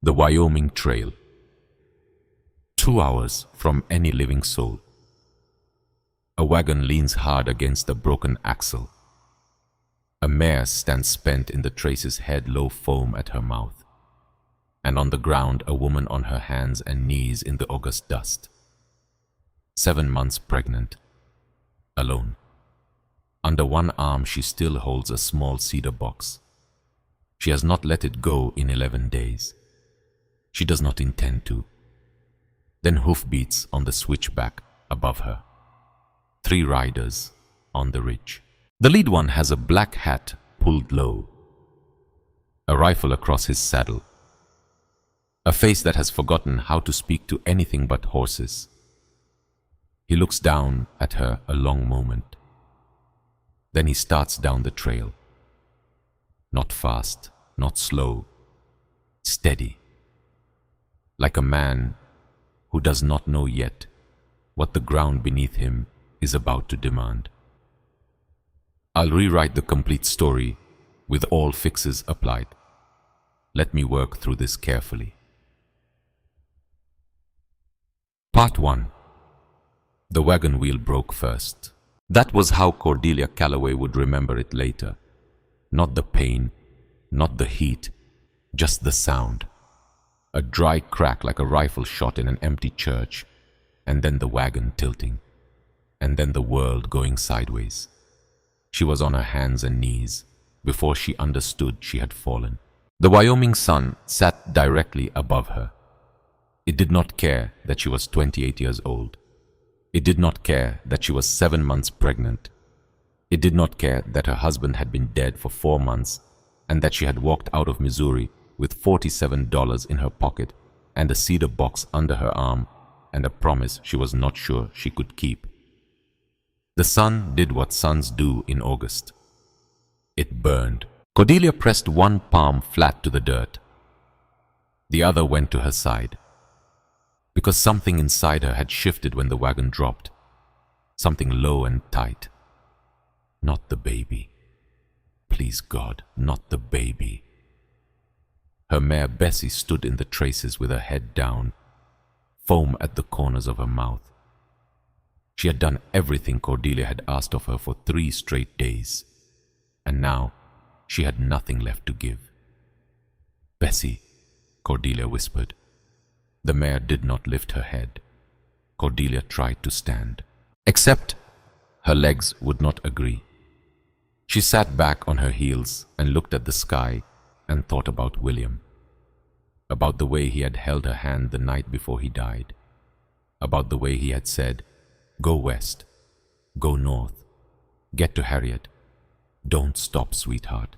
The Wyoming Trail. 2 hours from any living soul. A wagon leans hard against a broken axle. A mare stands spent in the trace's head, low foam at her mouth. And on the ground, a woman on her hands and knees in the August dust. 7 months pregnant. Alone. Under one arm, she still holds a small cedar box. She has not let it go in 11 days. She does not intend to. Then hoofbeats on the switchback above her. 3 riders on the ridge. The lead one has a black hat pulled low, a rifle across his saddle, a face that has forgotten how to speak to anything but horses. He looks down at her a long moment. Then he starts down the trail. Not fast, not slow, steady. Like a man who does not know yet what the ground beneath him is about to demand. I'll rewrite the complete story with all fixes applied. Let me work through this carefully. Part 1. The wagon wheel broke first. That was how Cordelia Calloway would remember it later. Not the pain, not the heat, just the sound. A dry crack like a rifle shot in an empty church, and then the wagon tilting, and then the world going sideways. She was on her hands and knees before she understood she had fallen. The Wyoming sun sat directly above her. It did not care that she was 28 years old. It did not care that she was 7 months pregnant. It did not care that her husband had been dead for 4 months and that she had walked out of Missouri with $47 in her pocket and a cedar box under her arm and a promise she was not sure she could keep. The sun did what suns do in August. It burned. Cordelia pressed one palm flat to the dirt. The other went to her side. Because something inside her had shifted when the wagon dropped. Something low and tight. Not the baby. Please God, not the baby. Her mare Bessie stood in the traces with her head down, foam at the corners of her mouth. She had done everything Cordelia had asked of her for 3 straight days, and now she had nothing left to give. Bessie, Cordelia whispered. The mare did not lift her head. Cordelia tried to stand, except her legs would not agree. She sat back on her heels and looked at the sky and thought about William, about the way he had held her hand the night before he died, about the way he had said, "Go west, go north, get to Harriet. Don't stop, sweetheart.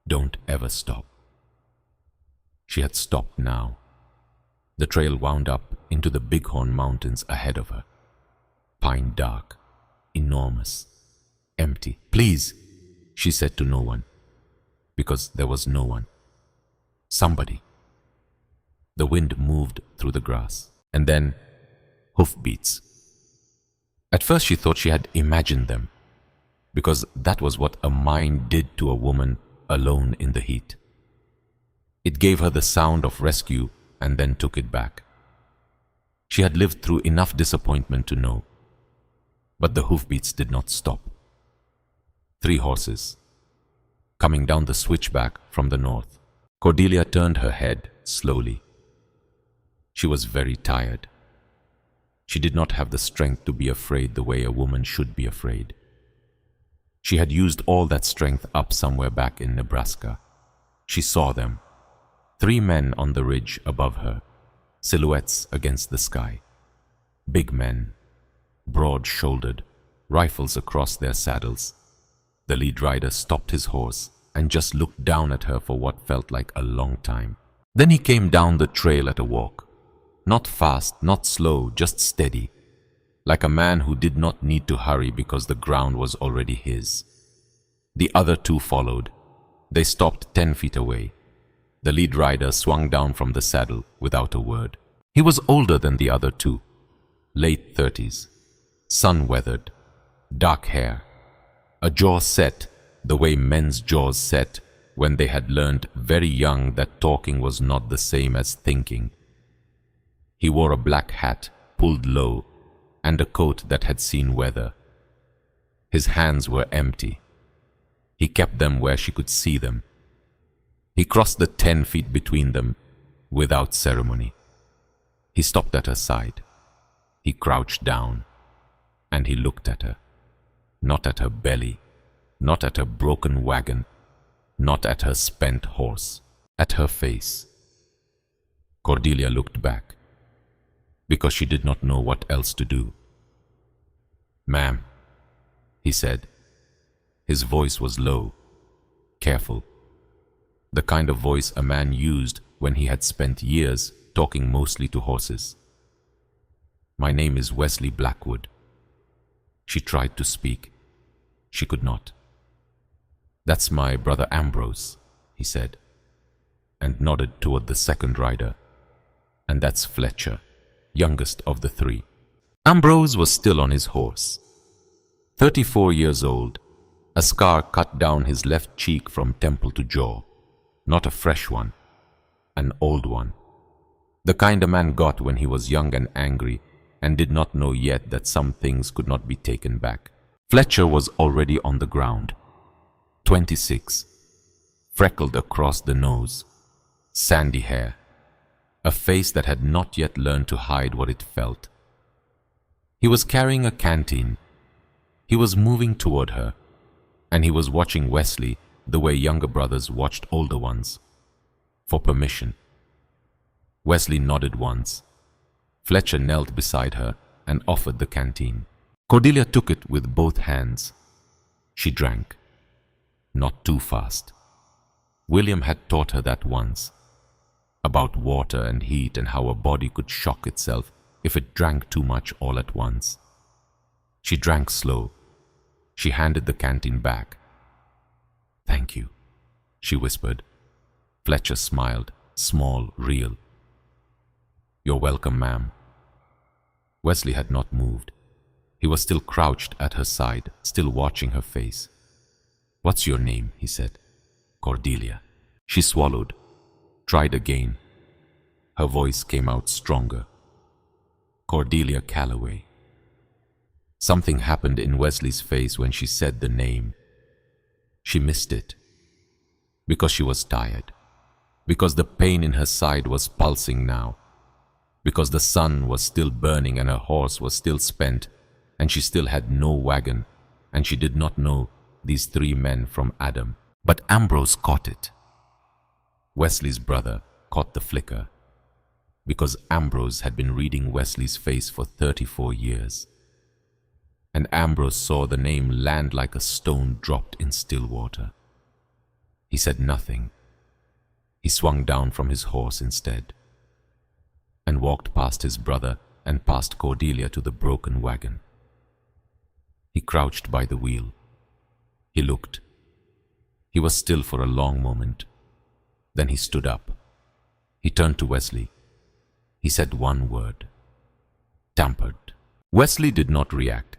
Don't ever stop." She had stopped now. The trail wound up into the Bighorn Mountains ahead of her. Pine dark, enormous, empty. "Please," she said to no one, because there was no one. Somebody. The wind moved through the grass, and then hoofbeats. At first she thought she had imagined them, because that was what a mind did to a woman alone in the heat. It gave her the sound of rescue and then took it back. She had lived through enough disappointment to know. But the hoofbeats did not stop. 3 horses, coming down the switchback from the north. Cordelia turned her head slowly. She was very tired. She did not have the strength to be afraid the way a woman should be afraid. She had used all that strength up somewhere back in Nebraska. She saw them. 3 men on the ridge above her, silhouettes against the sky. Big men, broad-shouldered, rifles across their saddles. The lead rider stopped his horse and just looked down at her for what felt like a long time. Then he came down the trail at a walk. Not fast, not slow, just steady, like a man who did not need to hurry because the ground was already his. The other 2 followed. They stopped 10 feet away. The lead rider swung down from the saddle without a word. He was older than the other 2, late 30s, sun-weathered, dark hair, a jaw set the way men's jaws set when they had learned very young that talking was not the same as thinking. He wore a black hat pulled low and a coat that had seen weather. His hands were empty. He kept them where she could see them. He crossed the 10 feet between them without ceremony. He stopped at her side. He crouched down and he looked at her. Not at her belly, not at her broken wagon, not at her spent horse, at her face. Cordelia looked back because she did not know what else to do. "Ma'am," he said. His voice was low, careful, the kind of voice a man used when he had spent years talking mostly to horses. "My name is Wesley Blackwood." She tried to speak. She could not. "That's my brother Ambrose," he said, and nodded toward the second rider. "And that's Fletcher, youngest of the three." Ambrose was still on his horse. 34 years old, a scar cut down his left cheek from temple to jaw. Not a fresh one, an old one. The kind a man got when he was young and angry and did not know yet that some things could not be taken back. Fletcher was already on the ground. 26, freckled across the nose, sandy hair, a face that had not yet learned to hide what it felt. He was carrying a canteen. He was moving toward her, and he was watching Wesley the way younger brothers watched older ones, for permission. Wesley nodded once. Fletcher knelt beside her and offered the canteen. Cordelia took it with both hands. She drank, not too fast. William had taught her that once, about water and heat and how a body could shock itself if it drank too much all at once. She drank slow. She handed the canteen back. "Thank you," she whispered. Fletcher smiled, small, real. "You're welcome, ma'am." Wesley had not moved. He was still crouched at her side, still watching her face. "What's your name?" he said. "Cordelia." She swallowed, tried again. Her voice came out stronger. "Cordelia Calloway." Something happened in Wesley's face when she said the name. She missed it. Because she was tired. Because the pain in her side was pulsing now. Because the sun was still burning and her horse was still spent, and she still had no wagon, and she did not know these three men from Adam. But Ambrose caught it. Wesley's brother caught the flicker, because Ambrose had been reading Wesley's face for 34 years. And Ambrose saw the name land like a stone dropped in still water. He said nothing. He swung down from his horse instead, and walked past his brother and past Cordelia to the broken wagon. He crouched by the wheel. He looked. He was still for a long moment. Then he stood up. He turned to Wesley. He said one word. "Tampered." Wesley did not react.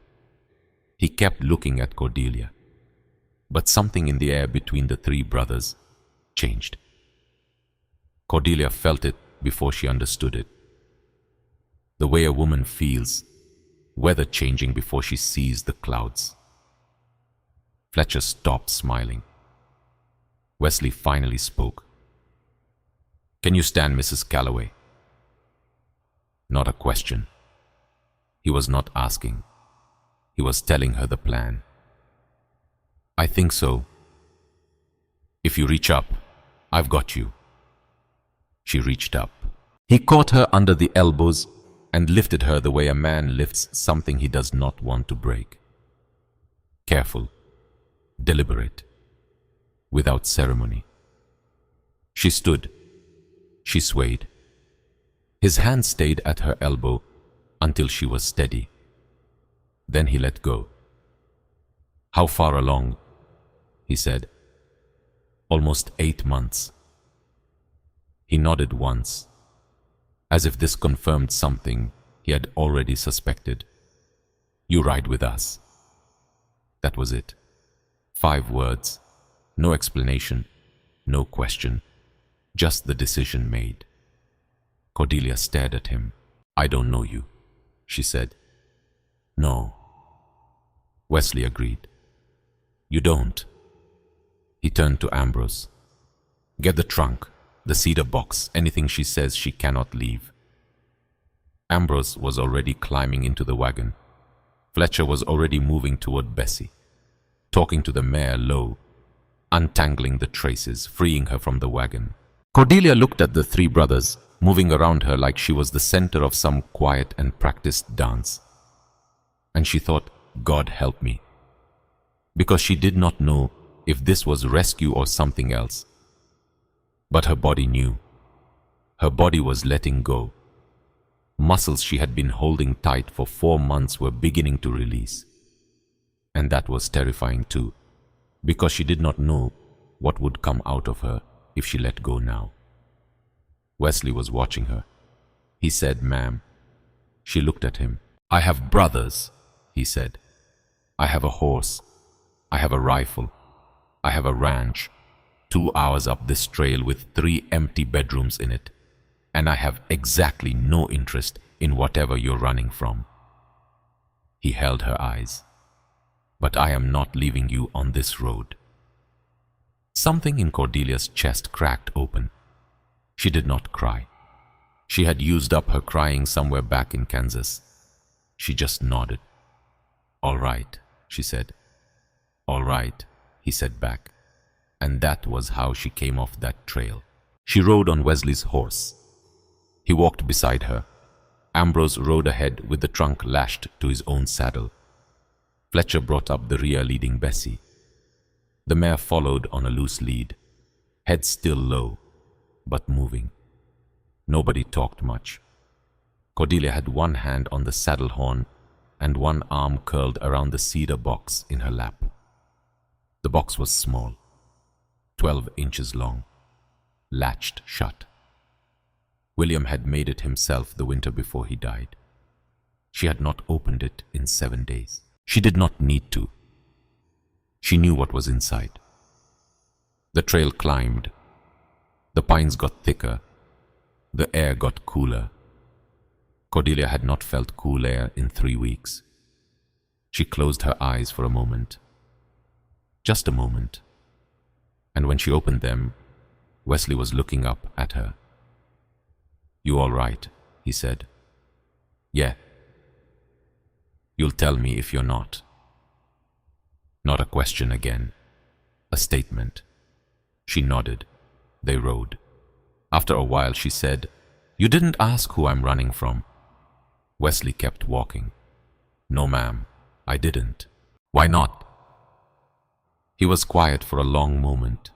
He kept looking at Cordelia. But something in the air between the three brothers changed. Cordelia felt it before she understood it. The way a woman feels, weather changing before she sees the clouds. Fletcher stopped smiling. Wesley finally spoke. "Can you stand, Mrs. Calloway?" Not a question. He was not asking. He was telling her the plan. "I think so. If you reach up, I've got you." She reached up. He caught her under the elbows and lifted her the way a man lifts something he does not want to break. Careful, deliberate, without ceremony. She stood. She swayed. His hand stayed at her elbow until she was steady. Then he let go. "How far along?" he said. "Almost 8 months." He nodded once, as if this confirmed something he had already suspected. "You ride with us." That was it. 5 words, no explanation, No question, just the decision made. Cordelia stared at him. "I don't know you," she said. "No." Wesley agreed. "You don't." He turned to Ambrose. "Get the trunk, the cedar box, anything she says she cannot leave." Ambrose was already climbing into the wagon. Fletcher was already moving toward Bessie, talking to the mare low, untangling the traces, freeing her from the wagon. Cordelia looked at the three brothers, moving around her like she was the center of some quiet and practiced dance. And she thought, "God help me," because she did not know if this was rescue or something else. But her body knew. Her body was letting go. Muscles she had been holding tight for 4 months were beginning to release. And that was terrifying too, because she did not know what would come out of her if she let go now. Wesley was watching her. He said, "Ma'am." She looked at him. "I have brothers," he said. "I have a horse. I have a rifle. I have a ranch, 2 hours up this trail with 3 empty bedrooms in it. And I have exactly no interest in whatever you're running from." He held her eyes. "But I am not leaving you on this road." Something in Cordelia's chest cracked open. She did not cry. She had used up her crying somewhere back in Kansas. She just nodded. "All right," she said. "All right," he said back. And that was how she came off that trail. She rode on Wesley's horse. He walked beside her. Ambrose rode ahead with the trunk lashed to his own saddle. Fletcher brought up the rear leading Bessie. The mare followed on a loose lead, head still low, but moving. Nobody talked much. Cordelia had one hand on the saddle horn and one arm curled around the cedar box in her lap. The box was small, 12 inches long, latched shut. William had made it himself the winter before he died. She had not opened it in 7 days. She did not need to. She knew what was inside. The trail climbed. The pines got thicker. The air got cooler. Cordelia had not felt cool air in 3 weeks. She closed her eyes for a moment. Just a moment. And when she opened them, Wesley was looking up at her. "You all right?" he said. "Yeah." "You'll tell me if you're not." Not a question again. A statement. She nodded. They rode. After a while she said, "You didn't ask who I'm running from." Wesley kept walking. "No, ma'am, I didn't." "Why not?" He was quiet for a long moment.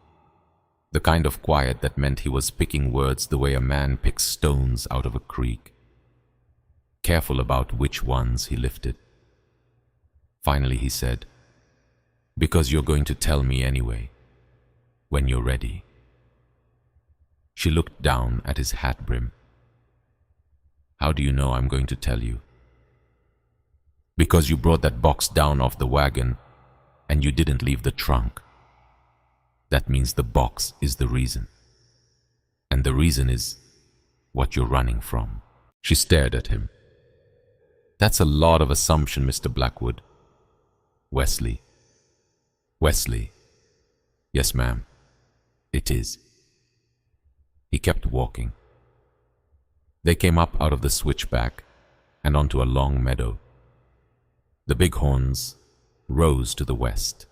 The kind of quiet that meant he was picking words the way a man picks stones out of a creek, careful about which ones he lifted. Finally he said, "Because you're going to tell me anyway, when you're ready." She looked down at his hat brim. "How do you know I'm going to tell you?" "Because you brought that box down off the wagon and you didn't leave the trunk. That means the box is the reason. And the reason is what you're running from." She stared at him. "That's a lot of assumption, Mr. Blackwood." "Wesley." "Wesley." "Yes, ma'am. It is." He kept walking. They came up out of the switchback and onto a long meadow. The bighorns rose to the west.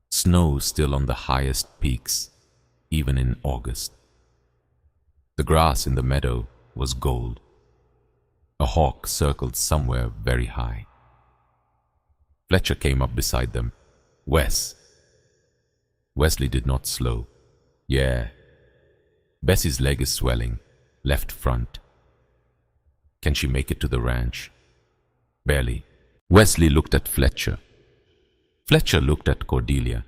Snow still on the highest peaks, even in August. The grass in the meadow was gold. A hawk circled somewhere very high. Fletcher came up beside them. "Wes." Wesley did not slow. "Yeah." "Bessie's leg is swelling, left front." "Can she make it to the ranch?" "Barely." Wesley looked at Fletcher. Fletcher looked at Cordelia.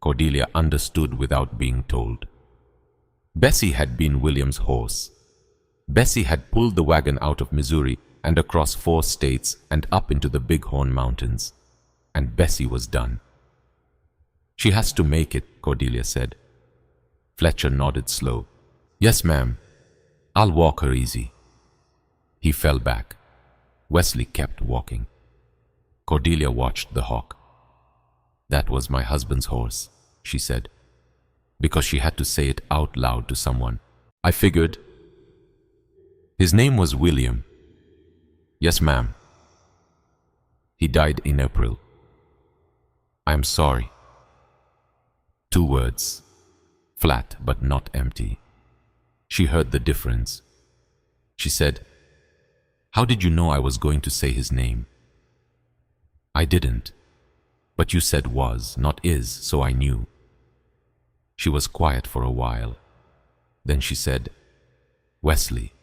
Cordelia understood without being told. Bessie had been William's horse. Bessie had pulled the wagon out of Missouri and across 4 states and up into the Bighorn Mountains. And Bessie was done. She has to make it, Cordelia said. Fletcher nodded slow. Yes, ma'am. I'll walk her easy. He fell back. Wesley kept walking. Cordelia watched the hawk. That was my husband's horse, she said, because she had to say it out loud to someone. I figured. His name was William. Yes, ma'am. He died in April. I am sorry. 2 words, flat but not empty. She heard the difference. She said, How did you know I was going to say his name? I didn't, but you said was, not is, so I knew. She was quiet for a while. Then she said, Wesley.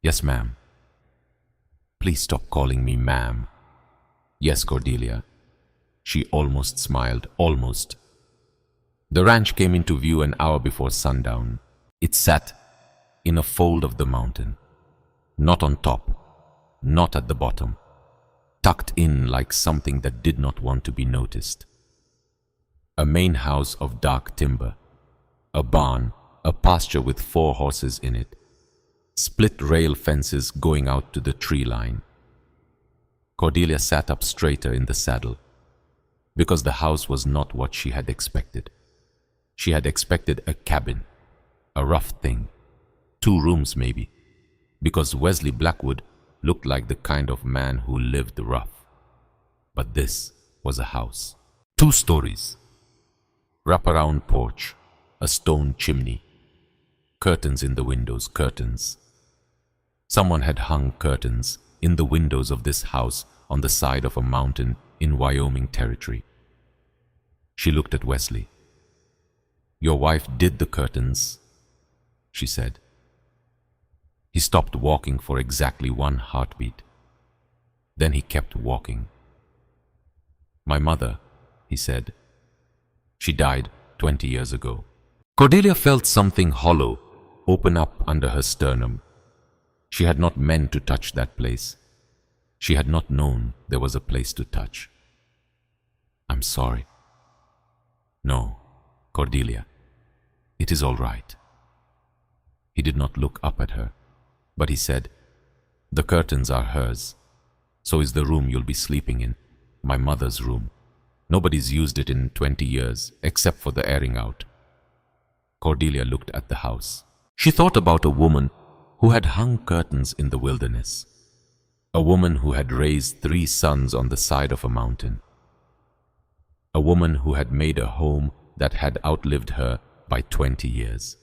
Yes, ma'am. Please stop calling me ma'am. Yes, Cordelia. She almost smiled, almost. The ranch came into view an hour before sundown. It sat in a fold of the mountain, not on top, not at the bottom, tucked in like something that did not want to be noticed. A main house of dark timber, a barn, a pasture with 4 horses in it, split rail fences going out to the tree line. Cordelia sat up straighter in the saddle, because the house was not what she had expected. She had expected a cabin, a rough thing, 2 rooms maybe, because Wesley Blackwood looked like the kind of man who lived rough. But this was a house. 2 stories, wraparound porch, a stone chimney, curtains in the windows, curtains. Someone had hung curtains in the windows of this house on the side of a mountain in Wyoming territory. She looked at Wesley. Your wife did the curtains, she said. He stopped walking for exactly 1 heartbeat. Then he kept walking. My mother, he said. She died 20 years ago. Cordelia felt something hollow open up under her sternum. She had not meant to touch that place. She had not known there was a place to touch. I'm sorry. No, Cordelia, it is all right. He did not look up at her, but he said, The curtains are hers. So is the room you'll be sleeping in, my mother's room. Nobody's used it in 20 years, except for the airing out. Cordelia looked at the house. She thought about a woman who had hung curtains in the wilderness. A woman who had raised 3 sons on the side of a mountain. A woman who had made a home that had outlived her by 20 years.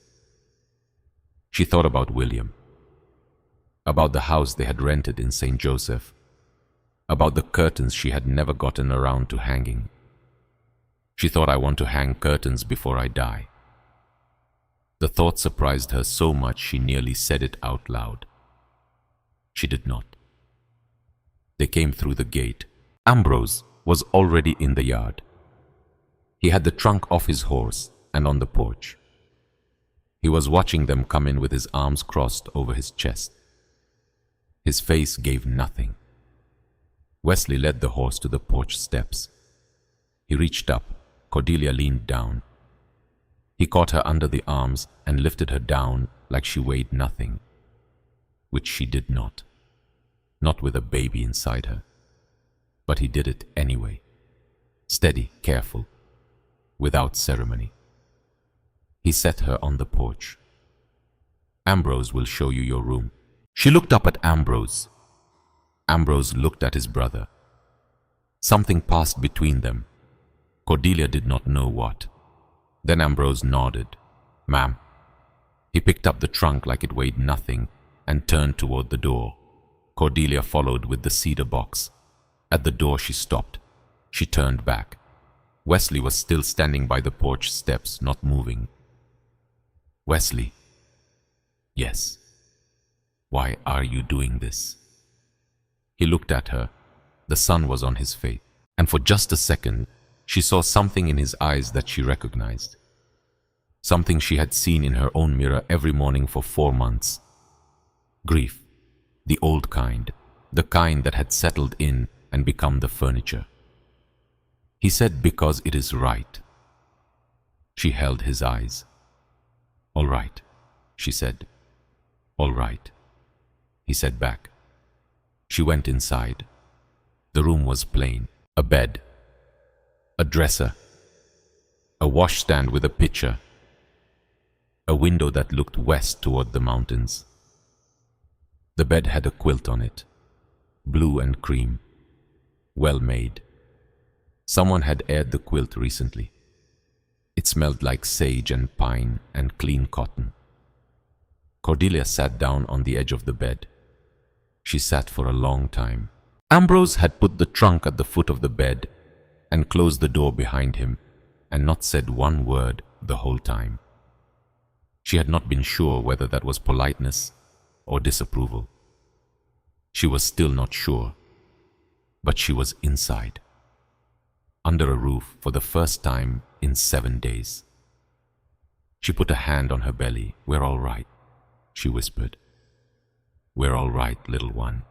She thought about William, about the house they had rented in St. Joseph, about the curtains she had never gotten around to hanging. She thought, I want to hang curtains before I die. The thought surprised her so much she nearly said it out loud. She did not. They came through the gate. Ambrose was already in the yard. He had the trunk off his horse and on the porch. He was watching them come in with his arms crossed over his chest. His face gave nothing. Wesley led the horse to the porch steps. He reached up. Cordelia leaned down. He caught her under the arms and lifted her down like she weighed nothing, which she did not with a baby inside her. But he did it anyway, steady, careful, without ceremony. He set her on the porch. Ambrose will show you your room. She looked up at Ambrose. Ambrose looked at his brother. Something passed between them. Cordelia did not know what. Then Ambrose nodded. Ma'am. He picked up the trunk like it weighed nothing and turned toward the door. Cordelia followed with the cedar box. At the door she stopped. She turned back. Wesley was still standing by the porch steps, not moving. Wesley. Yes. Why are you doing this? He looked at her. The sun was on his face, and for just a second, she saw something in his eyes that she recognized. Something she had seen in her own mirror every morning for 4 months. Grief, the old kind, the kind that had settled in and become the furniture. He said, because it is right. She held his eyes. All right, she said. All right, he said back. She went inside. The room was plain. A bed, a dresser, a washstand with a pitcher, a window that looked west toward the mountains. The bed had a quilt on it, blue and cream, well made. Someone had aired the quilt recently. It smelled like sage and pine and clean cotton. Cordelia sat down on the edge of the bed. She sat for a long time. Ambrose had put the trunk at the foot of the bed and closed the door behind him and not said one word the whole time. She had not been sure whether that was politeness or disapproval. She was still not sure, but she was inside, under a roof for the first time in 7 days. She put a hand on her belly. "We're all right," she whispered. "We're all right, little one."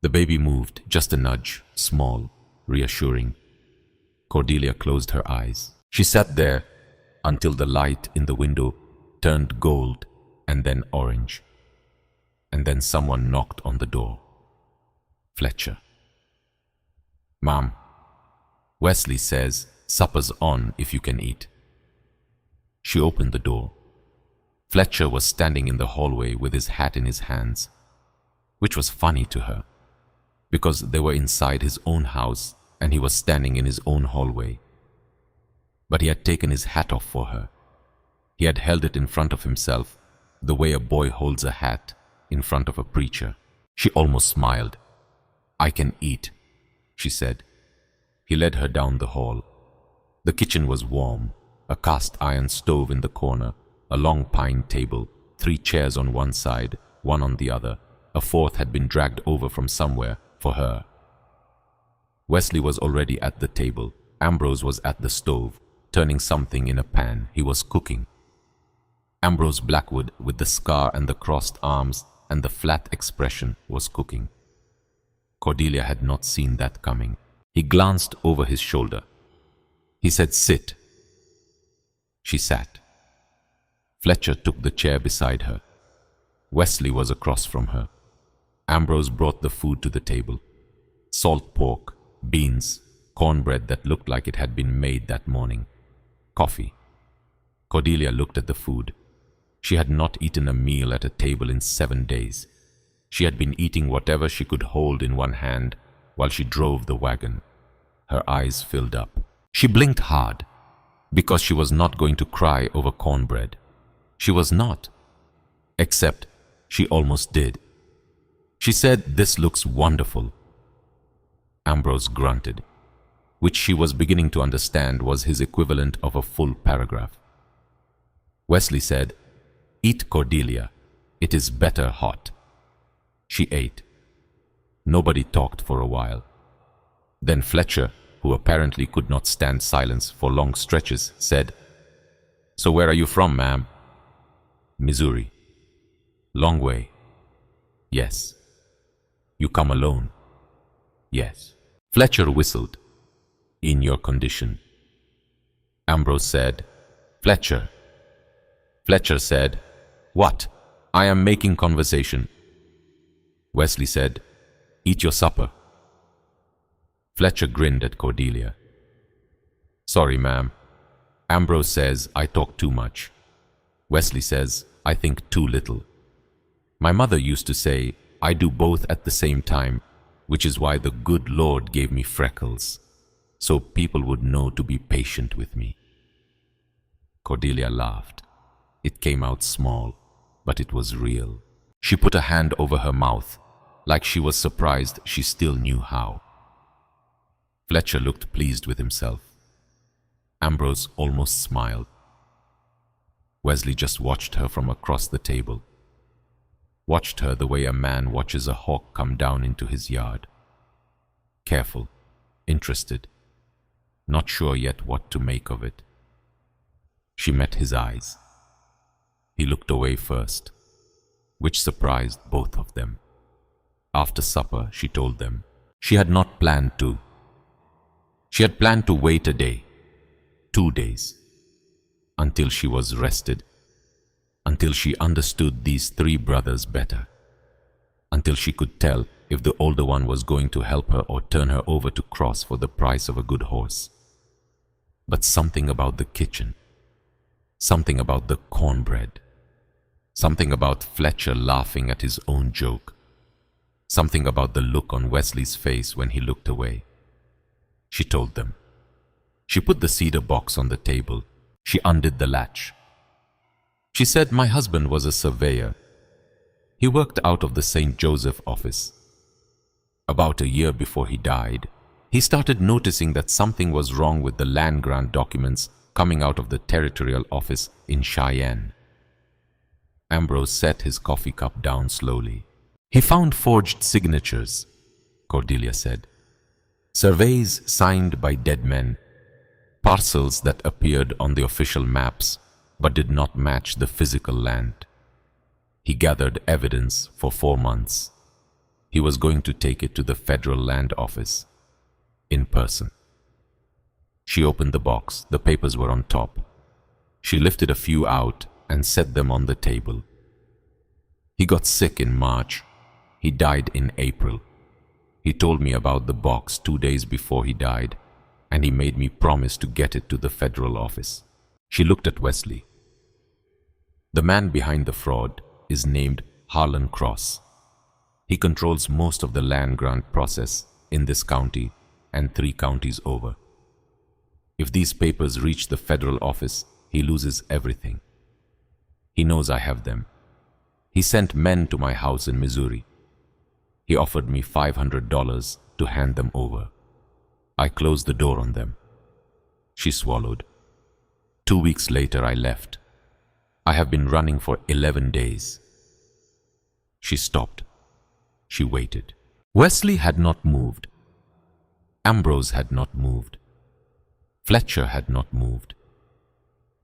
The baby moved, just a nudge, small, reassuring. Cordelia closed her eyes. She sat there until the light in the window turned gold and then orange. And then someone knocked on the door. Fletcher. "Mom, Wesley says supper's on if you can eat." She opened the door. Fletcher was standing in the hallway with his hat in his hands, which was funny to her, because they were inside his own house and he was standing in his own hallway. But he had taken his hat off for her. He had held it in front of himself, the way a boy holds a hat in front of a preacher. She almost smiled. "I can eat," she said. He led her down the hall. The kitchen was warm, a cast iron stove in the corner, a long pine table, 3 chairs on one side, one on the other. A 4th had been dragged over from somewhere for her. Wesley was already at the table. Ambrose was at the stove, turning something in a pan. He was cooking. Ambrose Blackwood, with the scar and the crossed arms and the flat expression, was cooking. Cordelia had not seen that coming. He glanced over his shoulder. He said, "Sit." She sat. Fletcher took the chair beside her. Wesley was across from her. Ambrose brought the food to the table. Salt pork, beans, cornbread that looked like it had been made that morning, coffee. Cordelia looked at the food. She had not eaten a meal at a table in 7 days. She had been eating whatever she could hold in one hand while she drove the wagon. Her eyes filled up. She blinked hard, because she was not going to cry over cornbread. She was not. Except she almost did. She said, "This looks wonderful." Ambrose grunted, which she was beginning to understand was his equivalent of a full paragraph. Wesley said, "Eat, Cordelia. It is better hot." She ate. Nobody talked for a while. Then Fletcher, who apparently could not stand silence for long stretches, said, "So where are you from, ma'am?" "Missouri." "Long way." "Yes." "You come alone?" "Yes." Fletcher whistled. "In your condition." Ambrose said, "Fletcher." Fletcher said, "What? I am making conversation." Wesley said, "Eat your supper." Fletcher grinned at Cordelia. "Sorry, ma'am. Ambrose says I talk too much. Wesley says I think too little. My mother used to say I do both at the same time, which is why the good Lord gave me freckles, so people would know to be patient with me." Cordelia laughed. It came out small, but it was real. She put a hand over her mouth, like she was surprised she still knew how. Fletcher looked pleased with himself. Ambrose almost smiled. Wesley just watched her from across the table. Watched her the way a man watches a hawk come down into his yard. Careful, interested, not sure yet what to make of it. She met his eyes. He looked away first, which surprised both of them. After supper, she told them. She had not planned to. She had planned to wait a day, 2 days, until she was rested, until she understood these three brothers better, until she could tell if the older one was going to help her or turn her over to Cross for the price of a good horse. But something about the kitchen, something about the cornbread, something about Fletcher laughing at his own joke, something about the look on Wesley's face when he looked away. She told them. She put the cedar box on the table. She undid the latch. She said my husband was a surveyor. He worked out of the St. Joseph office. About a year before he died, he started noticing that something was wrong with the land grant documents coming out of the territorial office in Cheyenne. Ambrose set his coffee cup down slowly. He found forged signatures, Cordelia said. Surveys signed by dead men, parcels that appeared on the official maps but did not match the physical land. He gathered evidence for 4 months. He was going to take it to the federal land office, in person. She opened the box. The papers were on top. She lifted a few out and set them on the table. He got sick in March. He died in April. He told me about the box 2 days before he died, and he made me promise to get it to the federal office. She looked at Wesley. The man behind the fraud is named Harlan Cross. He controls most of the land grant process in this county and 3 counties over. If these papers reach the federal office, he loses everything. He knows I have them. He sent men to my house in Missouri. He offered me $500 to hand them over. I closed the door on them. She swallowed. 2 weeks later, I left. I have been running for 11 days. She stopped. She waited. Wesley had not moved. Ambrose had not moved. Fletcher had not moved.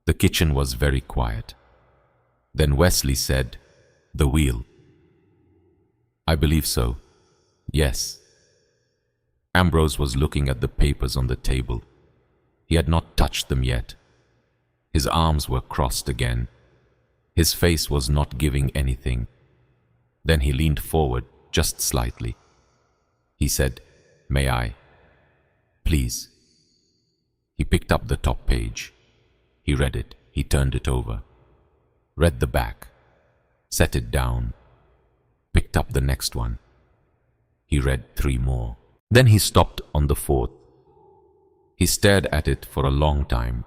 The kitchen was very quiet. Then Wesley said, "The wheel." "I believe so. Yes." Ambrose was looking at the papers on the table. He had not touched them yet. His arms were crossed again. His face was not giving anything. Then he leaned forward just slightly. He said, "May I?" "Please." He picked up the top page. He read it. He turned it over. Read the back. Set it down. Picked up the next one. He read 3 more. Then he stopped on the 4th. He stared at it for a long time.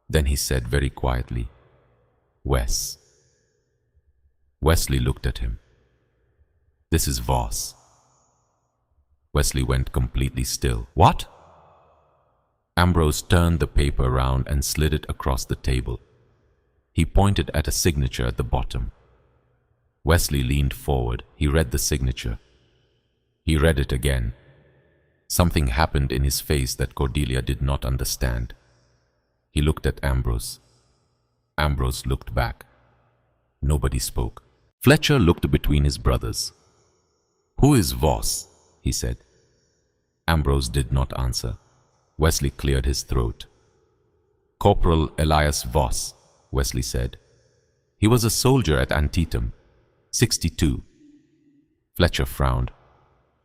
Then he said very quietly, "Wes." Wesley looked at him. "This is Voss." Wesley went completely still. "What?" Ambrose turned the paper around and slid it across the table. He pointed at a signature at the bottom. Wesley leaned forward. He read the signature. He read it again. Something happened in his face that Cordelia did not understand. He looked at Ambrose. Ambrose looked back. Nobody spoke. Fletcher looked between his brothers. "Who is Voss?" he said. Ambrose did not answer. Wesley cleared his throat. "Corporal Elias Voss," Wesley said. "He was a soldier at Antietam, 62. Fletcher frowned.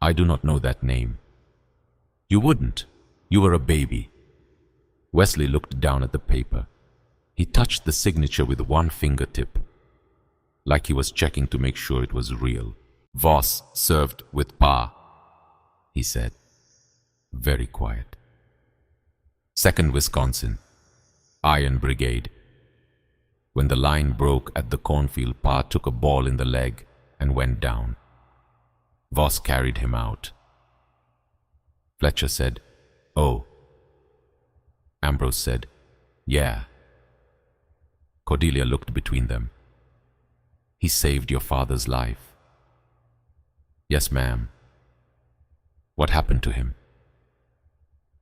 "I do not know that name." "You wouldn't. You were a baby." Wesley looked down at the paper. He touched the signature with one fingertip, like he was checking to make sure it was real. "Voss served with Pa," he said. Very quiet. "2nd Wisconsin, Iron Brigade." When the line broke at the cornfield, Pa took a ball in the leg and went down. Voss carried him out. Fletcher said, "Oh." Ambrose said, "Yeah." Cordelia looked between them. "He saved your father's life." "Yes, ma'am." "What happened to him?"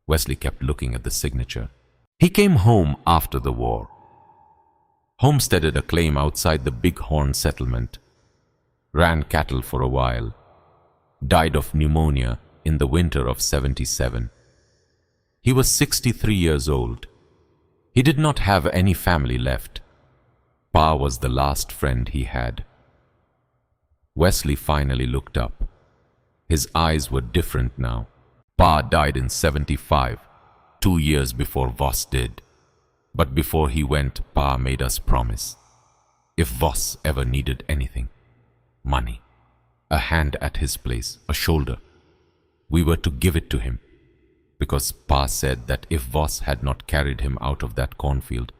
Wesley kept looking at the signature. "He came home after the war. Homesteaded a claim outside the Big Horn settlement. Ran cattle for a while. Died of pneumonia in the winter of '77. He was 63 years old. He did not have any family left. Pa was the last friend he had. Wesley finally looked up. His eyes were different now. Pa died in 75, 2 years before Voss did. But before he went, Pa made us promise. If Voss ever needed anything, money, a hand at his place, a shoulder, we were to give it to him, because Pa said that if Voss had not carried him out of that cornfield,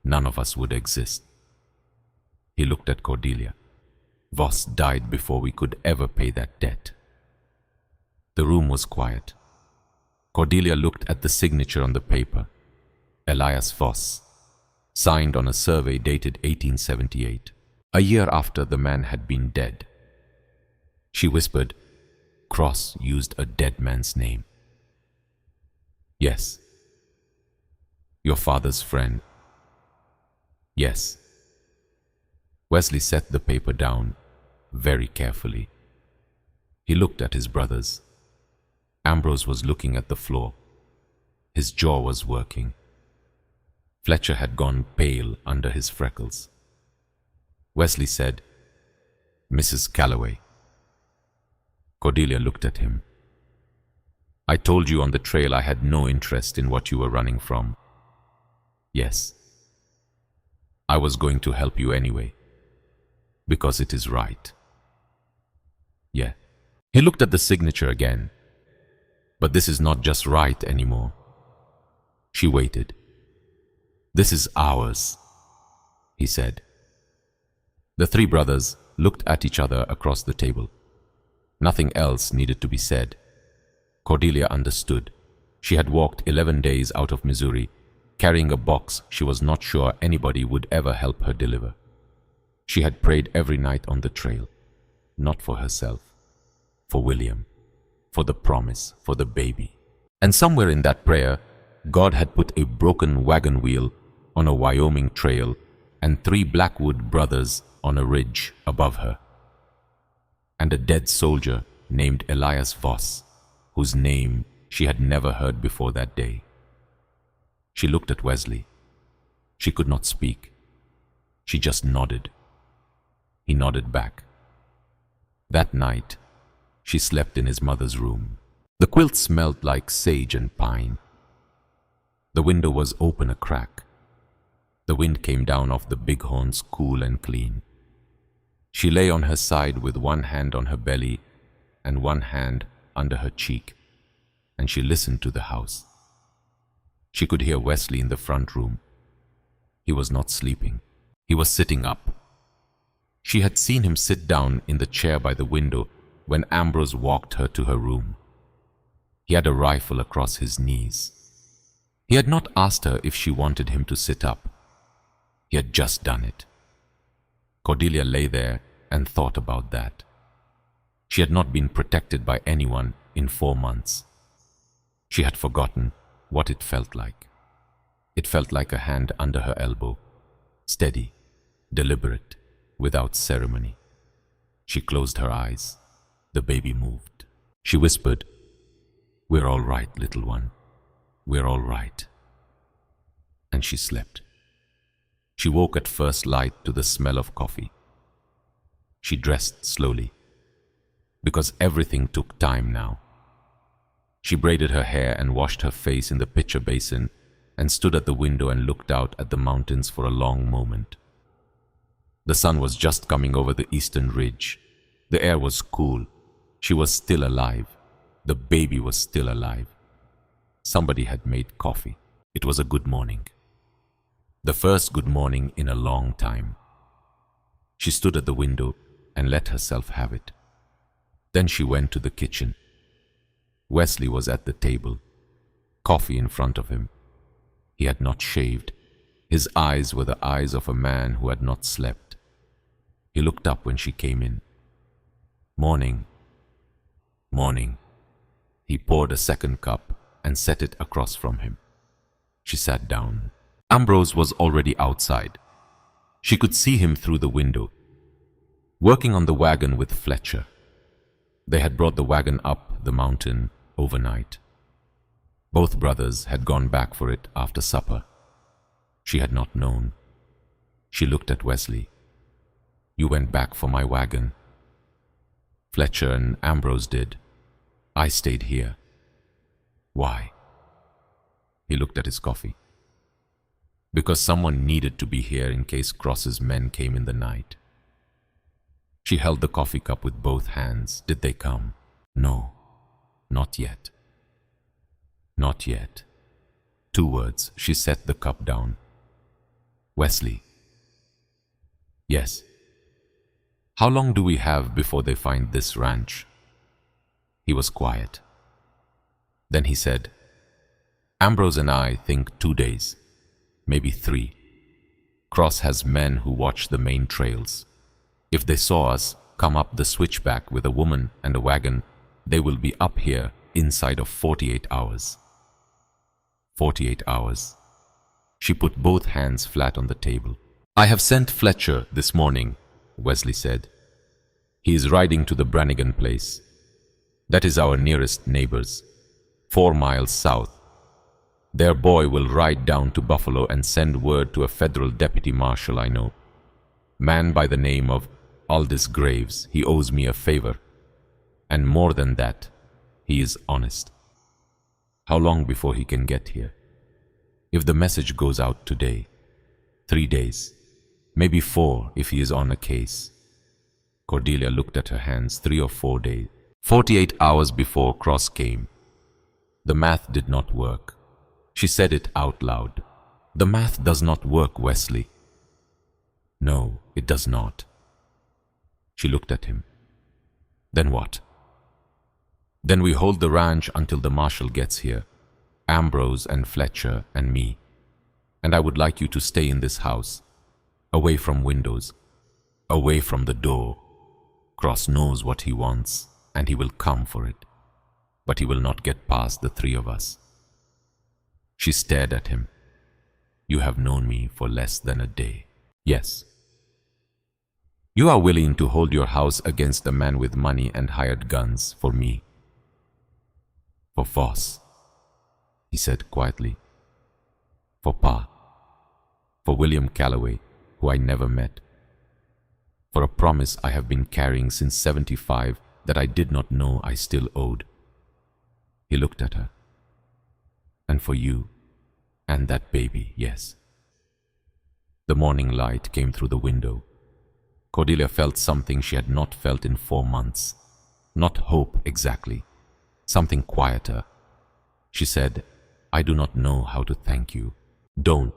none of us would exist. He looked at Cordelia. Voss died before we could ever pay that debt. The room was quiet. Cordelia looked at the signature on the paper. Elias Voss, signed on a survey dated 1878, a year after the man had been dead. She whispered, "Cross used a dead man's name." "Yes." "Your father's friend." "Yes." Wesley set the paper down very carefully. He looked at his brothers. Ambrose was looking at the floor. His jaw was working. Fletcher had gone pale under his freckles. Wesley said, "Mrs. Calloway." Cordelia looked at him. "I told you on the trail I had no interest in what you were running from." "Yes." "I was going to help you anyway, because it is right." "Yeah." He looked at the signature again. "But this is not just right anymore." She waited. "This is ours," he said. The three brothers looked at each other across the table. Nothing else needed to be said. Cordelia understood. She had walked 11 days out of Missouri, carrying a box she was not sure anybody would ever help her deliver. She had prayed every night on the trail, not for herself, for William, for the promise, for the baby. And somewhere in that prayer, God had put a broken wagon wheel on a Wyoming trail and 3 Blackwood brothers on a ridge above her, and a dead soldier named Elias Voss, whose name she had never heard before that day. She looked at Wesley. She could not speak. She just nodded. He nodded back. That night, she slept in his mother's room. The quilt smelled like sage and pine. The window was open a crack. The wind came down off the bighorns cool and clean. She lay on her side with one hand on her belly and one hand under her cheek, and she listened to the house. She could hear Wesley in the front room. He was not sleeping. He was sitting up. She had seen him sit down in the chair by the window when Ambrose walked her to her room. He had a rifle across his knees. He had not asked her if she wanted him to sit up. He had just done it. Cordelia lay there and thought about that. She had not been protected by anyone in 4 months. She had forgotten what it felt like. It felt like a hand under her elbow, steady, deliberate, without ceremony. She closed her eyes. The baby moved. She whispered, "We're all right, little one. We're all right." And she slept. She woke at first light to the smell of coffee. She dressed slowly, because everything took time now. She braided her hair and washed her face in the pitcher basin and stood at the window and looked out at the mountains for a long moment. The sun was just coming over the eastern ridge. The air was cool. She was still alive. The baby was still alive. Somebody had made coffee. It was a good morning. The first good morning in a long time. She stood at the window and let herself have it. Then she went to the kitchen. Wesley was at the table, coffee in front of him. He had not shaved. His eyes were the eyes of a man who had not slept. He looked up when she came in. "Morning." "Morning." He poured a second cup and set it across from him. She sat down. Ambrose was already outside. She could see him through the window, working on the wagon with Fletcher. They had brought the wagon up the mountain overnight. Both brothers had gone back for it after supper. She had not known. She looked at Wesley. You went back for my wagon. Fletcher and Ambrose did. I stayed here. Why? He looked at his coffee. Because someone needed to be here in case Cross's men came in the night. She held the coffee cup with both hands. Did they come? No, not yet. Not yet. 2 words. She set the cup down. Wesley. Yes. How long do we have before they find this ranch? He was quiet. Then he said, Ambrose and I think 2 days, maybe 3. Cross has men who watch the main trails. If they saw us come up the switchback with a woman and a wagon, they will be up here inside of 48 hours. 48 hours. She put both hands flat on the table. I have sent Fletcher this morning, Wesley said. He is riding to the Brannigan place. That is our nearest neighbors, 4 miles south. Their boy will ride down to Buffalo and send word to a federal deputy marshal I know. Man by the name of Aldous Graves. He owes me a favor. And more than that, he is honest. How long before he can get here? If the message goes out today, 3 days, maybe 4 if he is on a case. Cordelia looked at her hands. 3 or 4 days. 48 hours before Cross came. The math did not work. She said it out loud. The math does not work, Wesley. No, it does not. She looked at him. Then what? Then we hold the ranch until the marshal gets here. Ambrose and Fletcher and me. And I would like you to stay in this house, away from windows, away from the door. Cross knows what he wants, and he will come for it. But he will not get past the 3 of us. She stared at him. You have known me for less than a day. Yes. You are willing to hold your house against a man with money and hired guns for me. For Voss, he said quietly. For Pa. For William Calloway, who I never met. For a promise I have been carrying since 75 that I did not know I still owed. He looked at her. And for you, and that baby, yes. The morning light came through the window. Cordelia felt something she had not felt in 4 months. Not hope exactly. Something quieter. She said, I do not know how to thank you. Don't.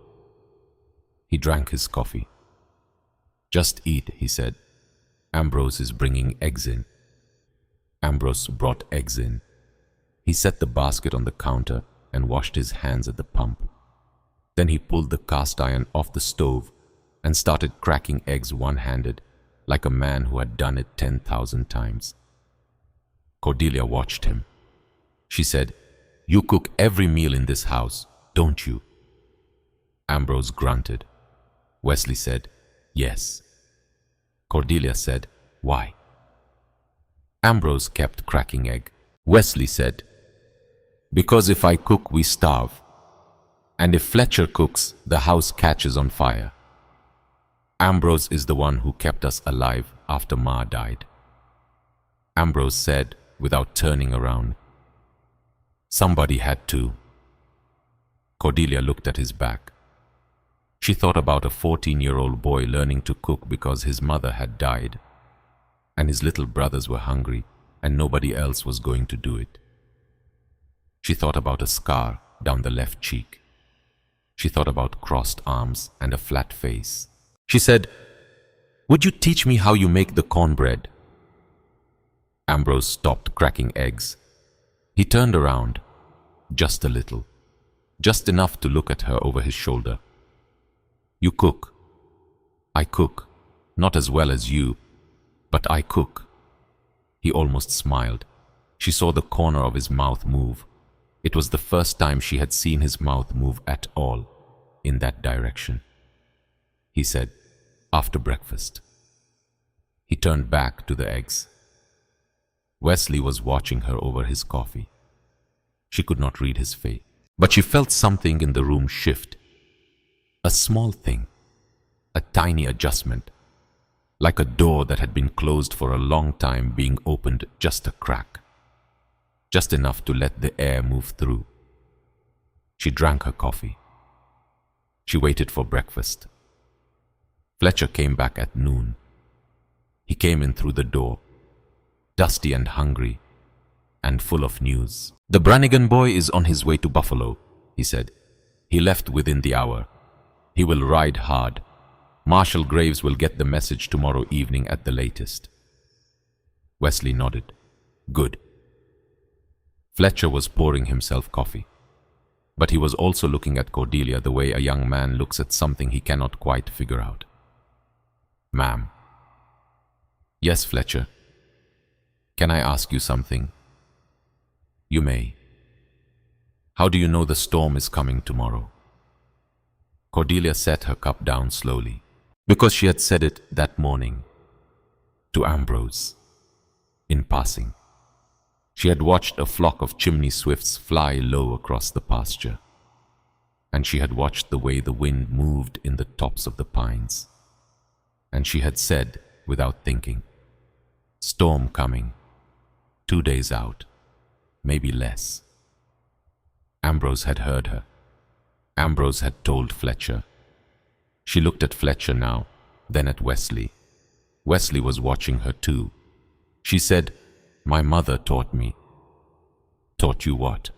He drank his coffee. Just eat, he said. Ambrose is bringing eggs in. Ambrose brought eggs in. He set the basket on the counter and washed his hands at the pump. Then he pulled the cast iron off the stove and started cracking eggs one-handed, like a man who had done it 10,000 times. Cordelia watched him. She said, You cook every meal in this house, don't you? Ambrose grunted. Wesley said, Yes. Cordelia said, Why? Ambrose kept cracking egg. Wesley said, Because if I cook, we starve. And if Fletcher cooks, the house catches on fire. Ambrose is the one who kept us alive after Ma died. Ambrose said, without turning around, Somebody had to. Cordelia looked at his back. She thought about a 14-year-old boy learning to cook because his mother had died, and his little brothers were hungry, and nobody else was going to do it. She thought about a scar down the left cheek. She thought about crossed arms and a flat face. She said, Would you teach me how you make the cornbread? Ambrose stopped cracking eggs. He turned around, just a little, just enough to look at her over his shoulder. You cook. I cook, not as well as you, but I cook. He almost smiled. She saw the corner of his mouth move. It was the first time she had seen his mouth move at all in that direction. He said, After breakfast. He turned back to the eggs. Wesley was watching her over his coffee. She could not read his face, but she felt something in the room shift. A small thing, a tiny adjustment, like a door that had been closed for a long time being opened just a crack, just enough to let the air move through. She drank her coffee. She waited for breakfast. Fletcher came back at noon. He came in through the door, dusty and hungry, and full of news. "The Brannigan boy is on his way to Buffalo," he said. "He left within the hour. He will ride hard. Marshal Graves will get the message tomorrow evening at the latest." Wesley nodded. "Good." Fletcher was pouring himself coffee, but he was also looking at Cordelia the way a young man looks at something he cannot quite figure out. "Ma'am." "Yes, Fletcher. Can I ask you something?" "You may." "How do you know the storm is coming tomorrow?" Cordelia set her cup down slowly, because she had said it that morning to Ambrose, in passing. She had watched a flock of chimney swifts fly low across the pasture, and she had watched the way the wind moved in the tops of the pines, and she had said, without thinking, "Storm coming, 2 days out, maybe less." Ambrose had heard her. Ambrose had told Fletcher. She looked at Fletcher now, then at Wesley. Wesley was watching her too. She said, "My mother taught me." "Taught you what?"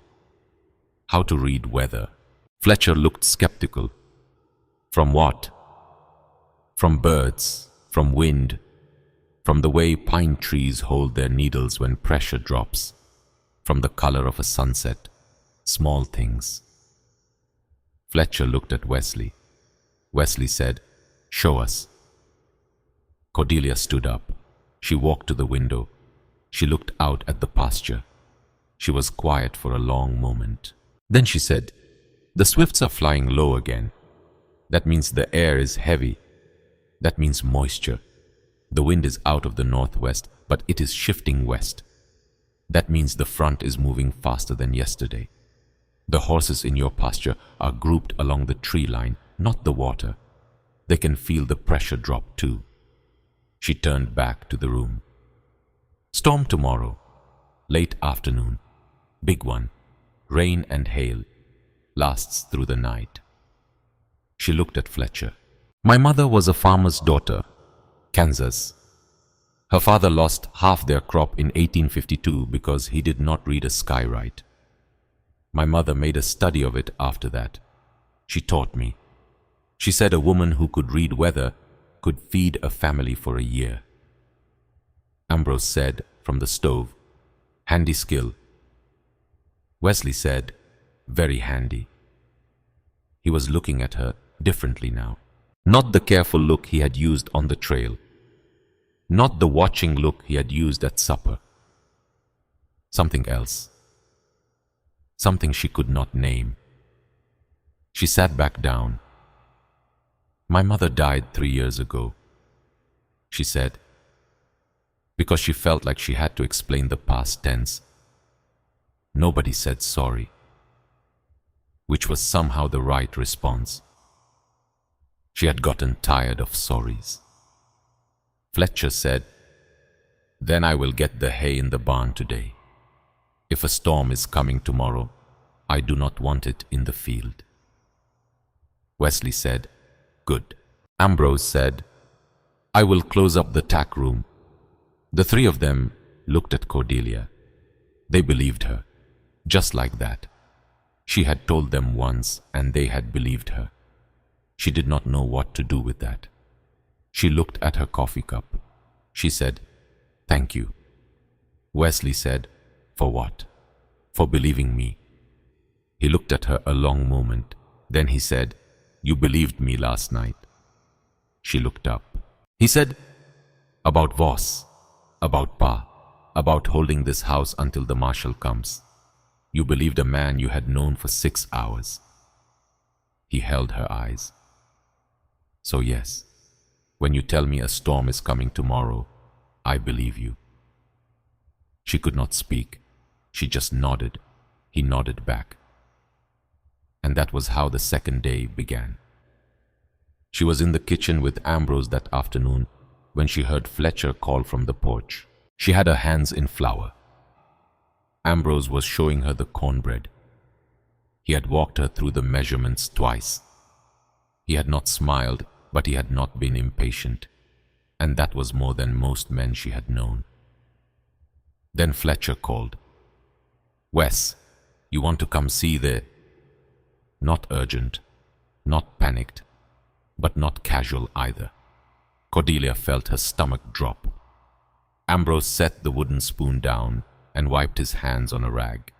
"How to read weather." Fletcher looked skeptical. "From what?" "From birds, from wind, from the way pine trees hold their needles when pressure drops, from the color of a sunset, small things." Fletcher looked at Wesley. Wesley said, "Show us." Cordelia stood up. She walked to the window. She looked out at the pasture. She was quiet for a long moment. Then she said, "The swifts are flying low again. That means the air is heavy. That means moisture. The wind is out of the northwest, but it is shifting west. That means the front is moving faster than yesterday. The horses in your pasture are grouped along the tree line, not the water. They can feel the pressure drop too." She turned back to the room. "Storm tomorrow, late afternoon, big one, rain and hail, lasts through the night." She looked at Fletcher. "My mother was a farmer's daughter, Kansas. Her father lost half their crop in 1852 because he did not read a sky right. My mother made a study of it after that. She taught me. She said a woman who could read weather could feed a family for a year." Ambrose said from the stove, "Handy skill." Wesley said, "Very handy." He was looking at her differently now. Not the careful look he had used on the trail. Not the watching look he had used at supper. Something else. Something she could not name. She sat back down. "My mother died 3 years ago," she said, because she felt like she had to explain the past tense. Nobody said sorry, which was somehow the right response. She had gotten tired of sorries. Fletcher said, "Then I will get the hay in the barn today. If a storm is coming tomorrow, I do not want it in the field." Wesley said, "Good." Ambrose said, "I will close up the tack room." The three of them looked at Cordelia. They believed her, just like that. She had told them once, and they had believed her. She did not know what to do with that. She looked at her coffee cup. She said, "Thank you." Wesley said, "For what?" "For believing me." He looked at her a long moment. Then he said, "You believed me last night." She looked up. He said, "About Voss, about Pa, about holding this house until the marshal comes. You believed a man you had known for 6 hours." He held her eyes. "So yes, when you tell me a storm is coming tomorrow, I believe you." She could not speak. She just nodded. He nodded back. And that was how the second day began. She was in the kitchen with Ambrose that afternoon when she heard Fletcher call from the porch. She had her hands in flour. Ambrose was showing her the cornbread. He had walked her through the measurements twice. He had not smiled, but he had not been impatient, and that was more than most men she had known. Then Fletcher called. "Wes, you want to come see the—" Not urgent, not panicked, but not casual either. Cordelia felt her stomach drop. Ambrose set the wooden spoon down and wiped his hands on a rag.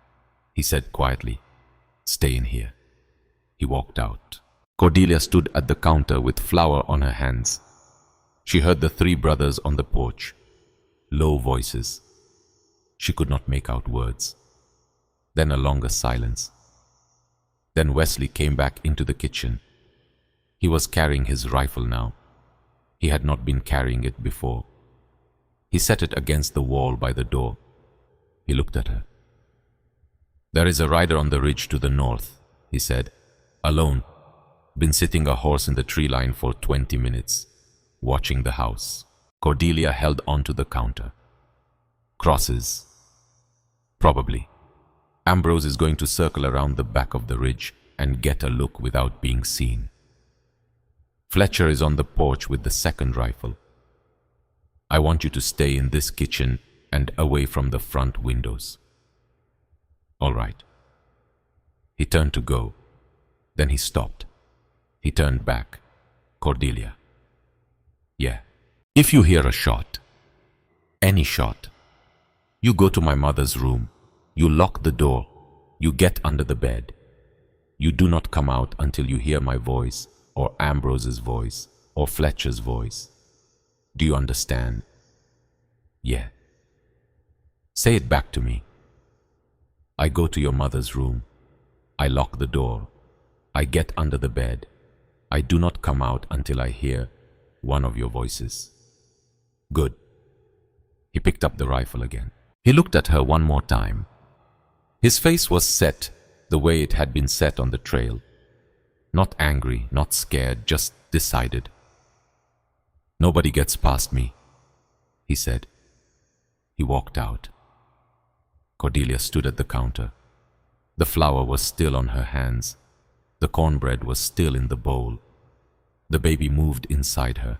He said quietly, "Stay in here." He walked out. Cordelia stood at the counter with flour on her hands. She heard the three brothers on the porch. Low voices. She could not make out words. Then a longer silence. Then Wesley came back into the kitchen. He was carrying his rifle now. He had not been carrying it before. He set it against the wall by the door. He looked at her. "There is a rider on the ridge to the north," he said. "Alone. Been sitting a horse in the tree line for 20 minutes, watching the house." Cordelia held onto the counter. "Crosses." "Probably. Ambrose is going to circle around the back of the ridge and get a look without being seen. Fletcher is on the porch with the second rifle. I want you to stay in this kitchen and away from the front windows." "All right." He turned to go. Then he stopped. He turned back. "Cordelia." "Yeah. If you hear a shot, any shot, you go to my mother's room. You lock the door. You get under the bed. You do not come out until you hear my voice, or Ambrose's voice, or Fletcher's voice. Do you understand?" "Yeah." "Say it back to me." "I go to your mother's room. I lock the door. I get under the bed. I do not come out until I hear one of your voices." "Good." He picked up the rifle again. He looked at her one more time. His face was set the way it had been set on the trail. Not angry, not scared, just decided. "Nobody gets past me," he said. He walked out. Cordelia stood at the counter. The flour was still on her hands. The cornbread was still in the bowl. The baby moved inside her.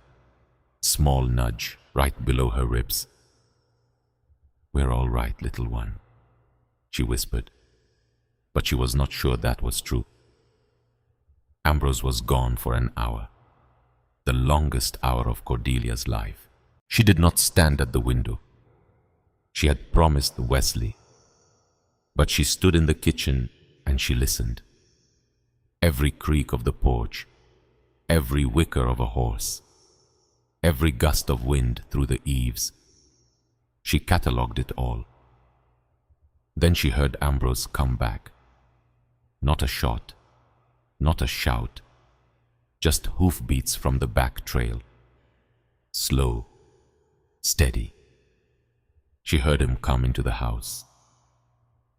Small nudge right below her ribs. "We're all right, little one," she whispered. But she was not sure that was true. Ambrose was gone for an hour. The longest hour of Cordelia's life. She did not stand at the window. She had promised Wesley. But she stood in the kitchen and she listened. Every creak of the porch, every whicker of a horse, every gust of wind through the eaves. She catalogued it all. Then she heard Ambrose come back. Not a shot, not a shout, just hoofbeats from the back trail. Slow, steady. She heard him come into the house.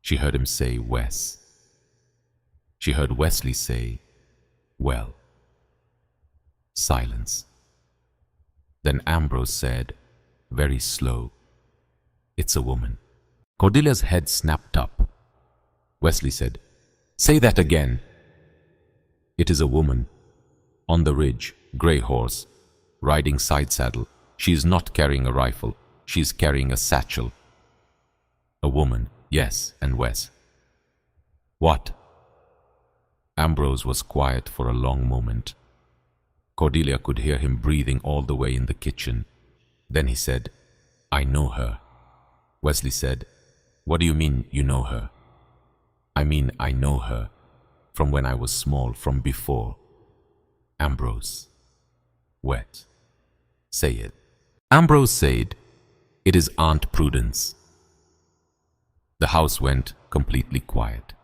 She heard him say, "Wes." She heard Wesley say, "Well." Silence. Then Ambrose said, very slow, "It's a woman." Cordelia's head snapped up. Wesley said, "Say that again." "It is a woman. On the ridge, grey horse, riding side saddle. She is not carrying a rifle. She is carrying a satchel." "A woman, yes, and Wes." "What?" Ambrose was quiet for a long moment. Cordelia could hear him breathing all the way in the kitchen. Then he said, "I know her." Wesley said, "What do you mean, you know her?" "I mean, I know her. From when I was small, from before." "Ambrose." "What?" "Say it." Ambrose said, "It is Aunt Prudence." The house went completely quiet.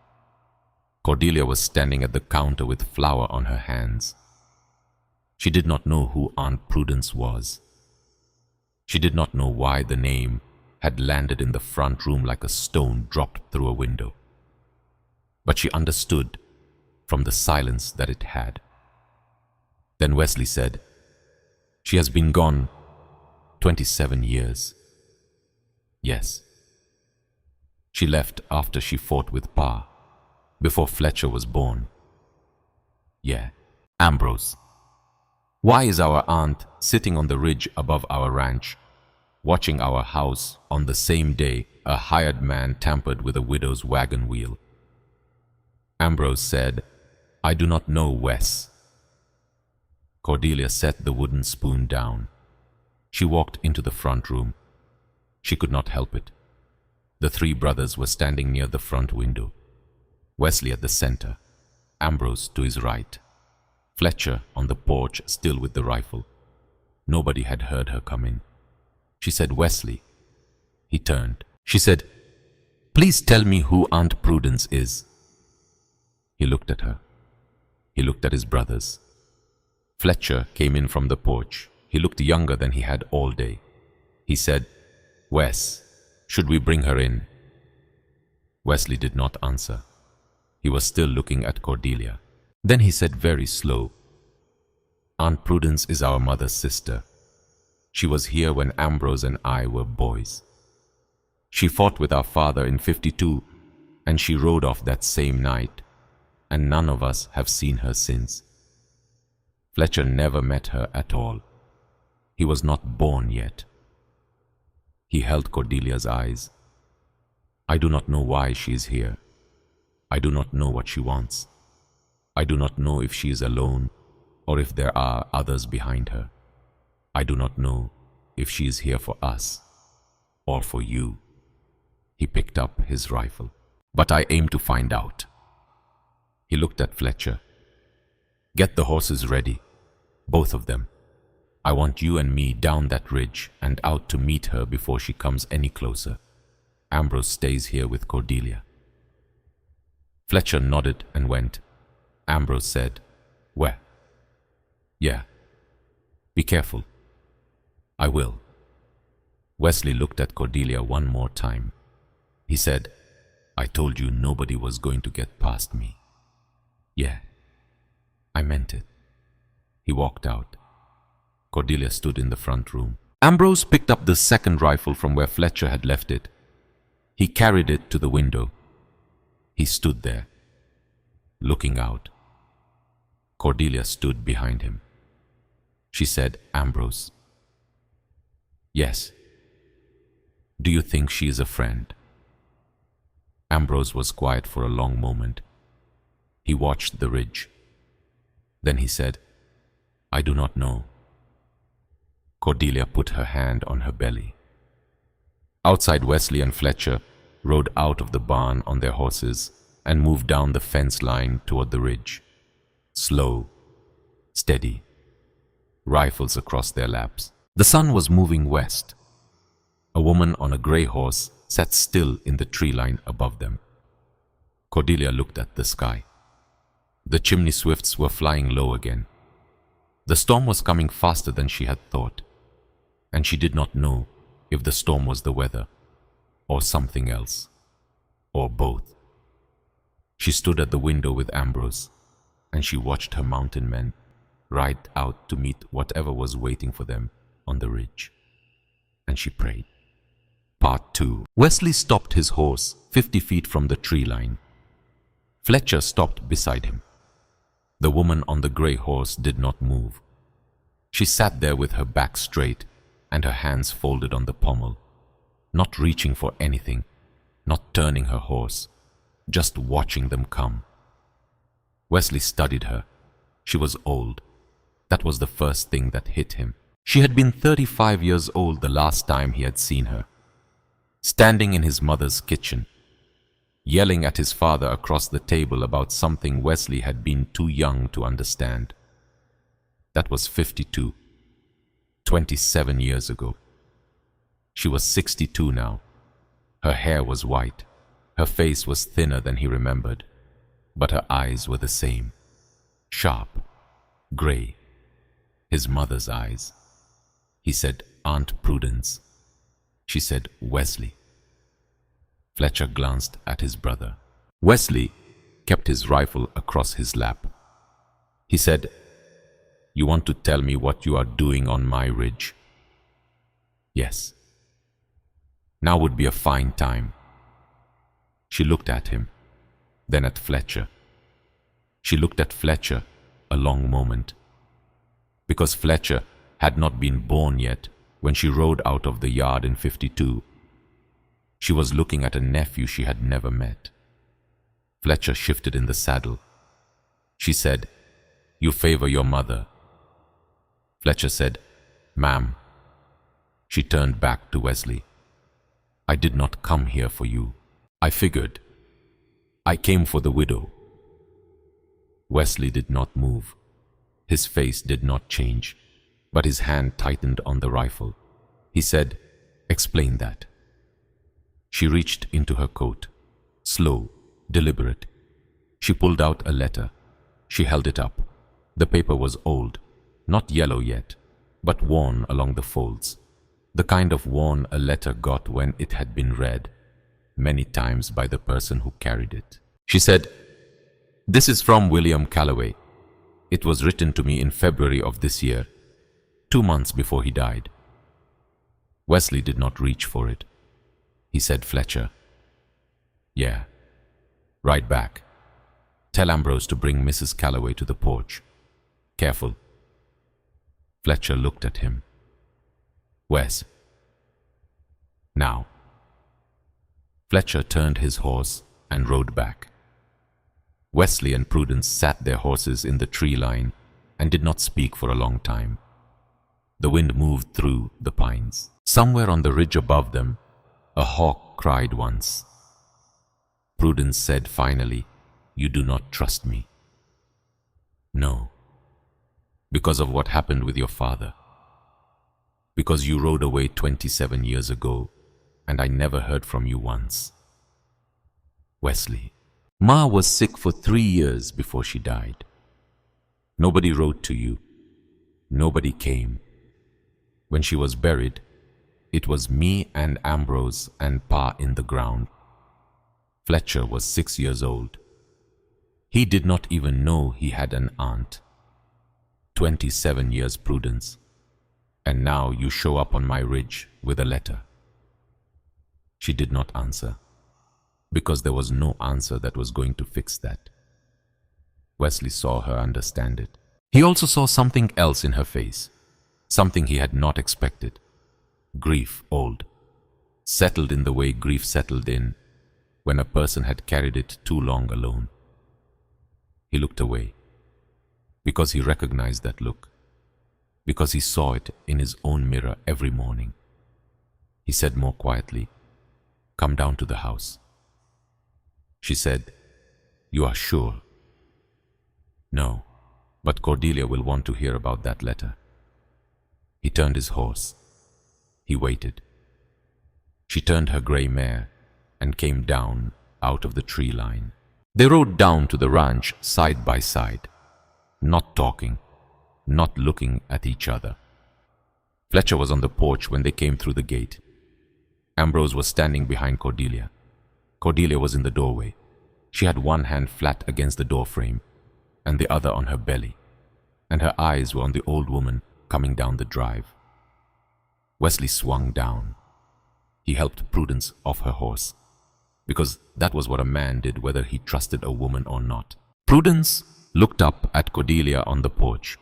Cordelia was standing at the counter with flour on her hands. She did not know who Aunt Prudence was. She did not know why the name had landed in the front room like a stone dropped through a window. but she understood from the silence that it had. Then Wesley said, "She has been gone 27 years. Yes. She left after she fought with Pa, before Fletcher was born. Yeah." Ambrose: "Why is our aunt sitting on the ridge above our ranch, watching our house on the same day a hired man tampered with a widow's wagon wheel?" Ambrose said, "I do not know, Wes." Cordelia set the wooden spoon down. She walked into the front room. She could not help it. The three brothers were standing near the front window. Wesley at the center, Ambrose to his right, Fletcher on the porch still with the rifle. Nobody had heard her come in. She said, "Wesley." He turned. She said, "Please tell me who Aunt Prudence is." He looked at her. He looked at his brothers. Fletcher came in from the porch. He looked younger than he had all day. He said, "Wes, should we bring her in?" Wesley did not answer. He was still looking at Cordelia. Then he said very slow, "Aunt Prudence is our mother's sister. She was here when Ambrose and I were boys. She fought with our father in '52, and she rode off that same night, and none of us have seen her since. Fletcher never met her at all. He was not born yet." He held Cordelia's eyes. "I do not know why she is here. I do not know what she wants. I do not know if she is alone or if there are others behind her. I do not know if she is here for us or for you." He picked up his rifle. "But I aim to find out." He looked at Fletcher. "Get the horses ready, both of them. I want you and me down that ridge and out to meet her before she comes any closer. Ambrose stays here with Cordelia." Fletcher nodded and went. Ambrose said, "Where?" "Yeah. Be careful." "I will." Wesley looked at Cordelia one more time. He said, "I told you nobody was going to get past me." "Yeah, I meant it." He walked out. Cordelia stood in the front room. Ambrose picked up the second rifle from where Fletcher had left it. He carried it to the window. He stood there, looking out. Cordelia stood behind him. She said, "Ambrose." "Yes." "Do you think she is a friend?" Ambrose was quiet for a long moment. He watched the ridge. Then he said, "I do not know." Cordelia put her hand on her belly. Outside, Wesley and Fletcher rode out of the barn on their horses and moved down the fence line toward the ridge. Slow, steady, rifles across their laps. The sun was moving west. A woman on a gray horse sat still in the tree line above them. Cordelia looked at the sky. The chimney swifts were flying low again. The storm was coming faster than she had thought, and she did not know if the storm was the weather, or something else, or both. She stood at the window with Ambrose, and she watched her mountain men ride out to meet whatever was waiting for them on the ridge. And she prayed. Part 2. Wesley stopped his horse 50 feet from the tree line. Fletcher stopped beside him. The woman on the gray horse did not move. She sat there with her back straight and her hands folded on the pommel, not reaching for anything, not turning her horse, just watching them come. Wesley studied her. She was old. That was the first thing that hit him. She had been 35 years old the last time he had seen her. Standing in his mother's kitchen, yelling at his father across the table about something Wesley had been too young to understand. That was 52, 27 years ago. She was 62 now. Her hair was white. Her face was thinner than he remembered, but her eyes were the same. Sharp, gray. His mother's eyes. He said, "Aunt Prudence." She said, "Wesley." Fletcher glanced at his brother. "Wesley, kept his rifle across his lap. He said, "You want to tell me what you are doing on my ridge?" "Yes." "Now would be a fine time." She looked at him, then at Fletcher. She looked at Fletcher a long moment, because Fletcher had not been born yet when she rode out of the yard in '52. She was looking at a nephew she had never met. Fletcher shifted in the saddle. She said, "You favor your mother." Fletcher said, "Ma'am." She turned back to Wesley. "I did not come here for you. I figured. I came for the widow." Wesley did not move. His face did not change, but his hand tightened on the rifle. He said, "Explain that." She reached into her coat, slow, deliberate. She pulled out a letter. She held it up. The paper was old, not yellow yet, but worn along the folds. The kind of worn a letter got when it had been read many times by the person who carried it. She said, "This is from William Calloway. It was written to me in February of this year, 2 months before he died." Wesley did not reach for it. He said, "Fletcher." "Yeah. Right back. Tell Ambrose to bring Mrs. Calloway to the porch. Careful." Fletcher looked at him. "Wes." "Now." Fletcher turned his horse and rode back. Wesley and Prudence sat their horses in the tree line and did not speak for a long time. The wind moved through the pines. Somewhere on the ridge above them, a hawk cried once. Prudence said finally, "You do not trust me." "No. Because of what happened with your father. Because you rode away 27 years ago, and I never heard from you once." "Wesley, Ma was sick for 3 years before she died. Nobody wrote to you. Nobody came. When she was buried, it was me and Ambrose and Pa in the ground. Fletcher was 6 years old. He did not even know he had an aunt. 27 years, Prudence. And now you show up on my ridge with a letter." She did not answer, because there was no answer that was going to fix that. Wesley saw her understand it. He also saw something else in her face, something he had not expected. Grief, old, settled in the way grief settled in when a person had carried it too long alone. He looked away, because he recognized that look, because he saw it in his own mirror every morning. He said more quietly, "Come down to the house." She said, "You are sure?" "No, but Cordelia will want to hear about that letter." He turned his horse. He waited. She turned her gray mare and came down out of the tree line. They rode down to the ranch side by side, not talking, not looking at each other. Fletcher was on the porch when they came through the gate. Ambrose was standing behind Cordelia. Cordelia was in the doorway. She had one hand flat against the doorframe and the other on her belly, and her eyes were on the old woman coming down the drive. Wesley swung down. He helped Prudence off her horse, because that was what a man did whether he trusted a woman or not. Prudence looked up at Cordelia on the porch.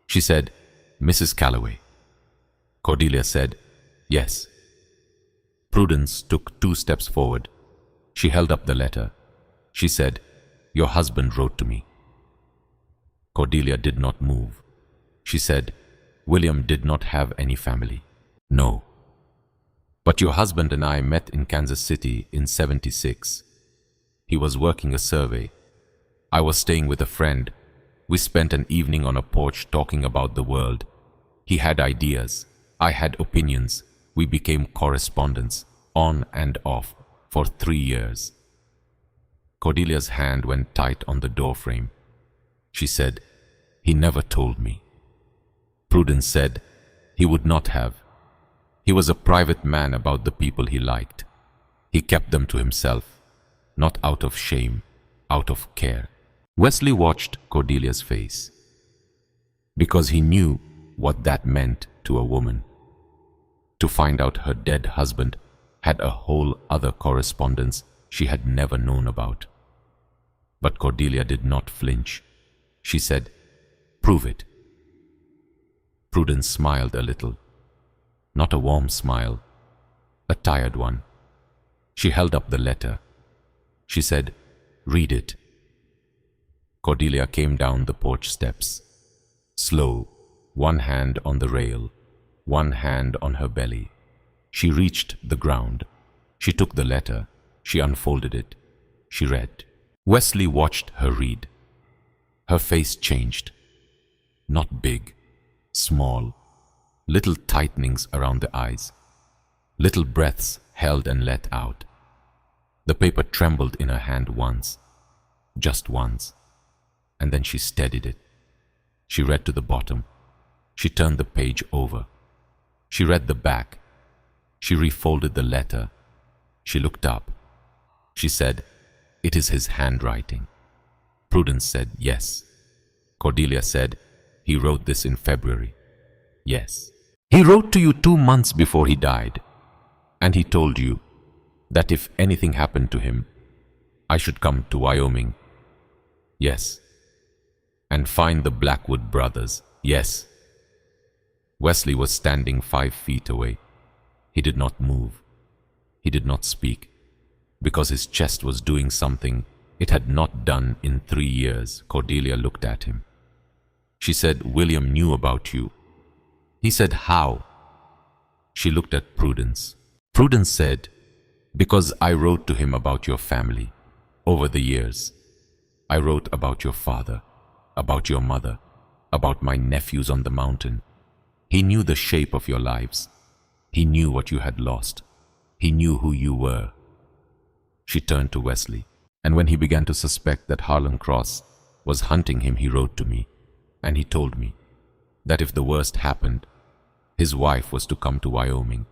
She said, "Mrs. Calloway." Cordelia said, "Yes." Prudence took 2 steps forward. She held up the letter. She said, "Your husband wrote to me." Cordelia did not move. She said, "William did not have any family." "No. But your husband and I met in Kansas City in '76. He was working a survey. I was staying with a friend. We spent an evening on a porch talking about the world. He had ideas. I had opinions. We became correspondents, on and off, for 3 years. Cordelia's hand went tight on the doorframe. She said, "He never told me." Prudence said, "He would not have. He was a private man about the people he liked. He kept them to himself, not out of shame, out of care. Wesley watched Cordelia's face because he knew what that meant to a woman. To find out her dead husband had a whole other correspondence she had never known about. But Cordelia did not flinch. She said, "Prove it." Prudence smiled a little. Not a warm smile, a tired one. She held up the letter. She said, "Read it." Cordelia came down the porch steps, slow, one hand on the rail, one hand on her belly. She reached the ground. She took the letter. She unfolded it. She read. Wesley watched her read. Her face changed. Not big, small, little tightenings around the eyes, little breaths held and let out. The paper trembled in her hand once, just once, and then she steadied it. She read to the bottom. She turned the page over. She read the back. She refolded the letter. She looked up. She said, "It is his handwriting." Prudence said, "Yes." Cordelia said, "He wrote this in February." "Yes." "He wrote to you 2 months before he died, and he told you that if anything happened to him, I should come to Wyoming." "Yes." "And find the Blackwood brothers." "Yes." Wesley was standing 5 feet away. He did not move. He did not speak, because his chest was doing something it had not done in 3 years. Cordelia looked at him. She said, "William knew about you." He said, "How?" She looked at Prudence. Prudence said, "Because I wrote to him about your family. Over the years, I wrote about your father, about your mother, about my nephews on the mountain. He knew the shape of your lives. He knew what you had lost. He knew who you were." She turned to Wesley, and when he began to suspect that Harlan Cross was hunting him, he wrote to me, and he told me that if the worst happened, his wife was to come to Wyoming,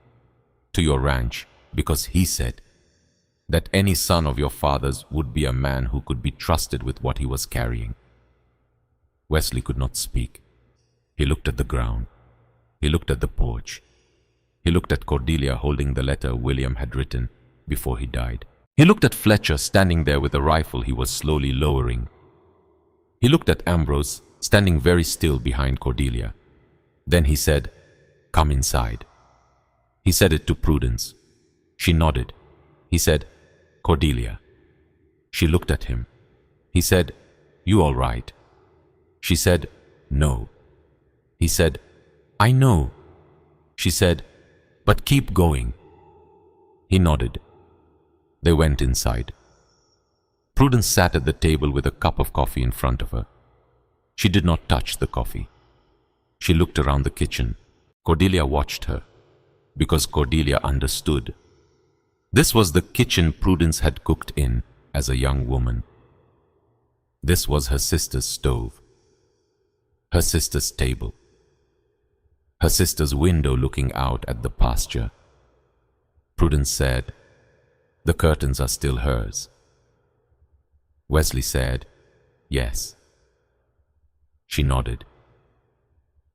to your ranch, because he said that any son of your father's would be a man who could be trusted with what he was carrying. Wesley could not speak. He looked at the ground. He looked at the porch. He looked at Cordelia holding the letter William had written before he died. He looked at Fletcher standing there with a rifle he was slowly lowering. He looked at Ambrose standing very still behind Cordelia. Then he said, "Come inside." He said it to Prudence. She nodded. He said, "Cordelia." She looked at him. He said, "You all right?" She said, "No." He said, "I know." She said, "But keep going." He nodded. They went inside. Prudence sat at the table with a cup of coffee in front of her. She did not touch the coffee. She looked around the kitchen. Cordelia watched her, because Cordelia understood. This was the kitchen Prudence had cooked in as a young woman. This was her sister's stove, her sister's table, her sister's window looking out at the pasture. Prudence said, "The curtains are still hers." Wesley said, "Yes." She nodded.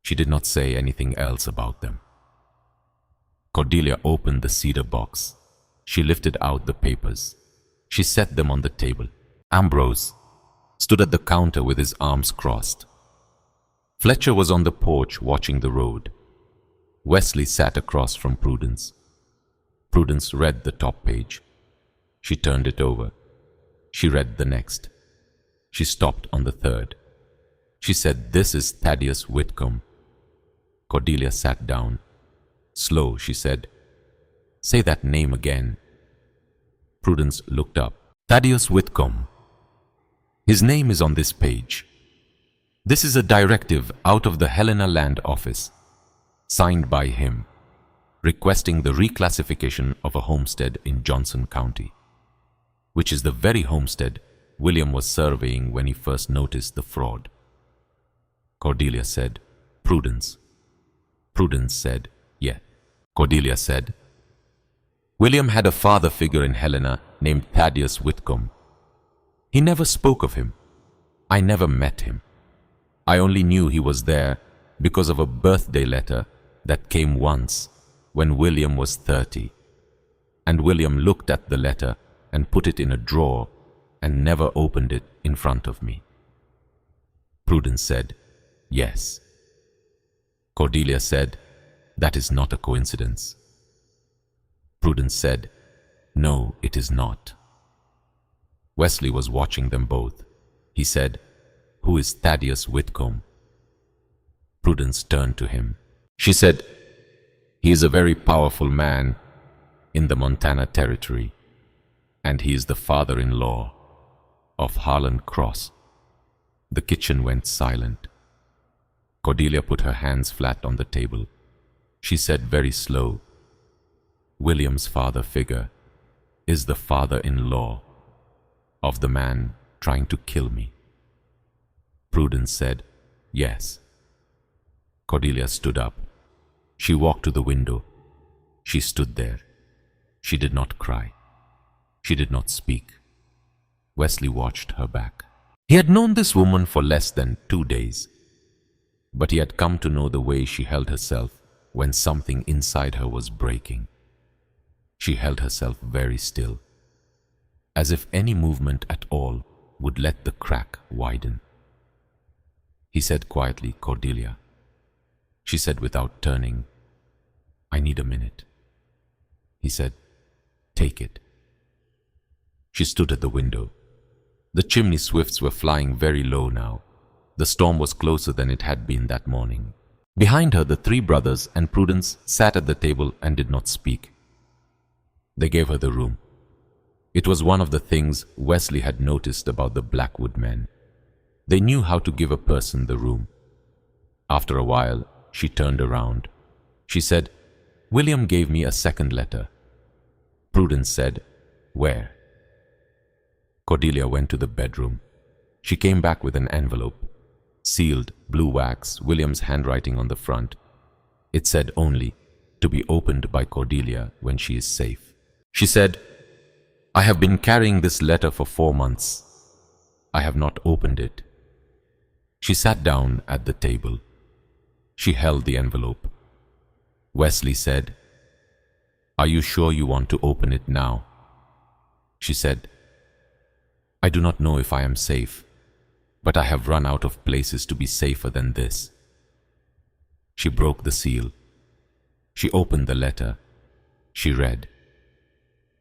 She did not say anything else about them. Cordelia opened the cedar box. She lifted out the papers. She set them on the table. Ambrose stood at the counter with his arms crossed. Fletcher was on the porch watching the road. Wesley sat across from Prudence. Prudence read the top page. She turned it over. She read the next. She stopped on the third. She said, "This is Thaddeus Whitcomb." Cordelia sat down. Slow, she said, "Say that name again." Prudence looked up. "Thaddeus Whitcomb. His name is on this page. This is a directive out of the Helena Land Office, signed by him, requesting the reclassification of a homestead in Johnson County, which is the very homestead William was surveying when he first noticed the fraud." Cordelia said, "Prudence." Prudence said, "Yeah." Cordelia said, "William had a father figure in Helena named Thaddeus Whitcomb. He never spoke of him. I never met him. I only knew he was there because of a birthday letter that came once when William was 30. And William looked at the letter and put it in a drawer and never opened it in front of me. Prudence said, "Yes." Cordelia said, "That is not a coincidence." Prudence said, "No, it is not." Wesley was watching them both. He said, "Who is Thaddeus Whitcomb?" Prudence turned to him. She said, "He is a very powerful man in the Montana Territory, and he is the father-in-law of Harlan Cross." The kitchen went silent. Cordelia put her hands flat on the table. She said very slow, "William's father figure is the father-in-law of the man trying to kill me." Prudence said, "Yes." Cordelia stood up. She walked to the window. She stood there. She did not cry. She did not speak. Wesley watched her back. He had known this woman for less than 2 days, but he had come to know the way she held herself when something inside her was breaking. She held herself very still, as if any movement at all would let the crack widen. He said quietly, "Cordelia." She said without turning, "I need a minute." He said, "Take it." She stood at the window. The chimney swifts were flying very low now. The storm was closer than it had been that morning. Behind her, the 3 brothers and Prudence sat at the table and did not speak. They gave her the room. It was one of the things Wesley had noticed about the Blackwood men. They knew how to give a person the room. After a while, she turned around. She said, "William gave me a second letter." Prudence said, "Where?" Cordelia went to the bedroom. She came back with an envelope, sealed, blue wax, William's handwriting on the front. It said only, "To be opened by Cordelia when she is safe." She said, "I have been carrying this letter for 4 months. I have not opened it." She sat down at the table. She held the envelope. Wesley said, "Are you sure you want to open it now?" She said, "I do not know if I am safe, but I have run out of places to be safer than this." She broke the seal. She opened the letter. She read.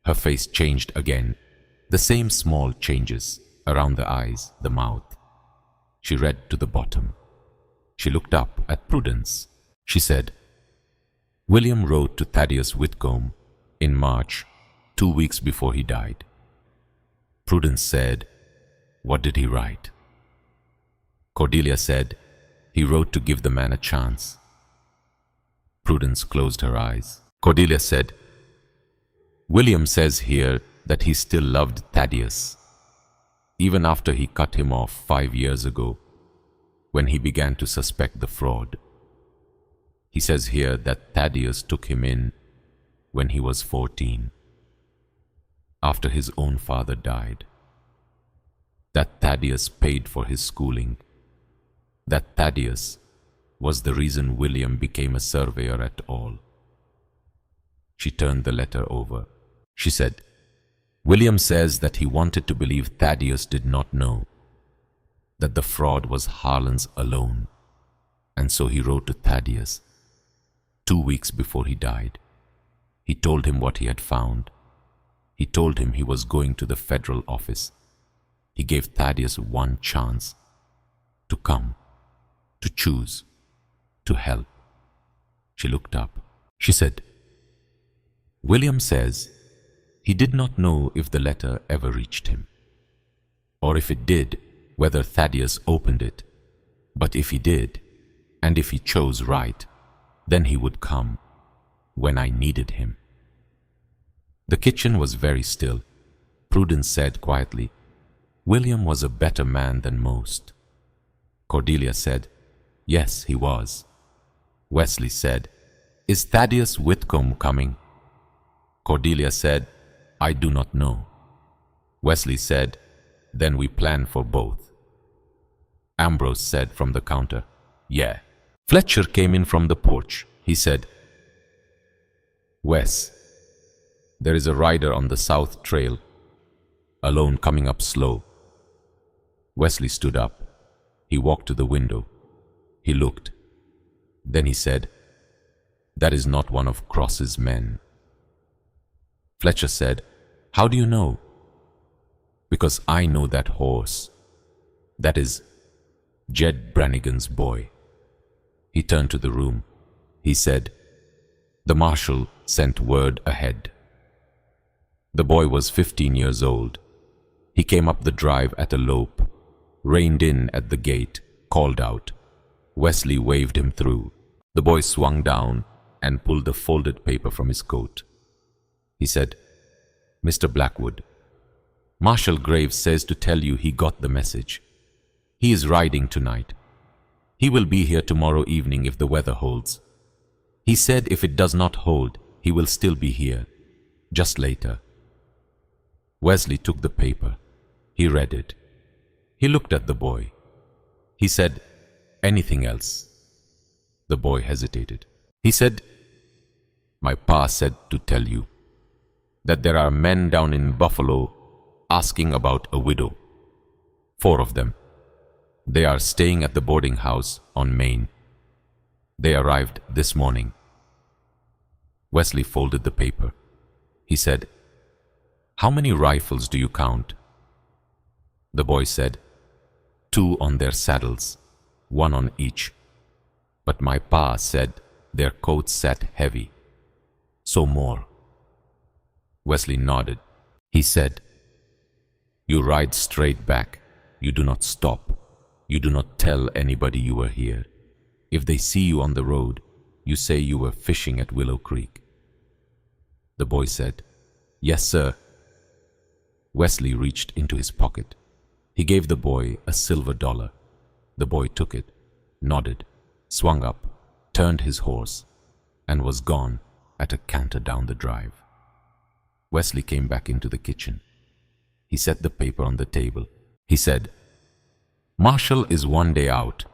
Her face changed again, the same small changes around the eyes, the mouth. She read to the bottom. She looked up at Prudence. She said, "William wrote to Thaddeus Whitcomb in March, 2 weeks before he died." Prudence said, "What did he write?" Cordelia said, "He wrote to give the man a chance." Prudence closed her eyes. Cordelia said, "William says here that he still loved Thaddeus, even after he cut him off 5 years ago, when he began to suspect the fraud. He says here that Thaddeus took him in when he was 14, after his own father died. That Thaddeus paid for his schooling. That Thaddeus was the reason William became a surveyor at all." She turned the letter over. She said, "William says that he wanted to believe Thaddeus did not know, that the fraud was Harlan's alone, and so he wrote to Thaddeus 2 weeks before he died. He told him what he had found. He told him he was going to the federal office. He gave Thaddeus one chance to come, to choose, to help." She looked up. She said, "William says he did not know if the letter ever reached him, or if it did, whether Thaddeus opened it. But if he did, and if he chose right, then he would come when I needed him." The kitchen was very still. Prudence said quietly, "William was a better man than most." Cordelia said, "Yes, he was." Wesley said, "Is Thaddeus Whitcomb coming?" Cordelia said, "I do not know." Wesley said, Then we plan for both. Ambrose said from the counter, "Yeah." Fletcher came in from the porch. He said, "Wes, there is a rider on the south trail, alone, coming up slow." Wesley stood up. He walked to the window. He looked. Then he said, "That is not one of Cross's men." Fletcher said, "How do you know?" "Because I know that horse. That is Jed Brannigan's boy." He turned to the room. He said, "The marshal sent word ahead." The boy was 15 years old. He came up the drive at a lope, reined in at the gate, called out. Wesley waved him through. The boy swung down and pulled the folded paper from his coat. He said, "Mr. Blackwood, Marshal Graves says to tell you he got the message. He is riding tonight. He will be here tomorrow evening if the weather holds. He said if it does not hold, he will still be here, just later." Wesley took the paper. He read it. He looked at the boy. He said, "Anything else?" The boy hesitated. He said, "My pa said to tell you that there are men down in Buffalo asking about a widow. 4 of them. They are staying at the boarding house on Main. They arrived this morning." Wesley folded the paper. He said, "How many rifles do you count?" The boy said, 2 on their saddles, 1 on each. But my pa said their coats sat heavy, so more. Wesley nodded. He said, "You ride straight back. You do not stop. You do not tell anybody you were here. If they see you on the road, you say you were fishing at Willow Creek." The boy said, "Yes, sir." Wesley reached into his pocket. He gave the boy a silver dollar. The boy took it, nodded, swung up, turned his horse, and was gone at a canter down the drive. Wesley came back into the kitchen. He set the paper on the table. He said, "Marshall is 1 day out.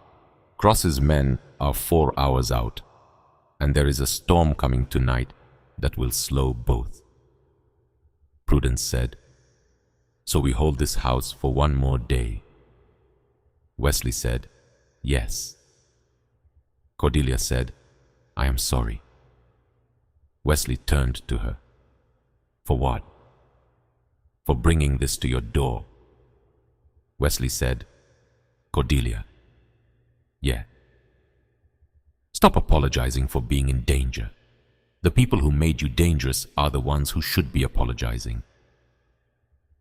Cross's men are 4 hours out. And there is a storm coming tonight that will slow both." Prudence said, "So we hold this house for 1 more day." Wesley said, "Yes." Cordelia said, "I am sorry." Wesley turned to her. "For what?" "For bringing this to your door." Wesley said, "Cordelia." "Yeah." "Stop apologizing for being in danger. The people who made you dangerous are the ones who should be apologizing."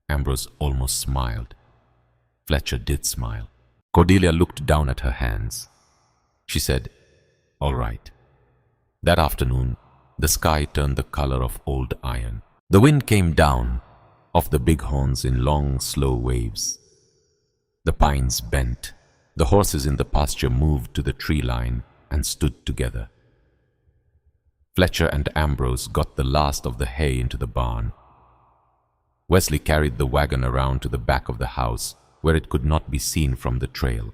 Ambrose almost smiled. Fletcher did smile. Cordelia looked down at her hands. She said, "All right." That afternoon, the sky turned the color of old iron. The wind came down off the bighorns in long, slow waves. The pines bent. The horses in the pasture moved to the tree line and stood together. Fletcher and Ambrose got the last of the hay into the barn. Wesley carried the wagon around to the back of the house where it could not be seen from the trail.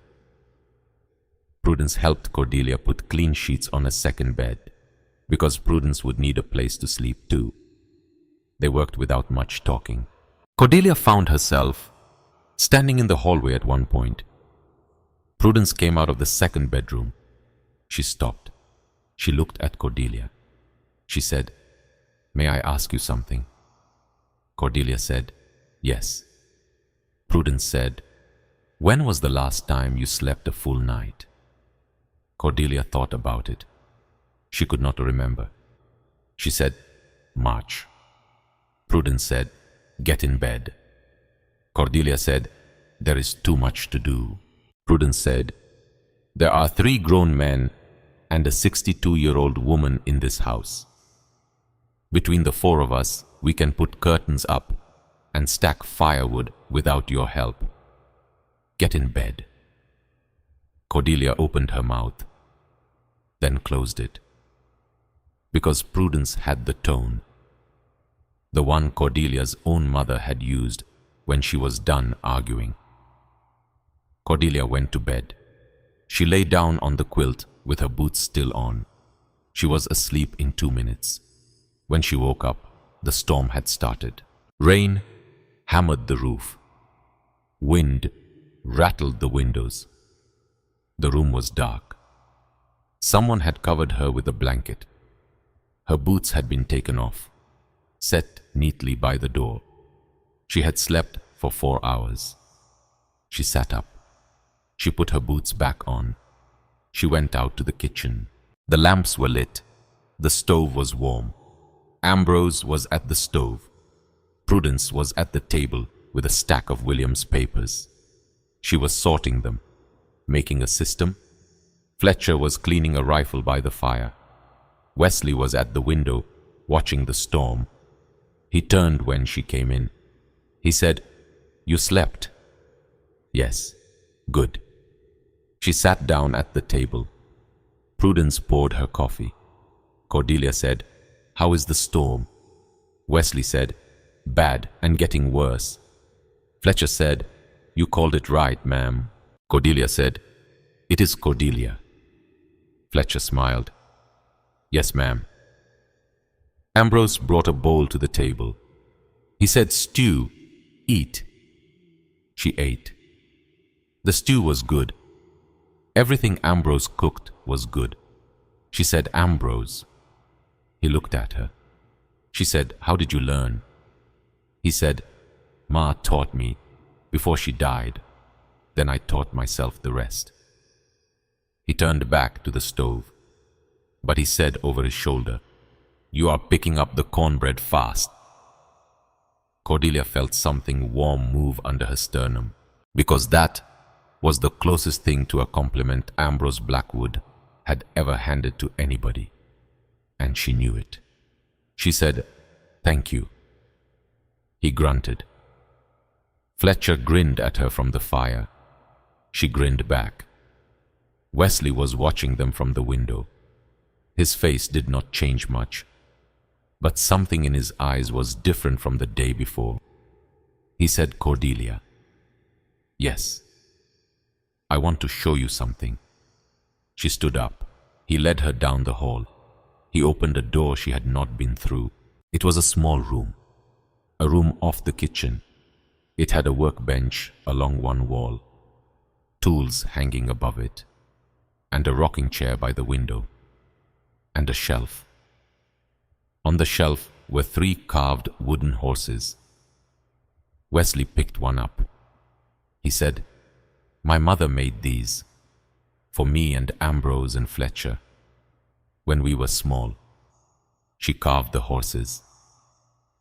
Prudence helped Cordelia put clean sheets on a second bed, because Prudence would need a place to sleep too. They worked without much talking. Cordelia found herself standing in the hallway at one point. Prudence came out of the second bedroom. She stopped. She looked at Cordelia. She said, "May I ask you something?" Cordelia said, "Yes." Prudence said, "When was the last time you slept a full night?" Cordelia thought about it. She could not remember. She said, "March." Prudence said, "Get in bed." Cordelia said, "There is too much to do." Prudence said, "There are 3 grown men and a 62-year-old woman in this house. Between the 4 of us, we can put curtains up and stack firewood without your help. Get in bed." Cordelia opened her mouth, then closed it, because Prudence had the tone, the one Cordelia's own mother had used when she was done arguing. Cordelia went to bed. She lay down on the quilt with her boots still on. She was asleep in 2 minutes. When she woke up, the storm had started. Rain hammered the roof. Wind rattled the windows. The room was dark. Someone had covered her with a blanket. Her boots had been taken off, set neatly by the door. She had slept for 4 hours. She sat up. She put her boots back on. She went out to the kitchen. The lamps were lit. The stove was warm. Ambrose was at the stove. Prudence was at the table with a stack of William's papers. She was sorting them, making a system. Fletcher was cleaning a rifle by the fire. Wesley was at the window, watching the storm. He turned when she came in. He said, "You slept?" "Yes." "Good." She sat down at the table. Prudence poured her coffee. Cordelia said, "How is the storm?" Wesley said, "Bad and getting worse." Fletcher said, "You called it right, ma'am." Cordelia said, "It is Cordelia." Fletcher smiled. "Yes, ma'am." Ambrose brought a bowl to the table. He said, "Stew, eat." She ate. The stew was good. Everything Ambrose cooked was good. She said, "Ambrose." He looked at her. She said, "How did you learn?" He said, "Ma taught me before she died. Then I taught myself the rest." He turned back to the stove, but he said over his shoulder, "You are picking up the cornbread fast." Cordelia felt something warm move under her sternum, because that was the closest thing to a compliment Ambrose Blackwood had ever handed to anybody, and she knew it. She said, "Thank you." He grunted. Fletcher grinned at her from the fire. She grinned back. Wesley was watching them from the window. His face did not change much, but something in his eyes was different from the day before. He said, "Cordelia." "Yes." "I want to show you something." She stood up. He led her down the hall. He opened a door she had not been through. It was a small room, a room off the kitchen. It had a workbench along one wall, tools hanging above it, and a rocking chair by the window, and a shelf. On the shelf were 3 carved wooden horses. Wesley picked one up. He said, "My mother made these for me and Ambrose and Fletcher when we were small. She carved the horses.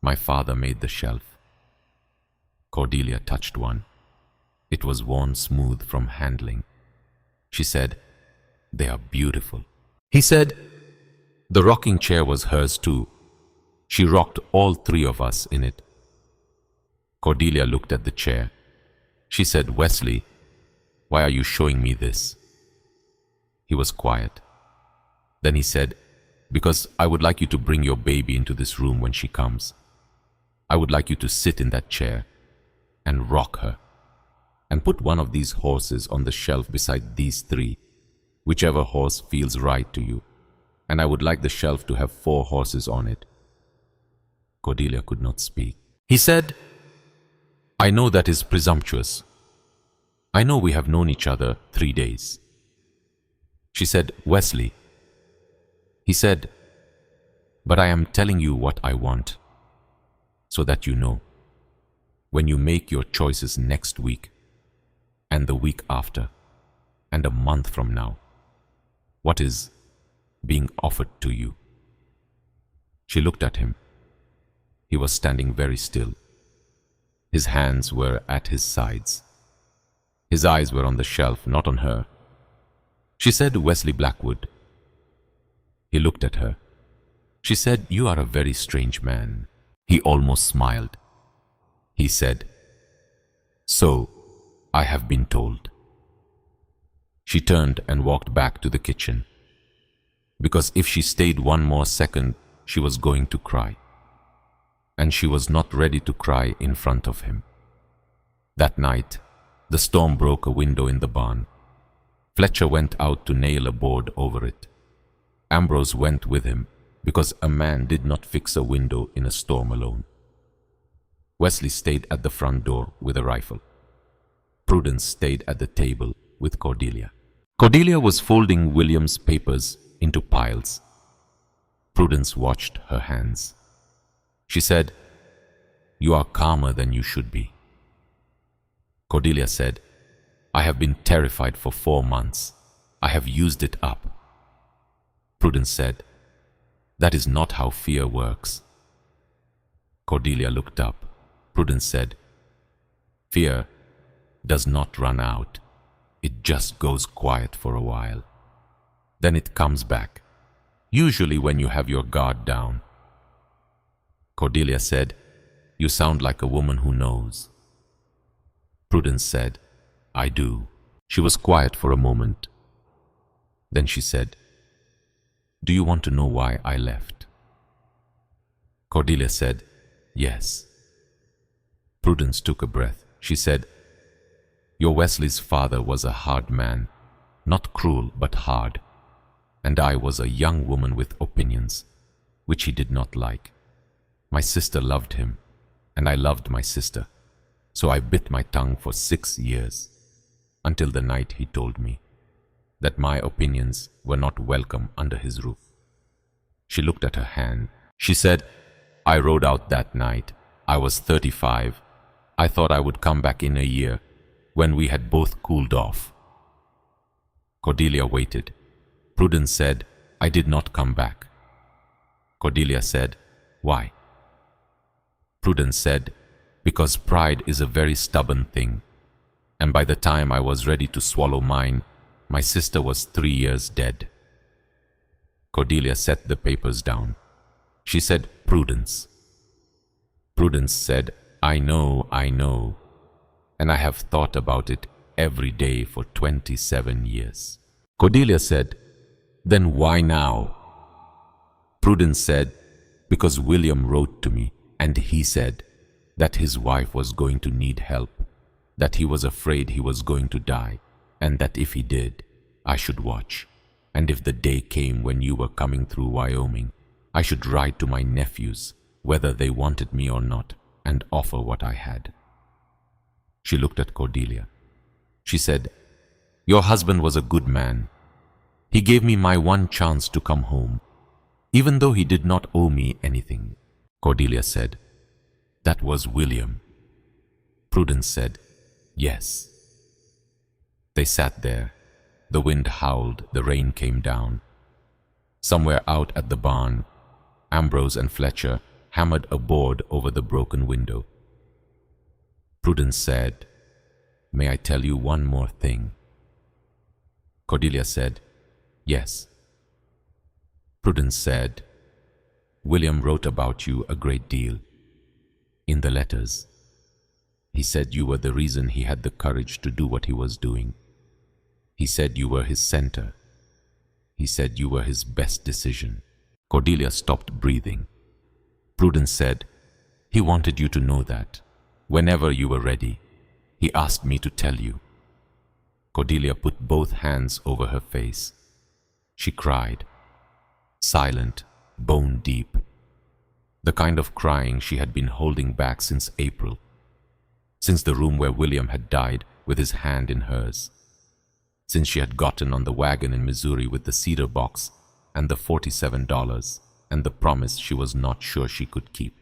My father made the shelf." Cordelia touched one. It was worn smooth from handling. She said, "They are beautiful." He said, "The rocking chair was hers too. She rocked all 3 of us in it." Cordelia looked at the chair. She said, "Wesley, why are you showing me this?" He was quiet. Then he said, "Because I would like you to bring your baby into this room when she comes. I would like you to sit in that chair and rock her, and put one of these horses on the shelf beside these 3, whichever horse feels right to you. And I would like the shelf to have 4 horses on it." Cordelia could not speak. He said, "I know that is presumptuous. I know we have known each other 3 days." She said, "Wesley." He said, "But I am telling you what I want, so that you know, when you make your choices next week, and the week after, and a month from now, what is being offered to you." She looked at him. He was standing very still. His hands were at his sides. His eyes were on the shelf, not on her. She said, "Wesley Blackwood." He looked at her. She said, "You are a very strange man." He almost smiled. He said, "So I have been told." She turned and walked back to the kitchen, because if she stayed one more second, she was going to cry. And she was not ready to cry in front of him. That night, the storm broke a window in the barn. Fletcher went out to nail a board over it. Ambrose went with him because a man did not fix a window in a storm alone. Wesley stayed at the front door with a rifle. Prudence stayed at the table with Cordelia. Cordelia was folding William's papers into piles. Prudence watched her hands. She said, "You are calmer than you should be." Cordelia said, "I have been terrified for 4 months. I have used it up." Prudence said, "That is not how fear works." Cordelia looked up. Prudence said, "Fear does not run out. It just goes quiet for a while. Then it comes back, usually when you have your guard down." Cordelia said, "You sound like a woman who knows." Prudence said, "I do." She was quiet for a moment. Then she said, "Do you want to know why I left?" Cordelia said, "Yes." Prudence took a breath. She said, "Your Wesley's father was a hard man, not cruel but hard, and I was a young woman with opinions, which he did not like. My sister loved him, and I loved my sister, so I bit my tongue for 6 years, until the night he told me that my opinions were not welcome under his roof." She looked at her hand. She said, "I rode out that night. I was 35. I thought I would come back in a year, when we had both cooled off." Cordelia waited. Prudence said, "I did not come back." Cordelia said, "Why?" Prudence said, "Because pride is a very stubborn thing, and by the time I was ready to swallow mine, my sister was 3 years dead." Cordelia set the papers down. She said, "Prudence." Prudence said, I know, and I have thought about it every day for 27 years. Cordelia said, "Then why now?" Prudence said, "Because William wrote to me, and he said that his wife was going to need help, that he was afraid he was going to die, and that if he did, I should watch. And if the day came when you were coming through Wyoming, I should write to my nephews, whether they wanted me or not, and offer what I had." She looked at Cordelia. She said, "Your husband was a good man. He gave me my one chance to come home, even though he did not owe me anything." Cordelia said, "That was William." Prudence said, "Yes." They sat there. The wind howled, the rain came down. Somewhere out at the barn, Ambrose and Fletcher hammered a board over the broken window. Prudence said, "May I tell you one more thing?" Cordelia said, "Yes." Prudence said, "William wrote about you a great deal. In the letters, he said you were the reason he had the courage to do what he was doing. He said you were his center. He said you were his best decision." Cordelia stopped breathing. Prudence said, "He wanted you to know that. Whenever you were ready, he asked me to tell you." Cordelia put both hands over her face. She cried, silent, bone deep, the kind of crying she had been holding back since April, since the room where William had died with his hand in hers, since she had gotten on the wagon in Missouri with the cedar box and the $47 and the promise she was not sure she could keep.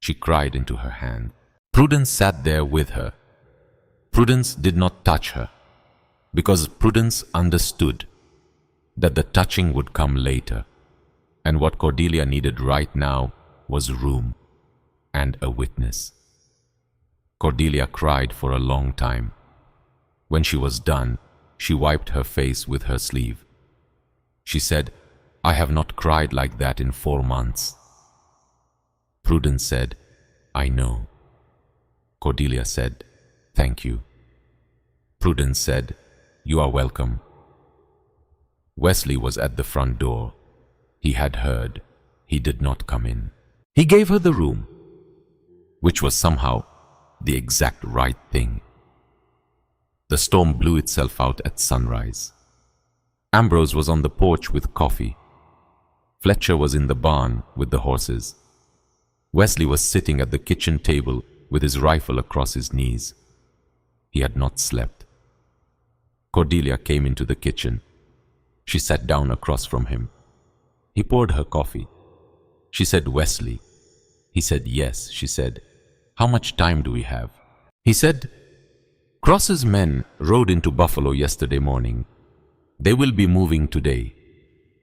She cried into her hand. Prudence sat there with her. Prudence did not touch her, because Prudence understood that the touching would come later, and what Cordelia needed right now was room and a witness. Cordelia cried for a long time. When she was done, she wiped her face with her sleeve. She said, "I have not cried like that in 4 months." Prudence said, "I know." Cordelia said, "Thank you." Prudence said, "You are welcome." Wesley was at the front door. He had heard. He did not come in. He gave her the room, which was somehow the exact right thing. The storm blew itself out at sunrise. Ambrose was on the porch with coffee. Fletcher was in the barn with the horses. Wesley was sitting at the kitchen table with his rifle across his knees. He had not slept. Cordelia came into the kitchen. She sat down across from him. He poured her coffee. She said, "Wesley." He said, "Yes." She said, "How much time do we have?" He said, "Cross's men rode into Buffalo yesterday morning. They will be moving today.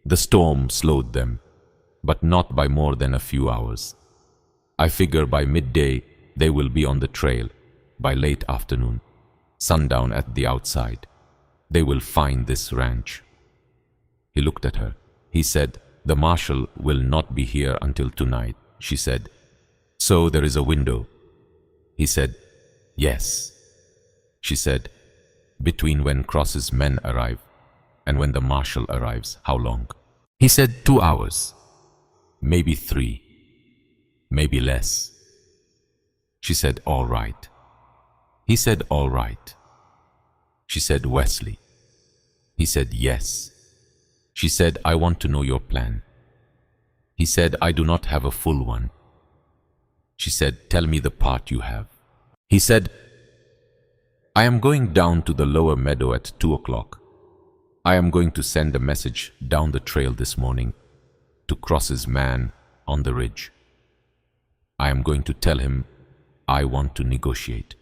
The storm slowed them, but not by more than a few hours. I figure by midday they will be on the trail. By late afternoon, sundown at the outside, they will find this ranch." He looked at her. He said, "The marshal will not be here until tonight." She said, "So there is a window." He said, "Yes." She said, "Between when Cross's men arrive and when the marshal arrives, how long?" He said, 2 hours, maybe 3, maybe less. She said, "All right." He said, "All right." She said, "Wesley." He said, "Yes." She said, "I want to know your plan." He said, "I do not have a full one." She said, "Tell me the part you have." He said, "I am going down to the lower meadow at 2 o'clock. I am going to send a message down the trail this morning to Cross's man on the ridge. I am going to tell him I want to negotiate.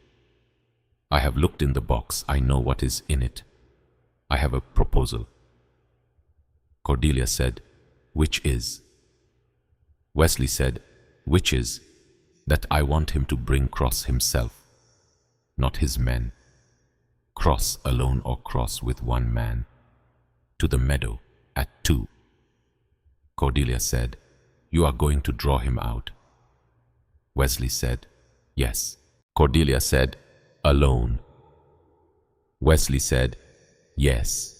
I have looked in the box. I know what is in it. I have a proposal." Cordelia said, "Which is?" Wesley said, "Which is that I want him to bring Cross himself, not his men. Cross alone or Cross with one man, to the meadow at 2. Cordelia said, "You are going to draw him out." Wesley said, "Yes." Cordelia said, "Alone." Wesley said, "Yes."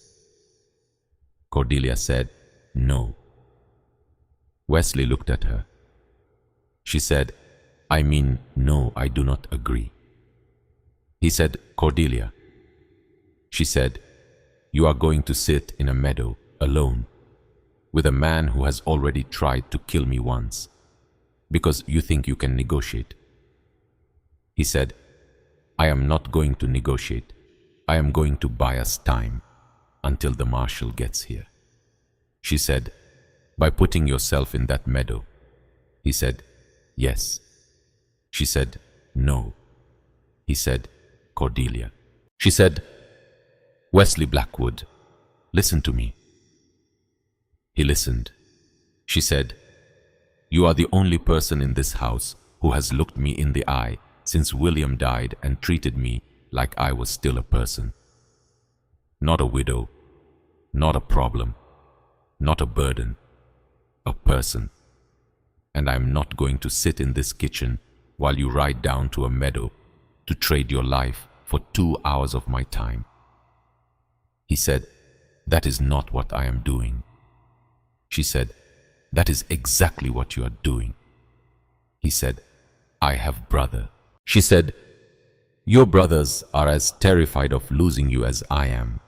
Cordelia said, "No." Wesley looked at her. She said, "I mean, no, I do not agree." He said, "Cordelia." She said, "You are going to sit in a meadow alone with a man who has already tried to kill me once because you think you can negotiate." He said, "I am not going to negotiate. I am going to buy us time until the marshal gets here." She said, "By putting yourself in that meadow." He said, "Yes." She said, "No." He said, "Cordelia." She said, "Wesley Blackwood, listen to me." He listened. She said, "You are the only person in this house who has looked me in the eye since William died and treated me like I was still a person. Not a widow, not a problem, not a burden, a person. And I'm not going to sit in this kitchen while you ride down to a meadow to trade your life for 2 hours of my time." He said, "That is not what I am doing." She said, "That is exactly what you are doing." He said, "I have brother." She said, "Your brothers are as terrified of losing you as I am."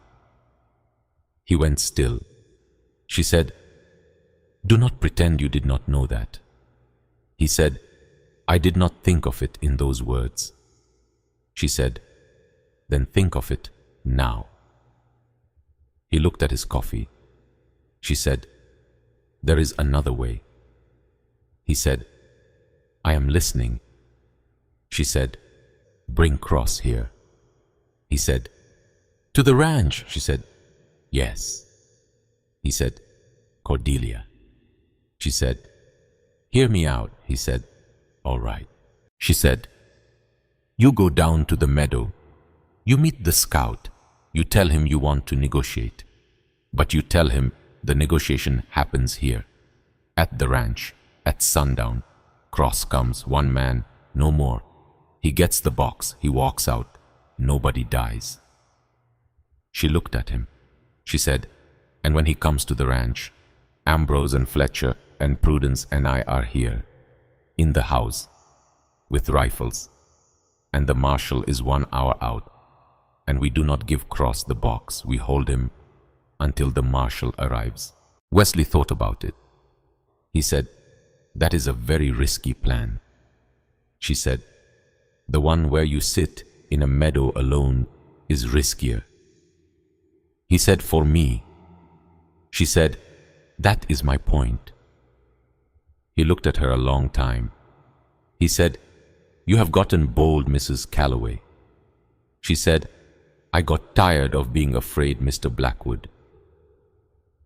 He went still. She said, "Do not pretend you did not know that." He said, "I did not think of it in those words." She said, "Then think of it now." He looked at his coffee. She said, "There is another way." He said, "I am listening." She said, "Bring Cross here." He said, "To the ranch." She said, "Yes." He said, "Cordelia." She said, "Hear me out." He said, "All right." She said, "You go down to the meadow. You meet the scout. You tell him you want to negotiate. But you tell him the negotiation happens here, at the ranch, at sundown. Cross comes, one man, no more. He gets the box, he walks out. Nobody dies." She looked at him. She said, "And when he comes to the ranch, Ambrose and Fletcher and Prudence and I are here, in the house, with rifles. and the marshal is 1 hour out, and we do not give Cross the box. We hold him until the marshal arrives. Wesley thought about it. He said, that is a very risky plan. She said, the one where you sit in a meadow alone is riskier. He said, for me. She said, that is my point. He looked at her a long time. He said, you have gotten bold, Mrs. Calloway. She said, I got tired of being afraid, Mr. Blackwood.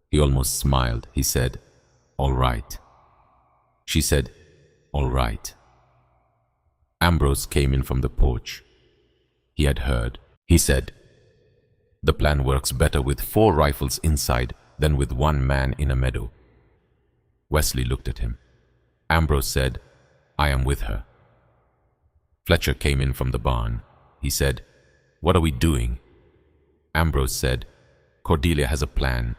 He almost smiled. He said, all right. She said, all right. Ambrose came in from the porch. He had heard. He said, the plan works better with 4 rifles inside than with 1 man in a meadow. Wesley looked at him. Ambrose said, I am with her. Fletcher came in from the barn. He said, what are we doing? Ambrose said, Cordelia has a plan.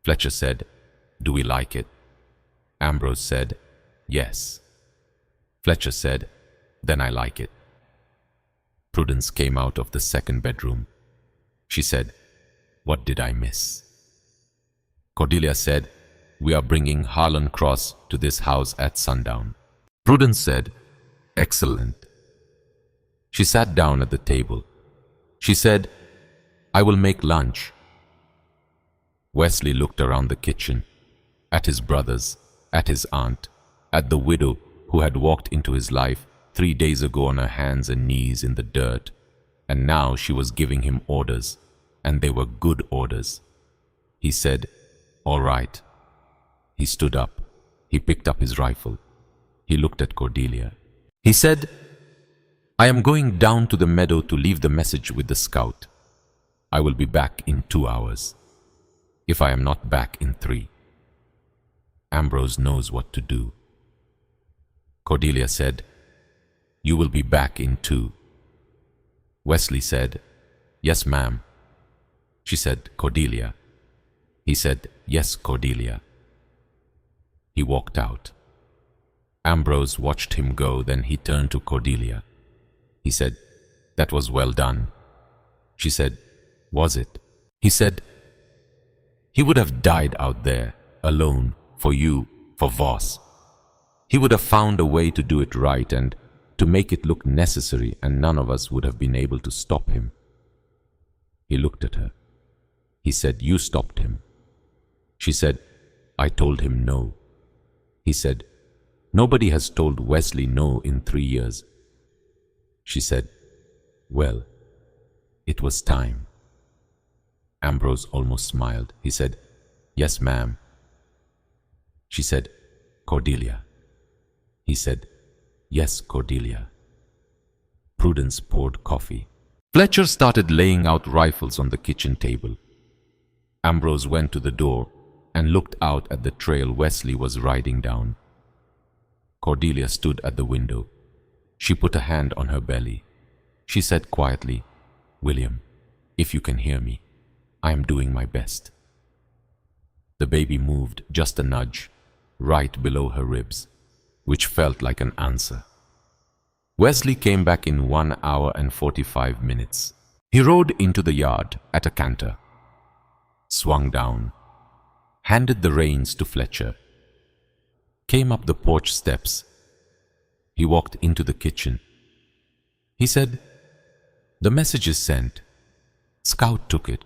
Fletcher said, do we like it? Ambrose said, yes. Fletcher said, then I like it. Prudence came out of the second bedroom. She said, what did I miss? Cordelia said, we are bringing Harlan Cross to this house at sundown. Prudence said, excellent. She sat down at the table. She said, I will make lunch. Wesley looked around the kitchen, at his brothers, at his aunt, at the widow who had walked into his life 3 days ago on her hands and knees in the dirt, and now she was giving him orders, and they were good orders. He said, all right. He stood up. He picked up his rifle. He looked at Cordelia. He said, I am going down to the meadow to leave the message with the scout. I will be back in 2 hours. If I am not back in 3. Ambrose knows what to do. Cordelia said, you will be back in 2. Wesley said, yes, ma'am. She said, Cordelia. He said, yes, Cordelia. He walked out. Ambrose watched him go, then he turned to Cordelia. He said, that was well done. She said, was it? He said, he would have died out there, alone, for you, for Voss. He would have found a way to do it right and to make it look necessary, and none of us would have been able to stop him. He looked at her. He said, you stopped him. She said, I told him no. He said, nobody has told Wesley no in 3 years. She said, well, it was time. Ambrose almost smiled. He said, yes, ma'am. She said, Cordelia. He said, yes, Cordelia. Prudence poured coffee. Fletcher started laying out rifles on the kitchen table. Ambrose went to the door and looked out at the trail Wesley was riding down. Cordelia stood at the window. She put a hand on her belly. She said quietly, William, if you can hear me, I am doing my best. The baby moved just a nudge, right below her ribs, which felt like an answer. Wesley came back in 1 hour and 45 minutes. He rode into the yard at a canter, swung down, handed the reins to Fletcher, came up the porch steps. He walked into the kitchen. He said, the message is sent. Scout took it.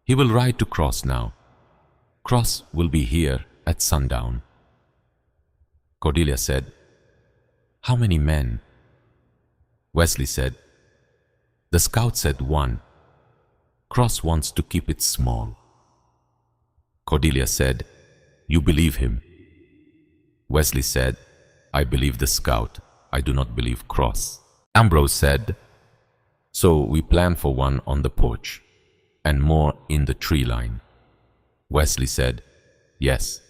He will ride to Cross now. Cross will be here at sundown. Cordelia said, how many men? Wesley said, the scout said 1. Cross wants to keep it small. Cordelia said, you believe him? Wesley said, I believe the scout. I do not believe Cross. Ambrose said, so we plan for 1 on the porch and more in the tree line. Wesley said, yes.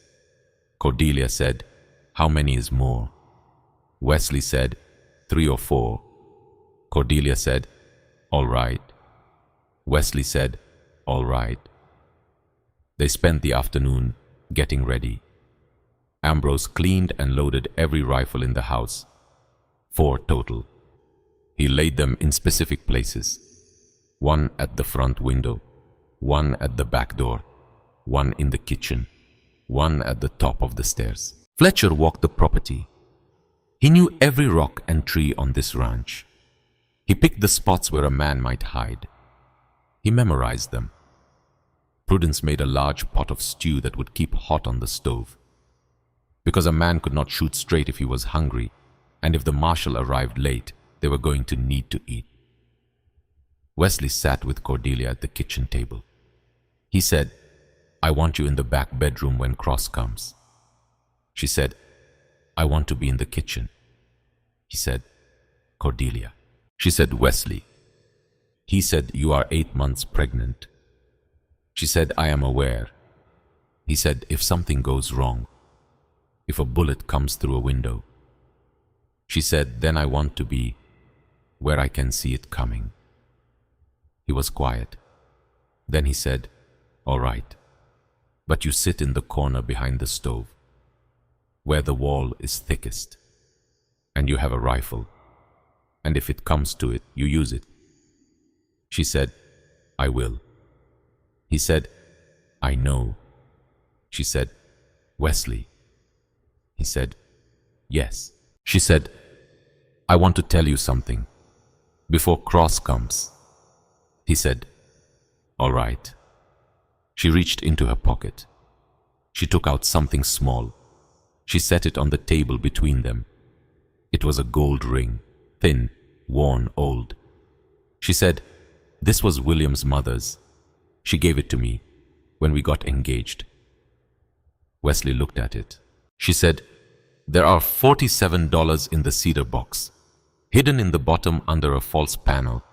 Cordelia said, how many is more? Wesley said, 3 or 4. Cordelia said, all right. Wesley said, all right. They spent the afternoon getting ready. Ambrose cleaned and loaded every rifle in the house, 4 total. He laid them in specific places. One at the front window, one at the back door, one in the kitchen, one at the top of the stairs. Fletcher walked the property. He knew every rock and tree on this ranch. He picked the spots where a man might hide. He memorized them. Prudence made a large pot of stew that would keep hot on the stove. Because a man could not shoot straight if he was hungry, and if the marshal arrived late, they were going to need to eat. Wesley sat with Cordelia at the kitchen table. He said, "I want you in the back bedroom when Cross comes." She said, "I want to be in the kitchen." He said, "Cordelia." She said, "Wesley." He said, "You are 8 months pregnant." She said, "I am aware." He said, "If something goes wrong, if a bullet comes through a window." She said, "Then I want to be where I can see it coming." He was quiet. Then he said, "All right, but you sit in the corner behind the stove, where the wall is thickest, and you have a rifle, and if it comes to it, you use it." She said, "I will." He said, "I know." She said, "Wesley." He said, "Yes." She said, "I want to tell you something before Cross comes." He said, "All right." She reached into her pocket. She took out something small. She set it on the table between them. It was a gold ring, thin, worn, old. She said, "This was William's mother's. She gave it to me when we got engaged." Wesley looked at it. She said, "There are $47 in the cedar box, hidden in the bottom under a false panel.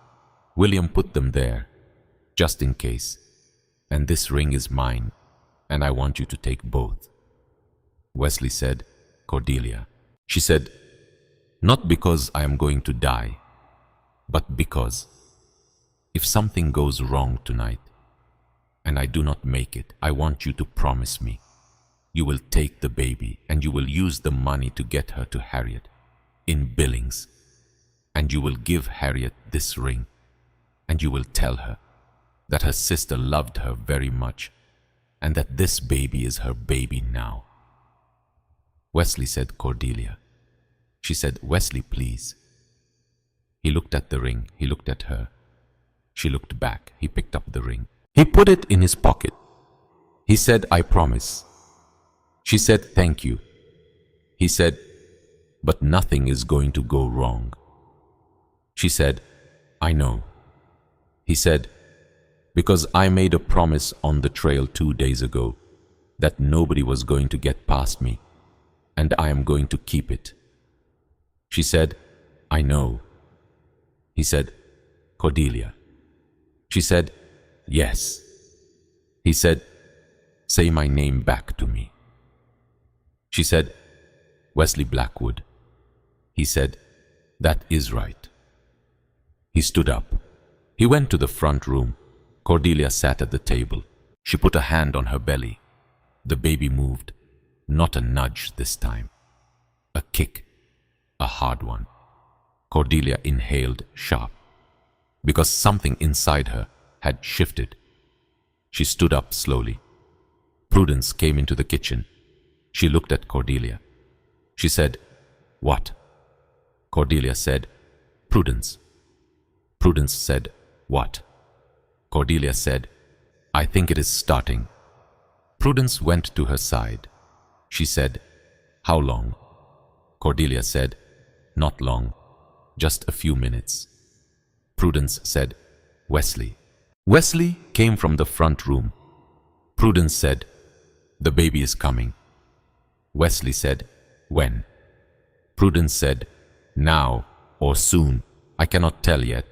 William put them there, just in case. And this ring is mine, and I want you to take both." Wesley said, "Cordelia." She said, "Not because I am going to die, but because if something goes wrong tonight, and I do not make it, I want you to promise me you will take the baby and you will use the money to get her to Harriet in Billings, and you will give Harriet this ring, and you will tell her that her sister loved her very much and that this baby is her baby now." Wesley said, "Cordelia." She said, "Wesley, please." He looked at the ring. He looked at her. She looked back. He picked up the ring. He put it in his pocket. He said, "I promise." She said, "Thank you." He said, "But nothing is going to go wrong." She said, "I know." He said, "Because I made a promise on the trail 2 days ago that nobody was going to get past me, and I am going to keep it." She said, "I know." He said, "Cordelia." She said, "Yes." He said, "Say my name back to me." She said, "Wesley Blackwood." He said, "That is right." He stood up. He went to the front room. Cordelia sat at the table. She put a hand on her belly. The baby moved. Not a nudge this time. A kick. A hard one. Cordelia inhaled sharp, because something inside her had shifted. She stood up slowly. Prudence came into the kitchen. She looked at Cordelia. She said, "What?" Cordelia said, "Prudence." Prudence said, "What?" Cordelia said, "I think it is starting." Prudence went to her side. She said, "How long?" Cordelia said, "Not long, just a few minutes." Prudence said, "Wesley." Wesley came from the front room. Prudence said, "The baby is coming." Wesley said, "When?" Prudence said, "Now or soon. I cannot tell yet."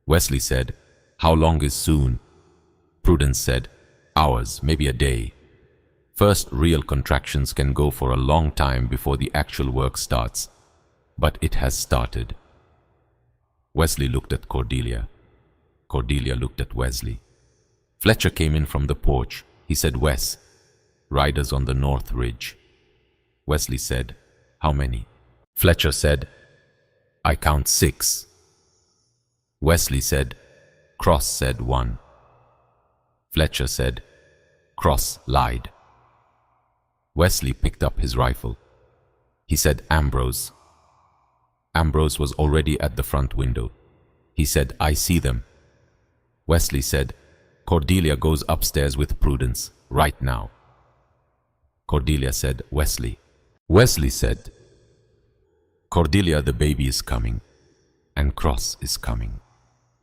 Wesley said, "How long is soon?" Prudence said, "Hours, maybe a day. First real contractions can go for a long time before the actual work starts, but it has started." Wesley looked at Cordelia. Cordelia looked at Wesley. Fletcher came in from the porch. He said, "Wes, riders on the north ridge." Wesley said, "How many?" Fletcher said, I count 6. Wesley said, Cross said 1. Fletcher said, Cross lied. Wesley picked up his rifle. He said, Ambrose. Ambrose was already at the front window. He said, I see them. Wesley said, Cordelia goes upstairs with Prudence, right now. Cordelia said, Wesley. Wesley said, Cordelia, the baby is coming, and Cross is coming,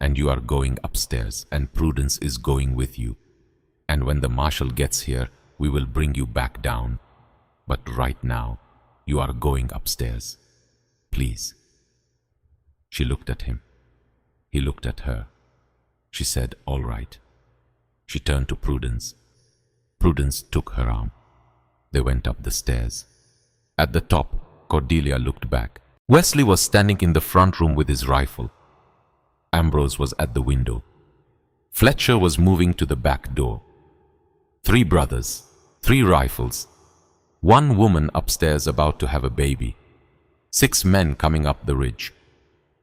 and you are going upstairs, and Prudence is going with you. And when the marshal gets here, we will bring you back down. But right now, you are going upstairs. Please. She looked at him. He looked at her. She said, all right. She turned to Prudence. Prudence took her arm. They went up the stairs. At the top, Cordelia looked back. Wesley was standing in the front room with his rifle. Ambrose was at the window. Fletcher was moving to the back door. 3 brothers, 3 rifles, 1 woman upstairs about to have a baby, 6 men coming up the ridge,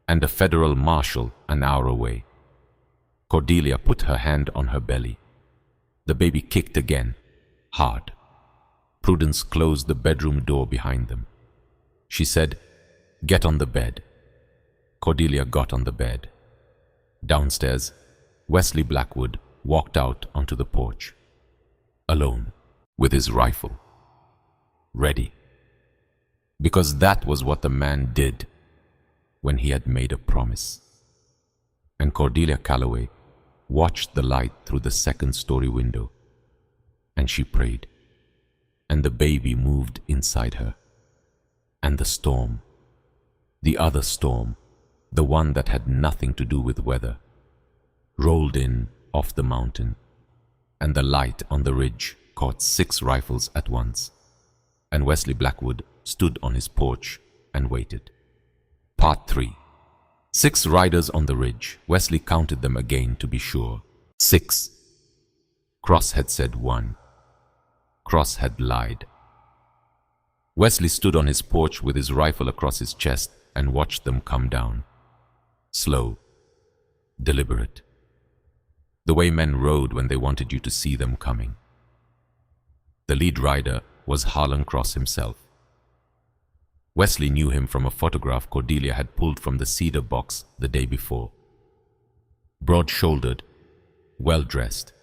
and a federal marshal an hour away. Cordelia put her hand on her belly. The baby kicked again, hard. Prudence closed the bedroom door behind them. She said, get on the bed. Cordelia got on the bed. Downstairs, Wesley Blackwood walked out onto the porch. Alone, with his rifle. Ready. Because that was what the man did when he had made a promise. And Cordelia Calloway watched the light through the 2nd-story window, and she prayed, and the baby moved inside her. And the storm, the other storm, the one that had nothing to do with weather, rolled in off the mountain, and the light on the ridge caught 6 rifles at once, and Wesley Blackwood stood on his porch and waited. Part 3. 6 riders on the ridge. Wesley counted them again to be sure. 6. Cross had said 1. Cross had lied. Wesley stood on his porch with his rifle across his chest and watched them come down. Slow, deliberate. The way men rode when they wanted you to see them coming. The lead rider was Harlan Cross himself. Wesley knew him from a photograph Cordelia had pulled from the cedar box the day before. Broad-shouldered, well-dressed,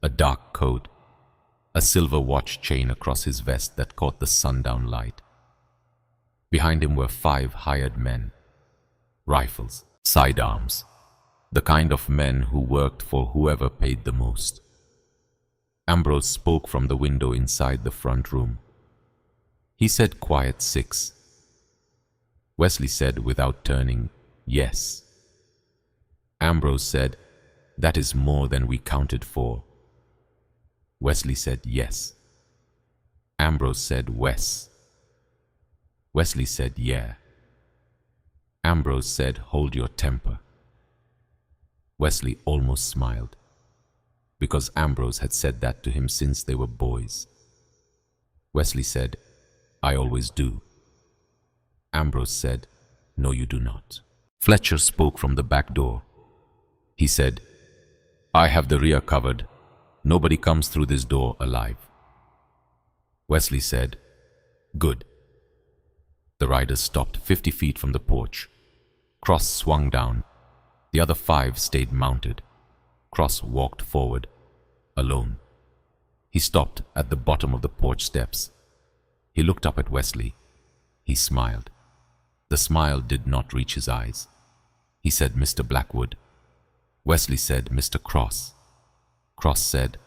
a dark coat, a silver watch chain across his vest that caught the sundown light. Behind him were 5 hired men, rifles, sidearms, the kind of men who worked for whoever paid the most. Ambrose spoke from the window inside the front room. He said quiet 6. Wesley said without turning, yes. Ambrose said, that is more than we counted for. Wesley said yes. Ambrose said Wes. Wesley said yeah. Ambrose said hold your temper. Wesley almost smiled, because Ambrose had said that to him since they were boys. Wesley said, I always do. Ambrose said, no, you do not. Fletcher spoke from the back door. He said, I have the rear covered. Nobody comes through this door alive. Wesley said, good. The riders stopped 50 feet from the porch. Cross swung down. The other 5 stayed mounted. Cross walked forward, alone. He stopped at the bottom of the porch steps. He looked up at Wesley. He smiled. The smile did not reach his eyes. He said, Mr. Blackwood. Wesley said, Mr. Cross. Cross said,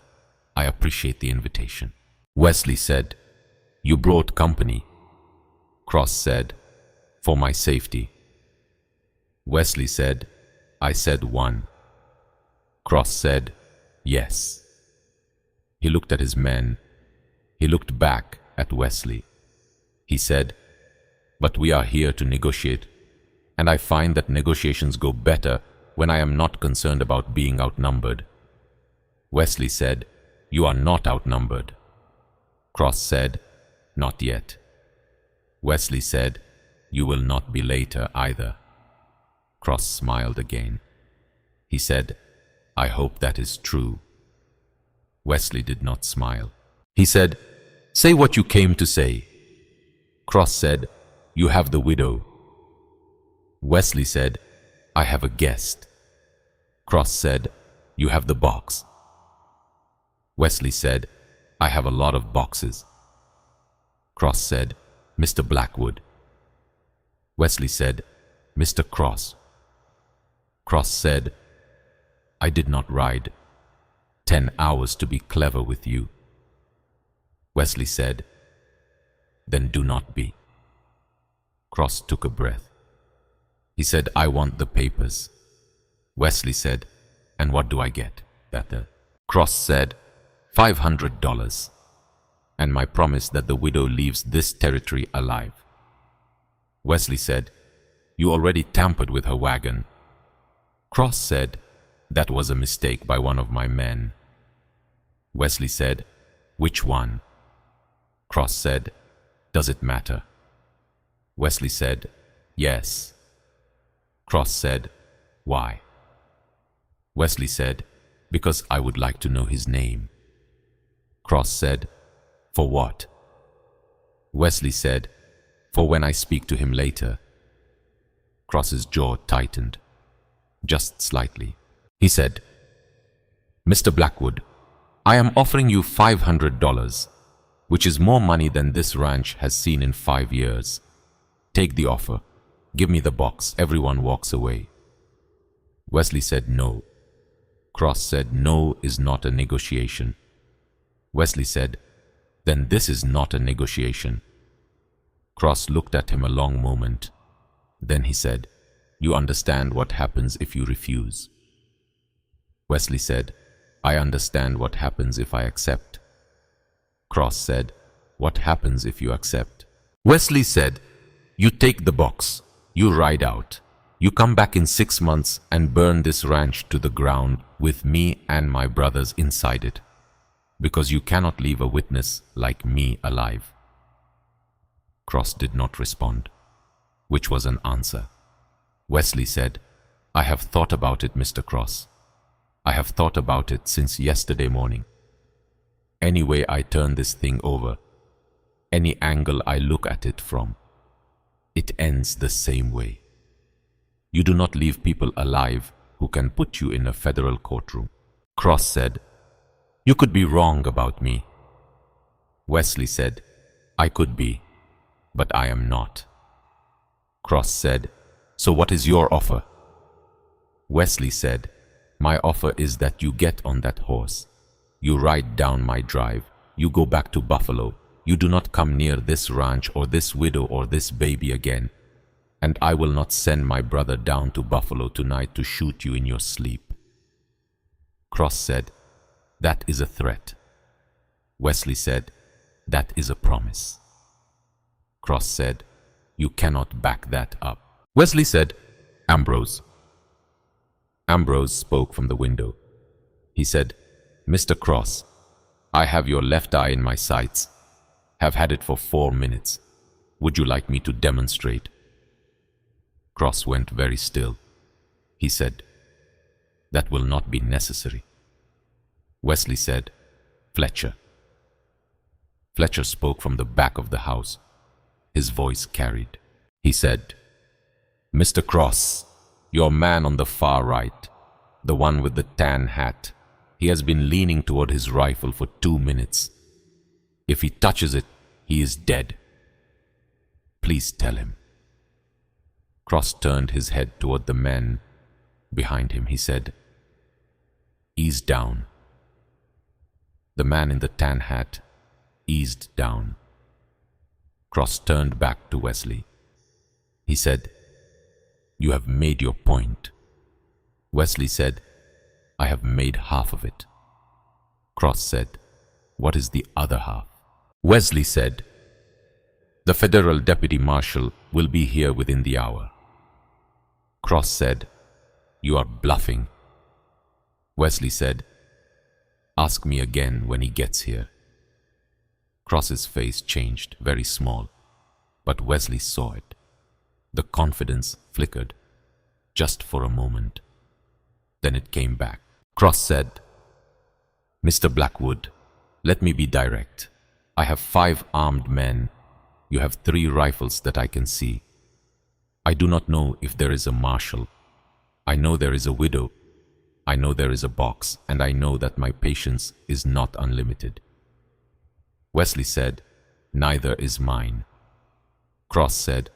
I appreciate the invitation. Wesley said, you brought company. Cross said, for my safety. Wesley said, I said 1. Cross said, yes. He looked at his men. He looked back at Wesley. He said, but we are here to negotiate, and I find that negotiations go better when I am not concerned about being outnumbered. Wesley said, you are not outnumbered. Cross said, not yet. Wesley said, You will not be later either. Cross smiled again. He said, I hope that is true. Wesley did not smile. He said, Say what you came to say. Cross said, You have the widow. Wesley said, I have a guest. Cross said, You have the box. Wesley said, I have a lot of boxes. Cross said, Mr. Blackwood. Wesley said, Mr. Cross. Cross said, I did not ride 10 hours to be clever with you. Wesley said, Then do not be. Cross took a breath. He said, I want the papers. Wesley said, And what do I get? Cross said, $500, and my promise that the widow leaves this territory alive. Wesley said, You already tampered with her wagon. Cross said, That was a mistake by one of my men. Wesley said, Which one? Cross said, Does it matter? Wesley said, Yes. Cross said, Why? Wesley said, Because I would like to know his name. Cross said, For what? Wesley said, For when I speak to him later. Cross's jaw tightened, just slightly. He said, Mr. Blackwood, I am offering you $500, which is more money than this ranch has seen in 5 years. Take the offer. Give me the box. Everyone walks away. Wesley said no. Cross said no is not a negotiation. Wesley said, Then this is not a negotiation. Cross looked at him a long moment. Then he said, You understand what happens if you refuse. Wesley said, I understand what happens if I accept. Cross said, What happens if you accept? Wesley said, You take the box, you ride out. You come back in 6 months and burn this ranch to the ground with me and my brothers inside it, because you cannot leave a witness like me alive. Cross did not respond, which was an answer. Wesley said, I have thought about it, Mr. Cross. I have thought about it since yesterday morning. Any way I turn this thing over, any angle I look at it from, it ends the same way. You do not leave people alive who can put you in a federal courtroom. Cross said, You could be wrong about me. Wesley said, I could be, but I am not. Cross said, So what is your offer? Wesley said, My offer is that you get on that horse. You ride down my drive. You go back to Buffalo. You do not come near this ranch or this widow or this baby again. And I will not send my brother down to Buffalo tonight to shoot you in your sleep. Cross said, That is a threat. Wesley said, That is a promise. Cross said, You cannot back that up. Wesley said, Ambrose. Ambrose spoke from the window. He said, Mr. Cross, I have your left eye in my sights. Have had it for 4 minutes. Would you like me to demonstrate? Cross went very still. He said, That will not be necessary. Wesley said, Fletcher. Fletcher spoke from the back of the house. His voice carried. He said, Mr. Cross, your man on the far right, the one with the tan hat, he has been leaning toward his rifle for 2 minutes. If he touches it, he is dead. Please tell him. Cross turned his head toward the men behind him. He said, Ease down. The man in the tan hat eased down. Cross turned back to Wesley. He said, You have made your point. Wesley said, I have made half of it. Cross said, What is the other half? Wesley said, The federal deputy marshal will be here within the hour. Cross said, You are bluffing. Wesley said, Ask me again when he gets here. Cross's face changed very small, but Wesley saw it. The confidence flickered, just for a moment. Then it came back. Cross said, "Mr. Blackwood, let me be direct. I have 5 armed men. You have 3 rifles that I can see. I do not know if there is a marshal. I know there is a widow. I know there is a box, and I know that my patience is not unlimited." Wesley said, "Neither is mine." Cross said,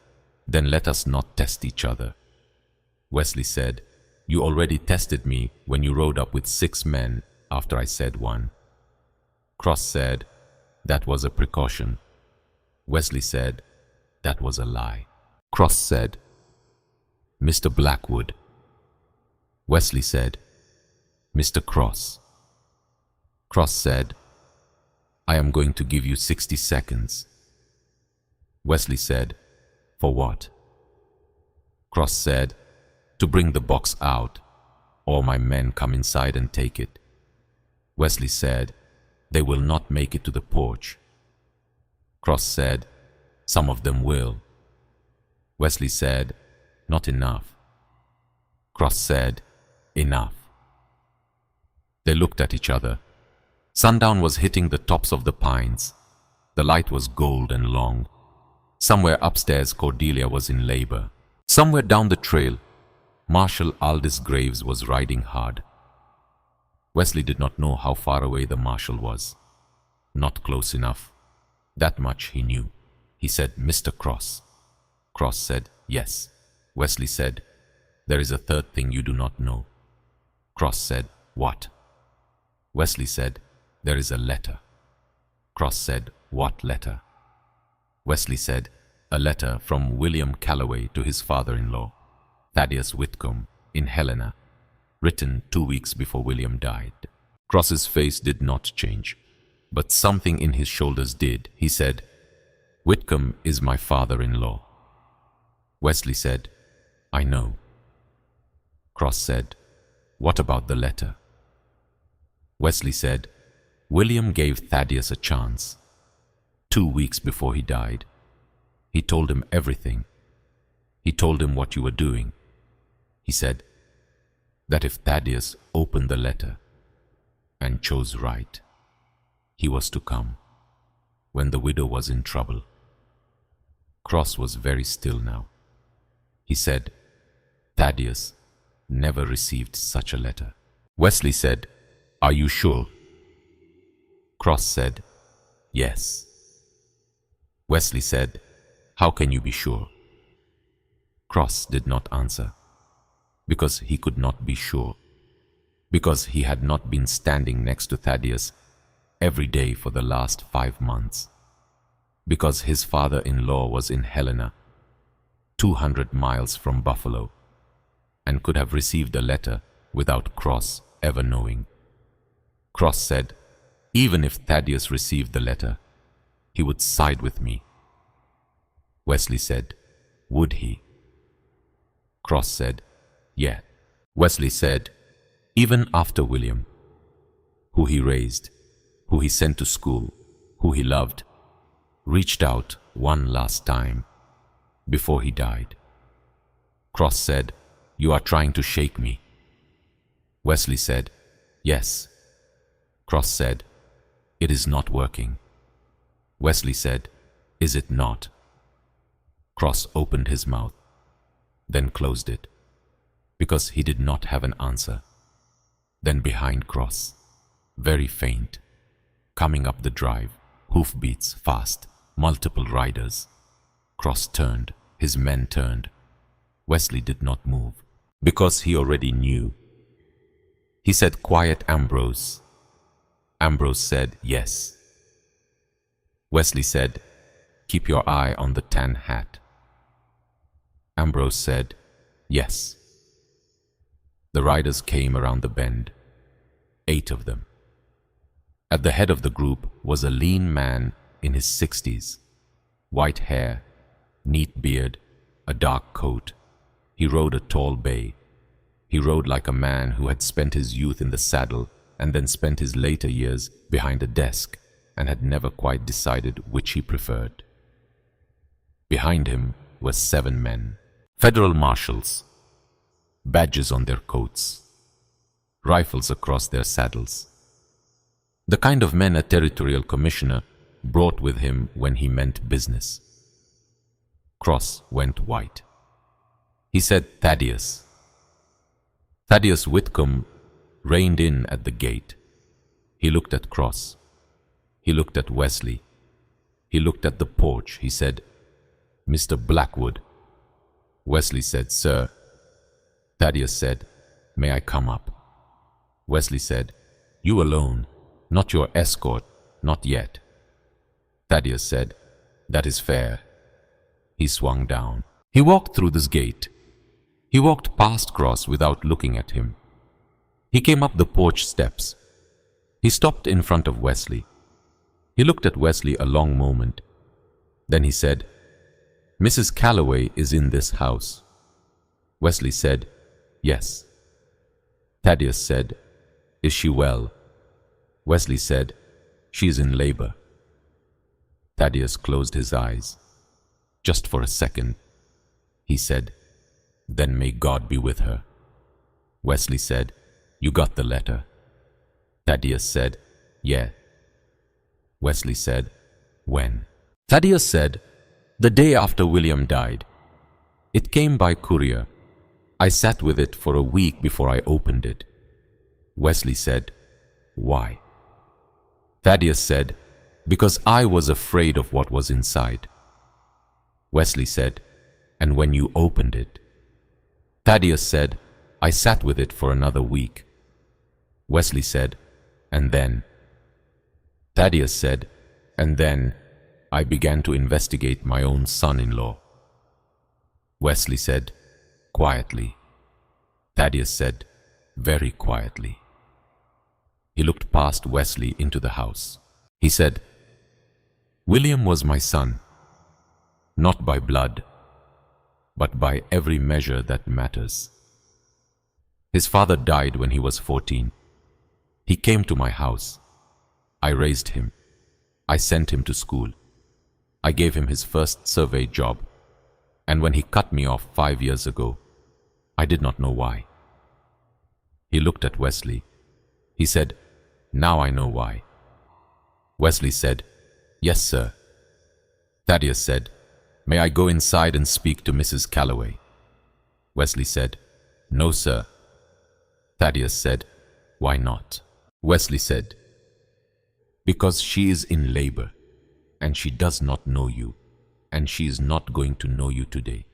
"Then let us not test each other." Wesley said, "You already tested me when you rode up with 6 men after I said 1. Cross said, "That was a precaution." Wesley said, "That was a lie." Cross said, "Mr. Blackwood." Wesley said, "Mr. Cross." Cross said, "I am going to give you 60 seconds. Wesley said, "For what?" Cross said, "To bring the box out, or my men come inside and take it." Wesley said, "They will not make it to the porch." Cross said, "Some of them will." Wesley said, "Not enough." Cross said, "Enough." They looked at each other. Sundown was hitting the tops of the pines. The light was gold and long. Somewhere upstairs, Cordelia was in labor. Somewhere down the trail, Marshal Aldous Graves was riding hard. Wesley did not know how far away the marshal was. Not close enough. That much he knew. He said, "Mr. Cross." Cross said, "Yes." Wesley said, "There is a third thing you do not know." Cross said, "What?" Wesley said, "There is a letter." Cross said, "What letter?" Wesley said, "A letter from William Calloway to his father-in-law, Thaddeus Whitcomb, in Helena, written 2 weeks before William died." Cross's face did not change, but something in his shoulders did. He said, "Whitcomb is my father-in-law." Wesley said, "I know." Cross said, "What about the letter?" Wesley said, "William gave Thaddeus a chance. 2 weeks before he died. He told him everything. He told him what you were doing. He said that if Thaddeus opened the letter and chose right, he was to come when the widow was in trouble." Cross was very still now. He said, "Thaddeus never received such a letter." Wesley said, "Are you sure?" Cross said, "Yes." Wesley said, "How can you be sure?" Cross did not answer, because he could not be sure, because he had not been standing next to Thaddeus every day for the last 5 months, because his father-in-law was in Helena, 200 miles from Buffalo, and could have received a letter without Cross ever knowing. Cross said, "Even if Thaddeus received the letter, he would side with me." Wesley said, "Would he?" Cross said, "Yeah." Wesley said, "Even after William, who he raised, who he sent to school, who he loved, reached out one last time before he died." Cross said, "You are trying to shake me." Wesley said, "Yes." Cross said, "It is not working." Wesley said, "Is it not?" Cross opened his mouth, then closed it, because he did not have an answer. Then behind Cross, very faint, coming up the drive, hoofbeats fast, multiple riders. Cross turned, his men turned. Wesley did not move, because he already knew. He said, "Quiet, Ambrose." Ambrose said, "Yes." Wesley said, "Keep your eye on the tan hat." Ambrose said, "Yes." The riders came around the bend, 8 of them. At the head of the group was a lean man in his 60s, white hair, neat beard, a dark coat. He rode a tall bay. He rode like a man who had spent his youth in the saddle and then spent his later years behind a desk and had never quite decided which he preferred. Behind him were 7 men, Federal marshals, badges on their coats, rifles across their saddles. The kind of men a territorial commissioner brought with him when he meant business. Cross went white. He said, "Thaddeus." Thaddeus Whitcomb reined in at the gate. He looked at Cross. He looked at Wesley. He looked at the porch. He said, "Mr. Blackwood." Wesley said, "Sir." Thaddeus said, "May I come up?" Wesley said, "You alone, not your escort, not yet." Thaddeus said, "That is fair." He swung down. He walked through this gate. He walked past Cross without looking at him. He came up the porch steps. He stopped in front of Wesley. He looked at Wesley a long moment. Then he said, "Mrs. Calloway is in this house." Wesley said, "Yes." Thaddeus said, "Is she well?" Wesley said, "She is in labor." Thaddeus closed his eyes. Just for a second, he said, "Then may God be with her." Wesley said, "You got the letter?" Thaddeus said, "Yeah." Wesley said, "When?" Thaddeus said, "The day after William died. It came by courier. I sat with it for a week before I opened it." Wesley said, "Why?" Thaddeus said, "Because I was afraid of what was inside." Wesley said, "And when you opened it?" Thaddeus said, "I sat with it for another week." Wesley said, "And then?" Thaddeus said, "And then I began to investigate my own son-in-law." Wesley said, "Quietly." Thaddeus said, "Very quietly." He looked past Wesley into the house. He said, "William was my son, not by blood, but by every measure that matters. His father died when he was 14. He came to my house. I raised him. I sent him to school. I gave him his first survey job. And when he cut me off 5 years ago, I did not know why." He looked at Wesley. He said, "Now I know why." Wesley said, "Yes, sir." Thaddeus said, "May I go inside and speak to Mrs. Calloway?" Wesley said, "No, sir." Thaddeus said, "Why not?" Wesley said, "Because she is in labor, and she does not know you, and she is not going to know you today,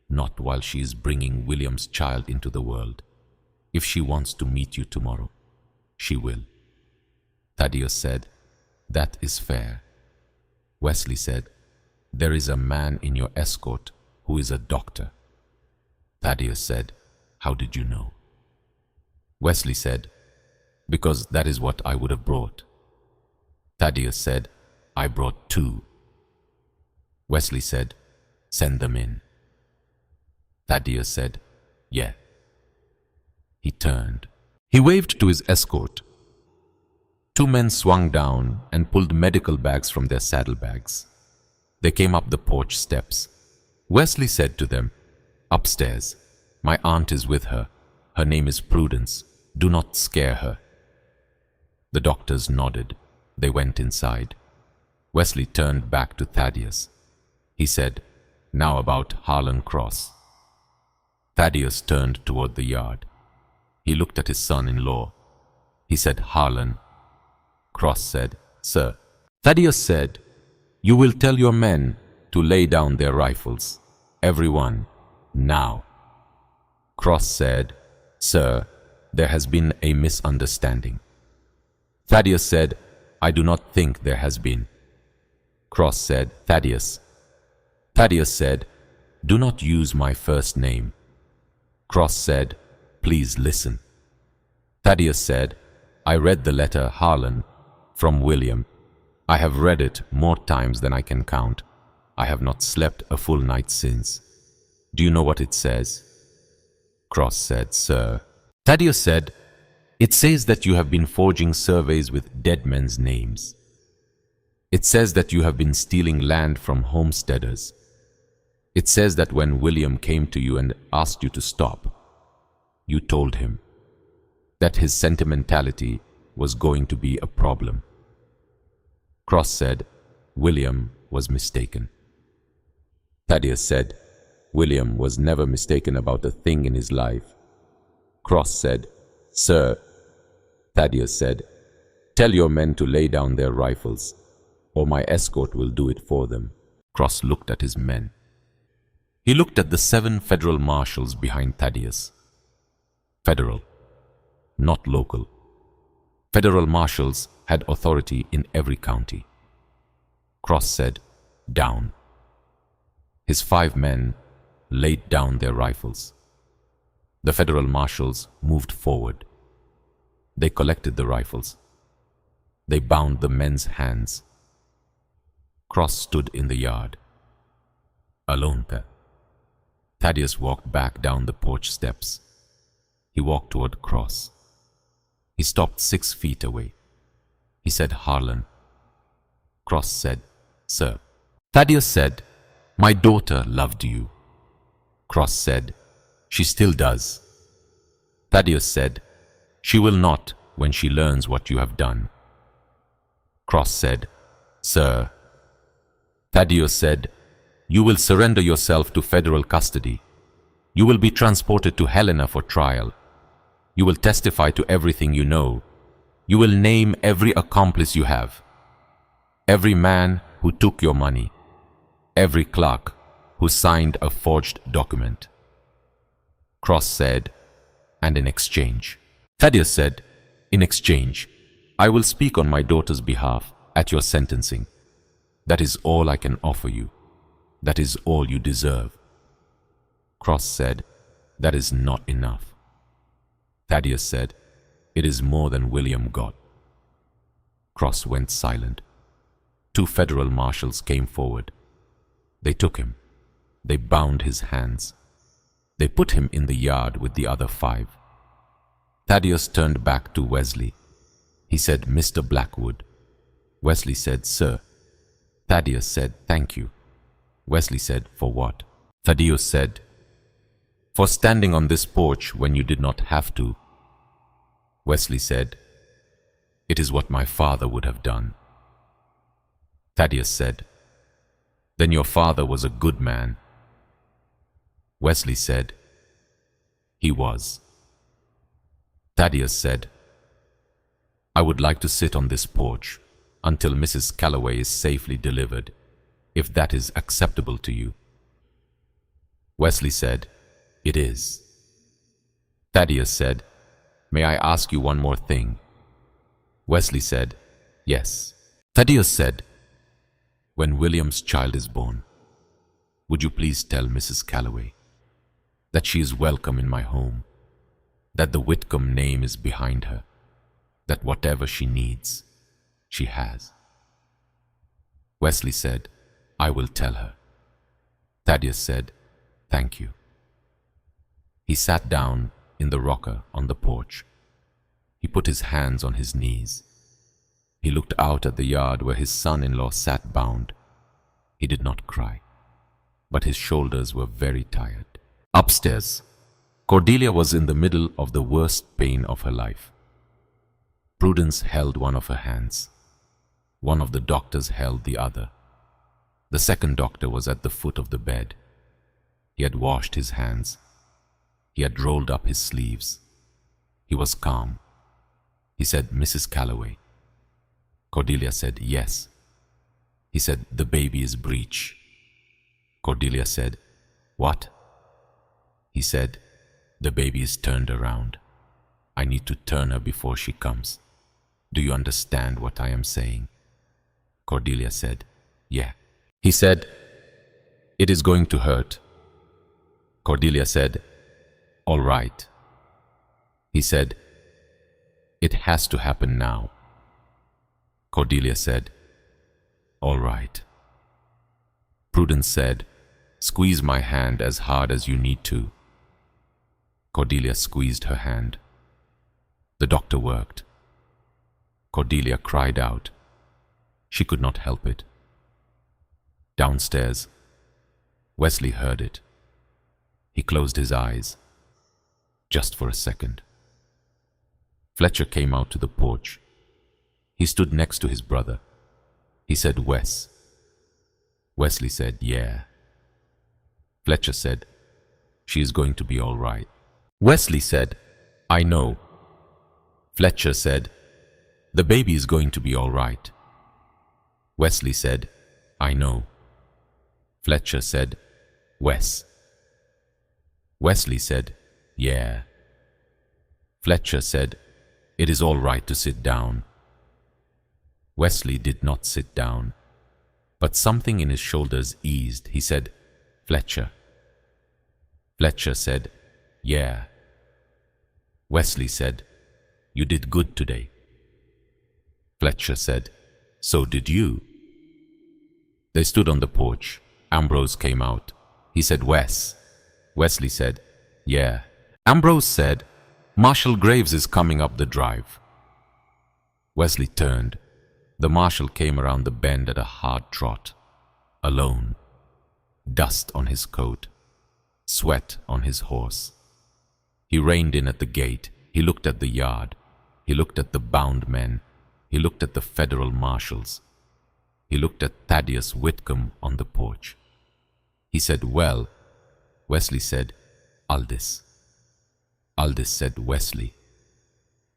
not while she is bringing William's child into the world. If she wants to meet you tomorrow, she will." Thaddeus said, "That is fair." Wesley said, "There is a man in your escort who is a doctor." Thaddeus said, "How did you know?" Wesley said, "Because that is what I would have brought." Thaddeus said, "I brought 2. Wesley said, "Send them in." Thaddeus said, "Yeah." He turned. He waved to his escort. 2 men swung down and pulled medical bags from their saddlebags. They came up the porch steps. Wesley said to them, "Upstairs. My aunt is with her. Her name is Prudence. Do not scare her." The doctors nodded. They went inside. Wesley turned back to Thaddeus. He said, "Now about Harlan Cross." Thaddeus turned toward the yard. He looked at his son-in-law. He said, "Harlan." Cross said, "Sir." Thaddeus said, "You will tell your men to lay down their rifles. Everyone, now." Cross said, "Sir, there has been a misunderstanding." Thaddeus said, "I do not think there has been." Cross said, "Thaddeus." Thaddeus said, "Do not use my first name." Cross said, "Please listen." Thaddeus said, "I read the letter Harlan from William. I have read it more times than I can count. I have not slept a full night since. Do you know what it says?" Cross said, "Sir." Thaddeus said, "It says that you have been forging surveys with dead men's names. It says that you have been stealing land from homesteaders. It says that when William came to you and asked you to stop, you told him that his sentimentality was going to be a problem. Cross said, William was mistaken. Thaddeus said, William was never mistaken about a thing in his life. Cross said, Sir. Thaddeus said, Tell your men to lay down their rifles, or my escort will do it for them. Cross looked at his men. He looked at the 7 federal marshals behind Thaddeus. Federal, not local. Federal marshals had authority in every county. Cross said, Down. His 5 men laid down their rifles. The federal marshals moved forward. They collected the rifles. They bound the men's hands. Cross stood in the yard. Alone there. Thaddeus walked back down the porch steps. He walked toward Cross. He stopped 6 feet away. He said, Harlan. Cross said, Sir. Thaddeus said, My daughter loved you. Cross said, She still does. Thaddeus said, She will not when she learns what you have done. Cross said, Sir. Thaddeus said, You will surrender yourself to federal custody. You will be transported to Helena for trial. You will testify to everything you know. You will name every accomplice you have. Every man who took your money. Every clerk who signed a forged document. Cross said, And in exchange. Thaddeus said, In exchange, I will speak on my daughter's behalf at your sentencing. That is all I can offer you. That is all you deserve. Cross said, That is not enough. Thaddeus said, It is more than William got. Cross went silent. 2 federal marshals came forward. They took him. They bound his hands. They put him in the yard with the other 5. Thaddeus turned back to Wesley. He said, Mr. Blackwood. Wesley said, Sir. Thaddeus said, Thank you. Wesley said, For what? Thaddeus said, For standing on this porch when you did not have to. Wesley said, It is what my father would have done. Thaddeus said, Then your father was a good man. Wesley said, He was. Thaddeus said, I would like to sit on this porch until Mrs. Calloway is safely delivered, if that is acceptable to you. Wesley said, It is. Thaddeus said, May I ask you one more thing? Wesley said, Yes. Thaddeus said, When William's child is born, would you please tell Mrs. Calloway that she is welcome in my home, that the Whitcomb name is behind her, that whatever she needs, she has. Wesley said, I will tell her. Thaddeus said, Thank you. He sat down in the rocker on the porch. He put his hands on his knees. He looked out at the yard where his son-in-law sat bound. He did not cry, but his shoulders were very tired. Upstairs, Cordelia was in the middle of the worst pain of her life. Prudence held one of her hands. One of the doctors held the other. The second doctor was at the foot of the bed. He had washed his hands. He had rolled up his sleeves. He was calm. He said, Mrs. Calloway. Cordelia said, Yes. He said, The baby is breech. Cordelia said, What? He said, The baby is turned around. I need to turn her before she comes. Do you understand what I am saying? Cordelia said, Yeah. He said, It is going to hurt. Cordelia said, All right. He said, It has to happen now. Cordelia said, All right. Prudence said, Squeeze my hand as hard as you need to. Cordelia squeezed her hand. The doctor worked. Cordelia cried out. She could not help it. Downstairs, Wesley heard it. He closed his eyes, just for a second. Fletcher came out to the porch. He stood next to his brother. He said, "Wes." Wesley said, "Yeah." Fletcher said, "She is going to be all right." Wesley said, "I know." Fletcher said, "The baby is going to be all right." Wesley said, "I know." Fletcher said, "Wes." Wesley said, "Yeah." Fletcher said, "It is all right to sit down." Wesley did not sit down, but something in his shoulders eased. He said, "Fletcher." Fletcher said, "Yeah." Wesley said, "You did good today." Fletcher said, "So did you." They stood on the porch. Ambrose came out. He said, "Wes." Wesley said, "Yeah." Ambrose said, "Marshal Graves is coming up the drive." Wesley turned. The marshal came around the bend at a hard trot, alone, dust on his coat, sweat on his horse. He reined in at the gate. He looked at the yard. He looked at the bound men. He looked at the federal marshals. He looked at Thaddeus Whitcomb on the porch. He said, "Well." Wesley said, "Aldis." Aldis said, "Wesley."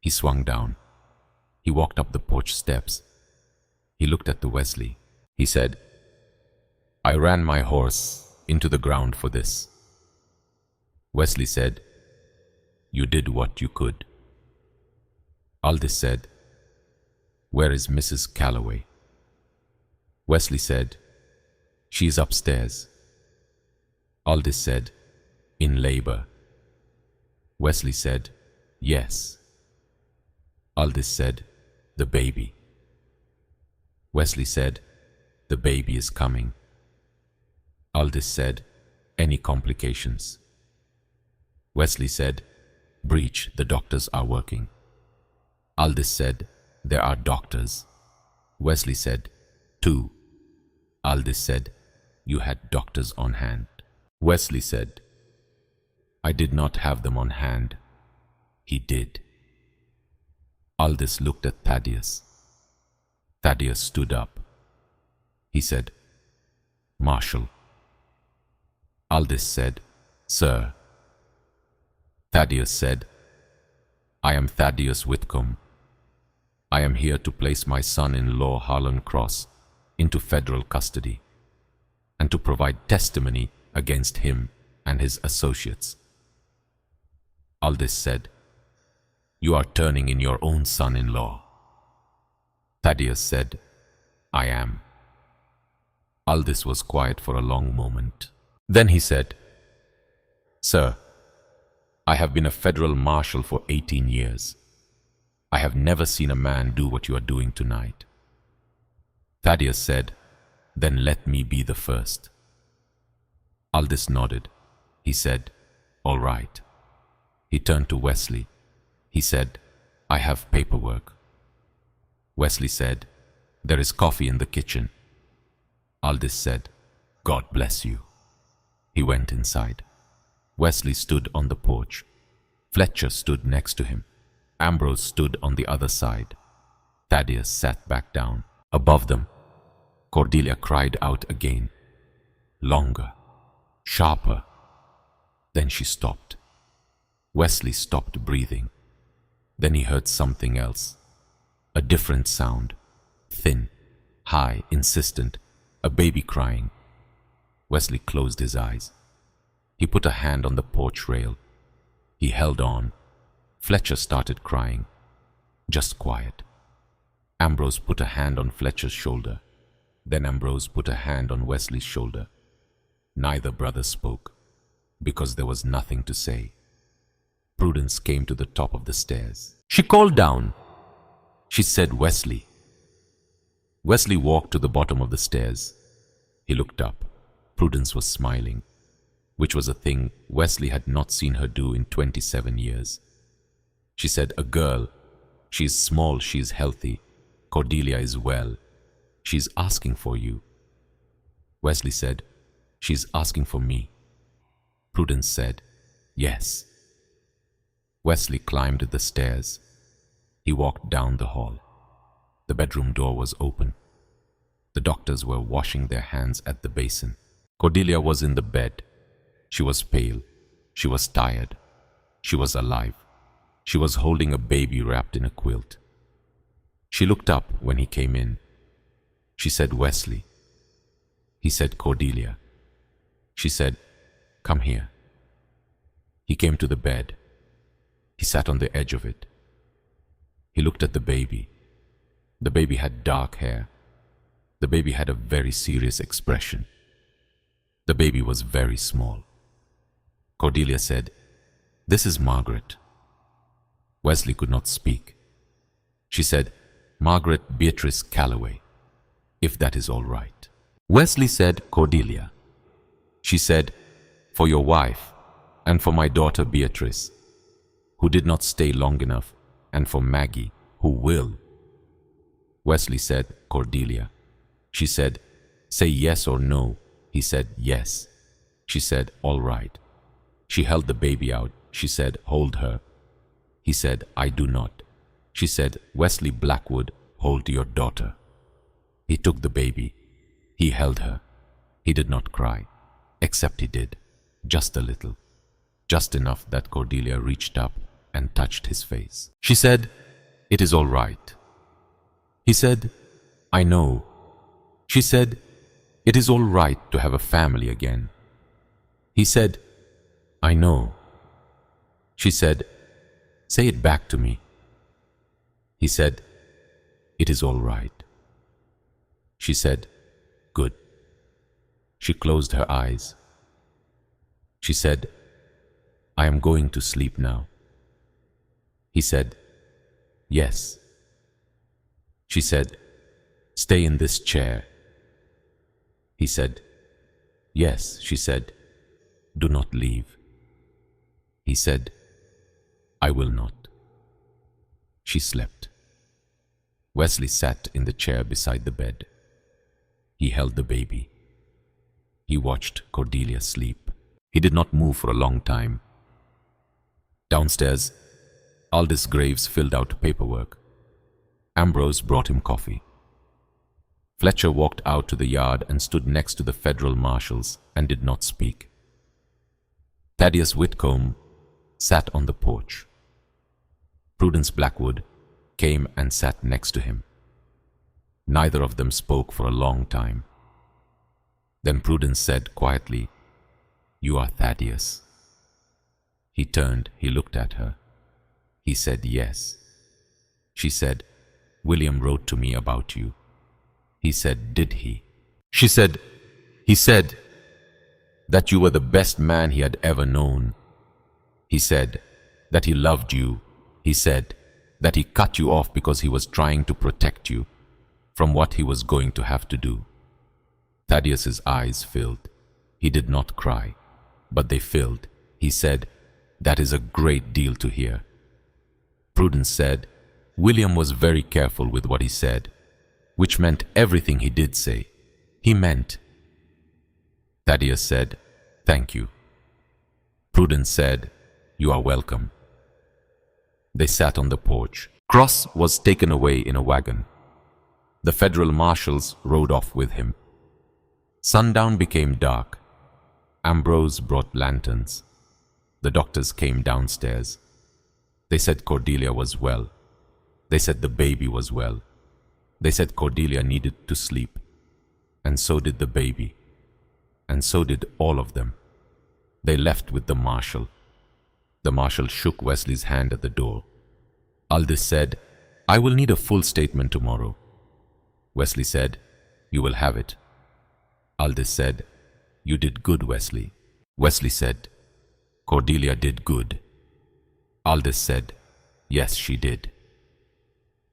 He swung down. He walked up the porch steps. He looked at the Wesley. He said, "I ran my horse into the ground for this." Wesley said, "You did what you could." Aldis said, "Where is Mrs. Calloway?" Wesley said, "She is upstairs." Aldis said, "In labor." Wesley said, "Yes." Aldis said, "The baby." Wesley said, "The baby is coming." Aldis said, "Any complications?" Wesley said, "Breach, the doctors are working." Aldis said, "There are doctors." Wesley said, "Two." Aldis said, "You had doctors on hand." Wesley said, "I did not have them on hand." He did. Aldis looked at Thaddeus. Thaddeus stood up. He said, "Marshal." Aldis said, "Sir." Thaddeus said, "I am Thaddeus Whitcomb. I am here to place my son-in-law Harlan Cross into federal custody and to provide testimony against him and his associates." Aldis said, "You are turning in your own son-in-law." Thaddeus said, "I am." Aldis was quiet for a long moment. Then he said, "Sir, I have been a federal marshal for 18 years. I have never seen a man do what you are doing tonight." Thaddeus said, "Then let me be the first." Aldis nodded. He said, "All right." He turned to Wesley. He said, "I have paperwork." Wesley said, "There is coffee in the kitchen." Aldis said, "God bless you." He went inside. Wesley stood on the porch. Fletcher stood next to him. Ambrose stood on the other side. Thaddeus sat back down. Above them, Cordelia cried out again. Longer, sharper. Then she stopped. Wesley stopped breathing. Then he heard something else. A different sound. Thin, high, insistent. A baby crying. Wesley closed his eyes. He put a hand on the porch rail. He held on. Fletcher started crying. Just quiet. Ambrose put a hand on Fletcher's shoulder. Then Ambrose put a hand on Wesley's shoulder. Neither brother spoke, because there was nothing to say. Prudence came to the top of the stairs. She called down. She said, "Wesley." Wesley walked to the bottom of the stairs. He looked up. Prudence was smiling, which was a thing Wesley had not seen her do in 27 years. She said, "A girl. She is small, she is healthy. Cordelia is well. She is asking for you." Wesley said, She's asking for me. Prudence said, yes. Wesley climbed the stairs. He walked down the hall. The bedroom door was open. The doctors were washing their hands at the basin. Cordelia was in the bed. She was pale. She was tired. She was alive. She was holding a baby wrapped in a quilt. She looked up when he came in. She said, Wesley. He said, Cordelia. She said, come here. He came to the bed. He sat on the edge of it. He looked at the baby. The baby had dark hair. The baby had a very serious expression. The baby was very small. Cordelia said, this is Margaret. Wesley could not speak. She said, Margaret Beatrice Calloway, if that is all right. Wesley said, Cordelia. She said, for your wife and for my daughter Beatrice, who did not stay long enough, and for Maggie, who will. Wesley said, Cordelia. She said, say yes or no. He said, yes. She said, all right. She held the baby out. She said, hold her. He said, I do not. She said, Wesley Blackwood, hold your daughter. He took the baby. He held her. He did not cry, except he did, just a little, just enough that Cordelia reached up and touched his face. She said, it is all right. He said, I know. She said, it is all right to have a family again. He said, I know. She said, say it back to me. He said, it is all right. She said, good. She closed her eyes. She said, I am going to sleep now. He said, yes. She said, stay in this chair. He said, yes. She said, do not leave. He said, I will not. She slept. Wesley sat in the chair beside the bed. He held the baby. He watched Cordelia sleep. He did not move for a long time. Downstairs, Aldous Graves filled out paperwork. Ambrose brought him coffee. Fletcher walked out to the yard and stood next to the federal marshals and did not speak. Thaddeus Whitcomb sat on the porch. Prudence Blackwood came and sat next to him. Neither of them spoke for a long time. Then Prudence said quietly, you are Thaddeus. He turned, he looked at her. He said, yes. She said, William wrote to me about you. He said, did he? She said, he said that you were the best man he had ever known. He said that he loved you. He said that he cut you off because he was trying to protect you from what he was going to have to do. Thaddeus's eyes filled. He did not cry, but they filled. He said, that is a great deal to hear. Prudence said, William was very careful with what he said, which meant everything he did say. He meant. Thaddeus said, thank you. Prudence said, you are welcome. They sat on the porch. Cross was taken away in a wagon. The federal marshals rode off with him. Sundown became dark. Ambrose brought lanterns. The doctors came downstairs. They said Cordelia was well. They said the baby was well. They said Cordelia needed to sleep. And so did the baby. And so did all of them. They left with the marshal. The marshal shook Wesley's hand at the door. Aldous said, I will need a full statement tomorrow. Wesley said, you will have it. Aldous said, you did good, Wesley. Wesley said, Cordelia did good. Aldous said, yes, she did.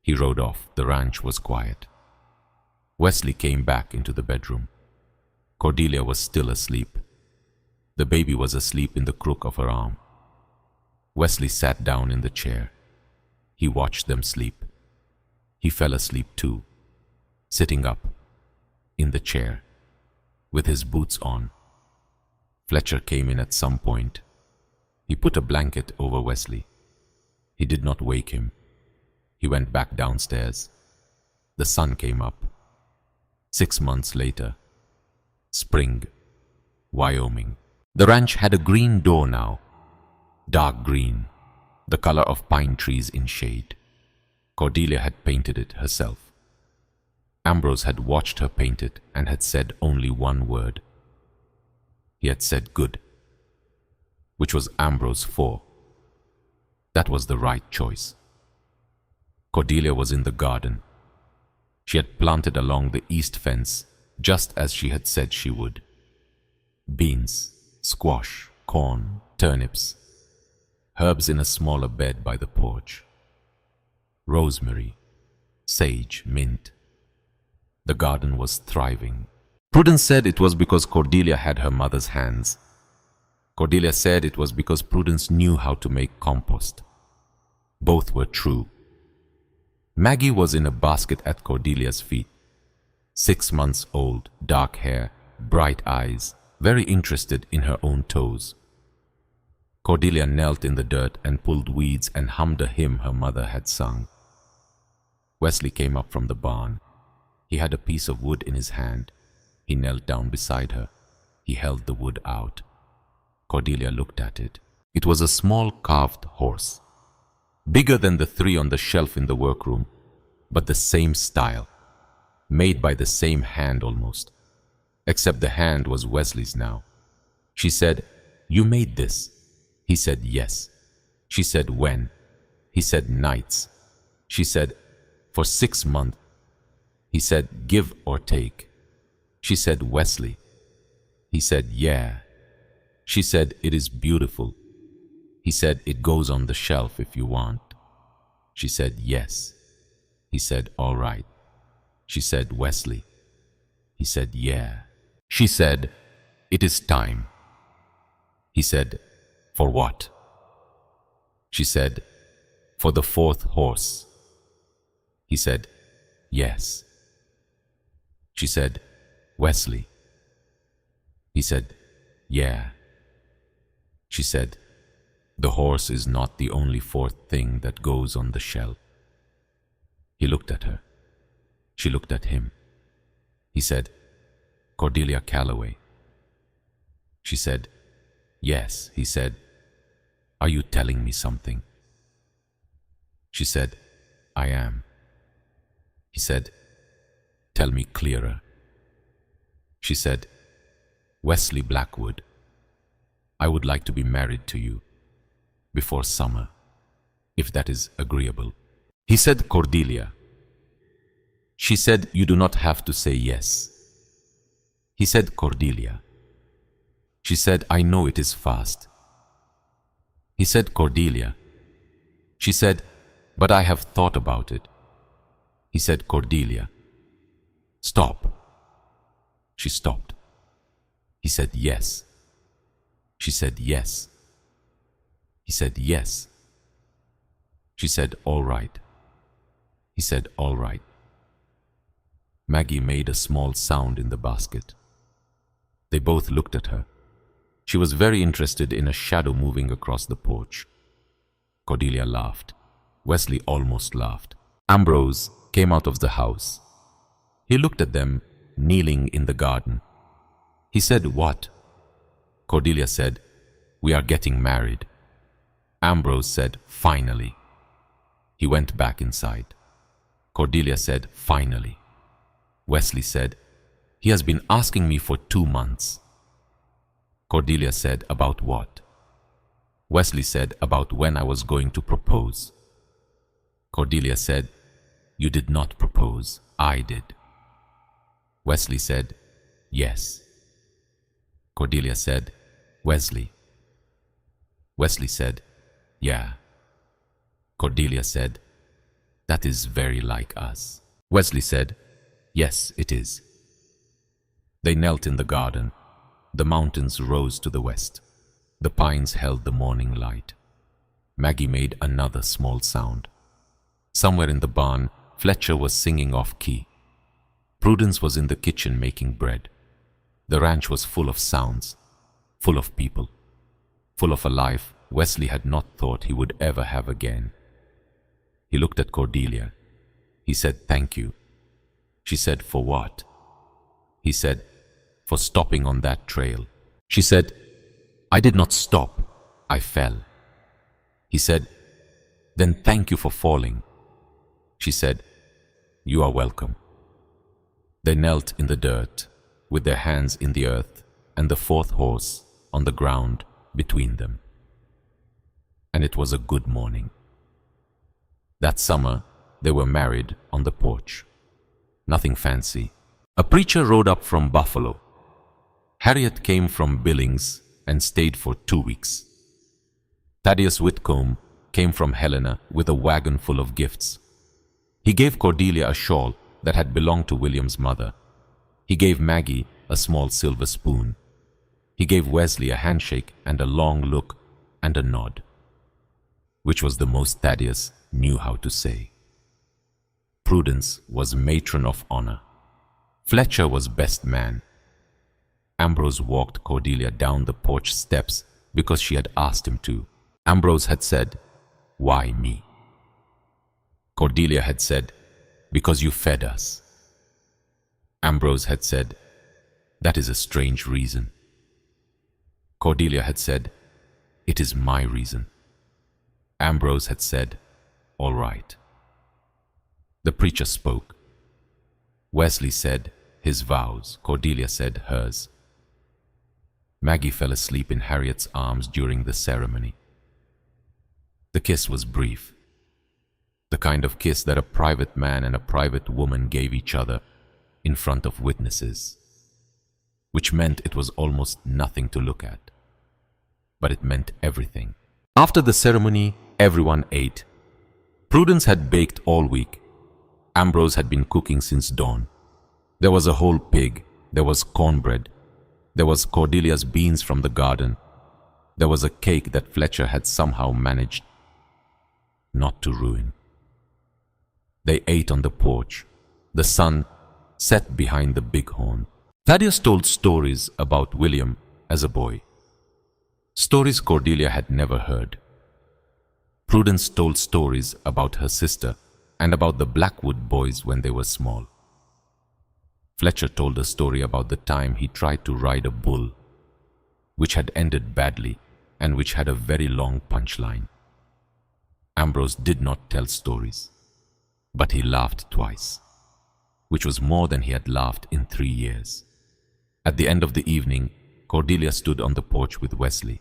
He rode off. The ranch was quiet. Wesley came back into the bedroom. Cordelia was still asleep. The baby was asleep in the crook of her arm. Wesley sat down in the chair. He watched them sleep. He fell asleep too, sitting up, in the chair, with his boots on, Fletcher came in at some point. He put a blanket over Wesley. He did not wake him. He went back downstairs. The sun came up. 6 months later, spring, Wyoming. The ranch had a green door now, dark green, the color of pine trees in shade. Cordelia had painted it herself. Ambrose had watched her paint it and had said only one word. He had said good, which was Ambrose 4. That was the right choice. Cordelia was in the garden. She had planted along the east fence just as she had said she would. Beans, squash, corn, turnips, herbs in a smaller bed by the porch, rosemary, sage, mint. The garden was thriving. Prudence said it was because Cordelia had her mother's hands. Cordelia said it was because Prudence knew how to make compost. Both were true. Maggie was in a basket at Cordelia's feet. 6 months old, dark hair, bright eyes, very interested in her own toes. Cordelia knelt in the dirt and pulled weeds and hummed a hymn her mother had sung. Wesley came up from the barn. He had a piece of wood in his hand. He knelt down beside her. He held the wood out. Cordelia looked at it. It was a small carved horse, bigger than the 3 on the shelf in the workroom, but the same style, made by the same hand almost, except the hand was Wesley's now. She said, "You made this?" He said, "Yes." She said, "When?" He said, "Nights." She said, "For 6 months." He said, "Give or take." She said, "Wesley." He said, "Yeah." She said, "It is beautiful." He said, "It goes on the shelf if you want." She said, "Yes." He said, "All right." She said, "Wesley." He said, "Yeah." She said, "It is time." He said, "For what?" She said, "For the 4th horse." He said, "Yes." She said, "Wesley." He said, "Yeah." She said, "The horse is not the only 4th thing that goes on the shelf." He looked at her. She looked at him. He said, "Cordelia Calloway." She said, "Yes." He said, "Are you telling me something?" She said, "I am." He said, "Tell me clearer." She said, "Wesley Blackwood, I would like to be married to you before summer, if that is agreeable." He said, "Cordelia." She said, "You do not have to say yes." He said, "Cordelia." She said, "I know it is fast." He said, "Cordelia." She said, "But I have thought about it." He said, "Cordelia." "Stop." She stopped. He said, "Yes." She said, "Yes." He said, "Yes." She said, "All right." He said, "All right." Maggie made a small sound in the basket. They both looked at her. She was very interested in a shadow moving across the porch. Cordelia laughed. Wesley almost laughed. Ambrose came out of the house. He looked at them, kneeling in the garden. He said, "What?" Cordelia said, "We are getting married." Ambrose said, "Finally." He went back inside. Cordelia said, "Finally." Wesley said, "He has been asking me for 2 months." Cordelia said, "About what?" Wesley said, "About when I was going to propose." Cordelia said, "You did not propose, I did." Wesley said, "Yes." Cordelia said, "Wesley." Wesley said, "Yeah." Cordelia said, "That is very like us." Wesley said, "Yes, it is." They knelt in the garden. The mountains rose to the west. The pines held the morning light. Maggie made another small sound. Somewhere in the barn, Fletcher was singing off key. Prudence was in the kitchen making bread. The ranch was full of sounds, full of people, full of a life Wesley had not thought he would ever have again. He looked at Cordelia. He said, "Thank you." She said, "For what?" He said, "For stopping on that trail." She said, "I did not stop, I fell." He said, "Then thank you for falling." She said, "You are welcome." They knelt in the dirt, with their hands in the earth and the fourth horse on the ground between them. And it was a good morning. That summer, they were married on the porch. Nothing fancy. A preacher rode up from Buffalo. Harriet came from Billings and stayed for 2 weeks. Thaddeus Whitcomb came from Helena with a wagon full of gifts. He gave Cordelia a shawl that had belonged to William's mother. He gave Maggie a small silver spoon. He gave Wesley a handshake and a long look and a nod, which was the most Thaddeus knew how to say. Prudence was matron of honor. Fletcher was best man. Ambrose walked Cordelia down the porch steps because she had asked him to. Ambrose had said, "Why me?" Cordelia had said, "Because you fed us." Ambrose had said, "That is a strange reason." Cordelia had said, "It is my reason." Ambrose had said, "All right." The preacher spoke. Wesley said his vows. Cordelia said hers. Maggie fell asleep in Harriet's arms during the ceremony. The kiss was brief, the kind of kiss that a private man and a private woman gave each other in front of witnesses, which meant it was almost nothing to look at, but it meant everything. After the ceremony, everyone ate. Prudence had baked all week. Ambrose had been cooking since dawn. There was a whole pig. There was cornbread. There was Cordelia's beans from the garden. There was a cake that Fletcher had somehow managed not to ruin. They ate on the porch. The sun set behind the bighorn. Thaddeus told stories about William as a boy. Stories Cordelia had never heard. Prudence told stories about her sister and about the Blackwood boys when they were small. Fletcher told a story about the time he tried to ride a bull, which had ended badly and which had a very long punchline. Ambrose did not tell stories, but he laughed twice, which was more than he had laughed in 3 years. At the end of the evening, Cordelia stood on the porch with Wesley.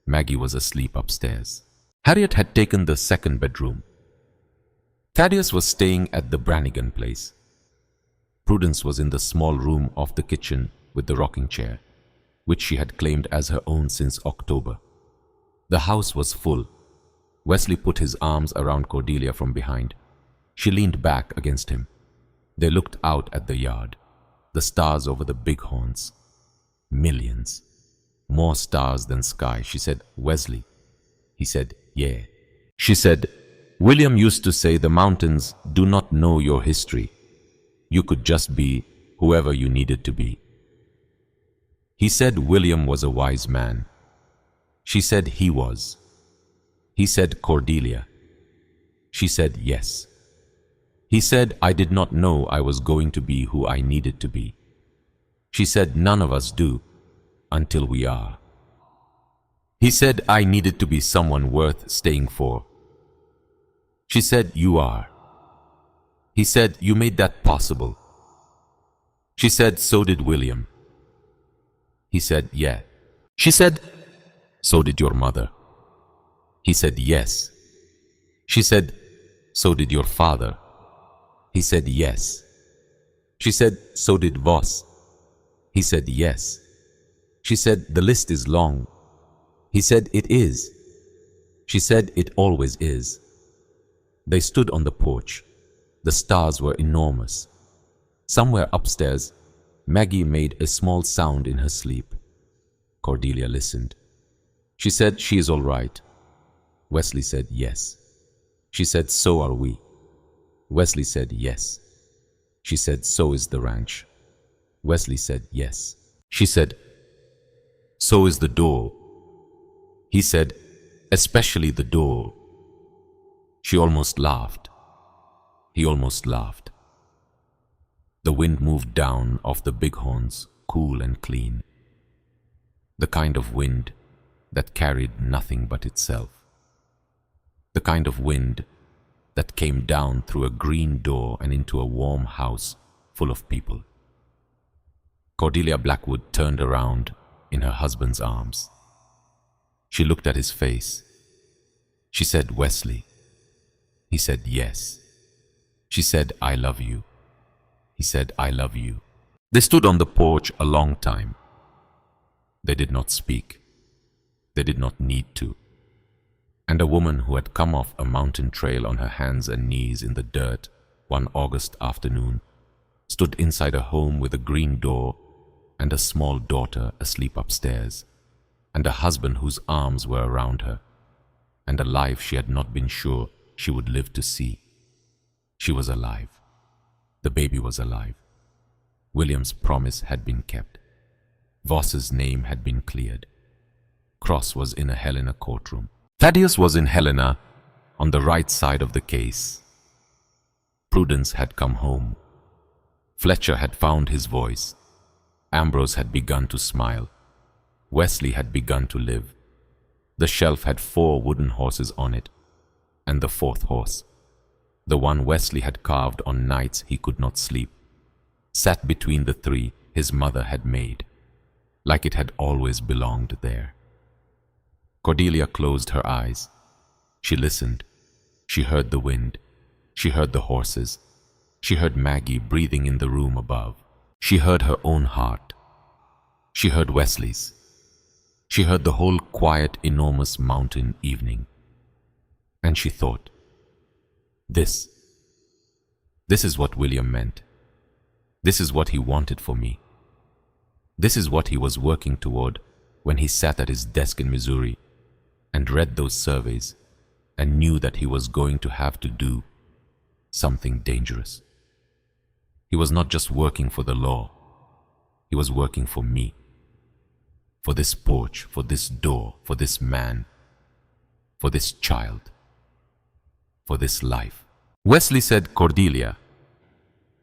Maggie was asleep upstairs. Harriet had taken the second bedroom. Thaddeus was staying at the Brannigan place. Prudence was in the small room off the kitchen with the rocking chair, which she had claimed as her own since October. The house was full. Wesley put his arms around Cordelia from behind. She leaned back against him. They looked out at the yard, the stars over the bighorns. Millions. More stars than sky. She said, "Wesley." He said, "Yeah." She said, "William used to say the mountains do not know your history. You could just be whoever you needed to be." He said William was a wise man. She said he was. He said Cordelia. She said yes. He said I did not know I was going to be who I needed to be. She said none of us do until we are. He said I needed to be someone worth staying for. She said you are. He said you made that possible. She said so did William. He said yeah. She said so did your mother. He said yes. She said so did your father. He said yes. She said so did Voss. He said yes. She said the list is long. He said it is. She said it always is. They stood on the porch. The stars were enormous. Somewhere upstairs, Maggie made a small sound in her sleep. Cordelia listened. She said she is all right. Wesley said yes. She said so are we. Wesley said yes. She said so is the ranch. Wesley said yes. She said So is the door. He said, especially the door. She almost laughed. He almost laughed. The wind moved down off the bighorns, cool and clean. The kind of wind that carried nothing but itself. The kind of wind that came down through a green door and into a warm house full of people. Cordelia Blackwood turned around in her husband's arms. She looked at his face. She said, "Wesley." He said, "Yes." She said, "I love you." He said, "I love you." They stood on the porch a long time. They did not speak. They did not need to. And a woman who had come off a mountain trail on her hands and knees in the dirt one August afternoon stood inside a home with a green door and a small daughter asleep upstairs, and a husband whose arms were around her, and a life she had not been sure she would live to see. She was alive. The baby was alive. William's promise had been kept. Voss's name had been cleared. Cross was in a Helena courtroom. Thaddeus was in Helena on the right side of the case. Prudence had come home. Fletcher had found his voice. Ambrose had begun to smile. Wesley had begun to live. The shelf had 4 wooden horses on it, and the 4th horse, the one Wesley had carved on nights he could not sleep, sat between the 3 his mother had made, like it had always belonged there. Cordelia closed her eyes. She listened. She heard the wind. She heard the horses. She heard Maggie breathing in the room above. She heard her own heart. She heard Wesley's. She heard the whole quiet, enormous mountain evening. And she thought, this is what William meant. This is what he wanted for me. This is what he was working toward when he sat at his desk in Missouri and read those surveys and knew that he was going to have to do something dangerous. He was not just working for the law. He was working for me, for this porch, for this door, for this man, for this child, for this life. Wesley said, "Cordelia."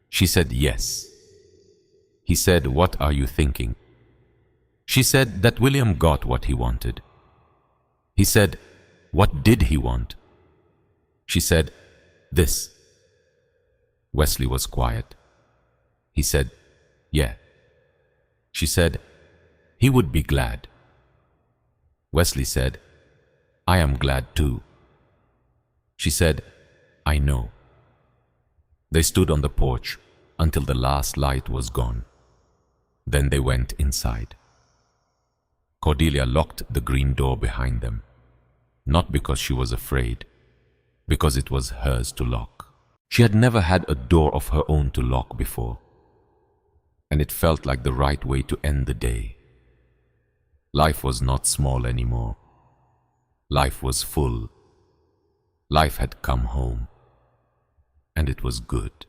She said, "Yes." He said, "What are you thinking?" She said that William got what he wanted. He said, "What did he want?" She said, "This." Wesley was quiet. He said, "Yeah." She said, "He would be glad." Wesley said, "I am glad too." She said, "I know." They stood on the porch until the last light was gone. Then they went inside. Cordelia locked the green door behind them, not because she was afraid, because it was hers to lock. She had never had a door of her own to lock before, and it felt like the right way to end the day. Life was not small anymore. Life was full. Life had come home, and it was good.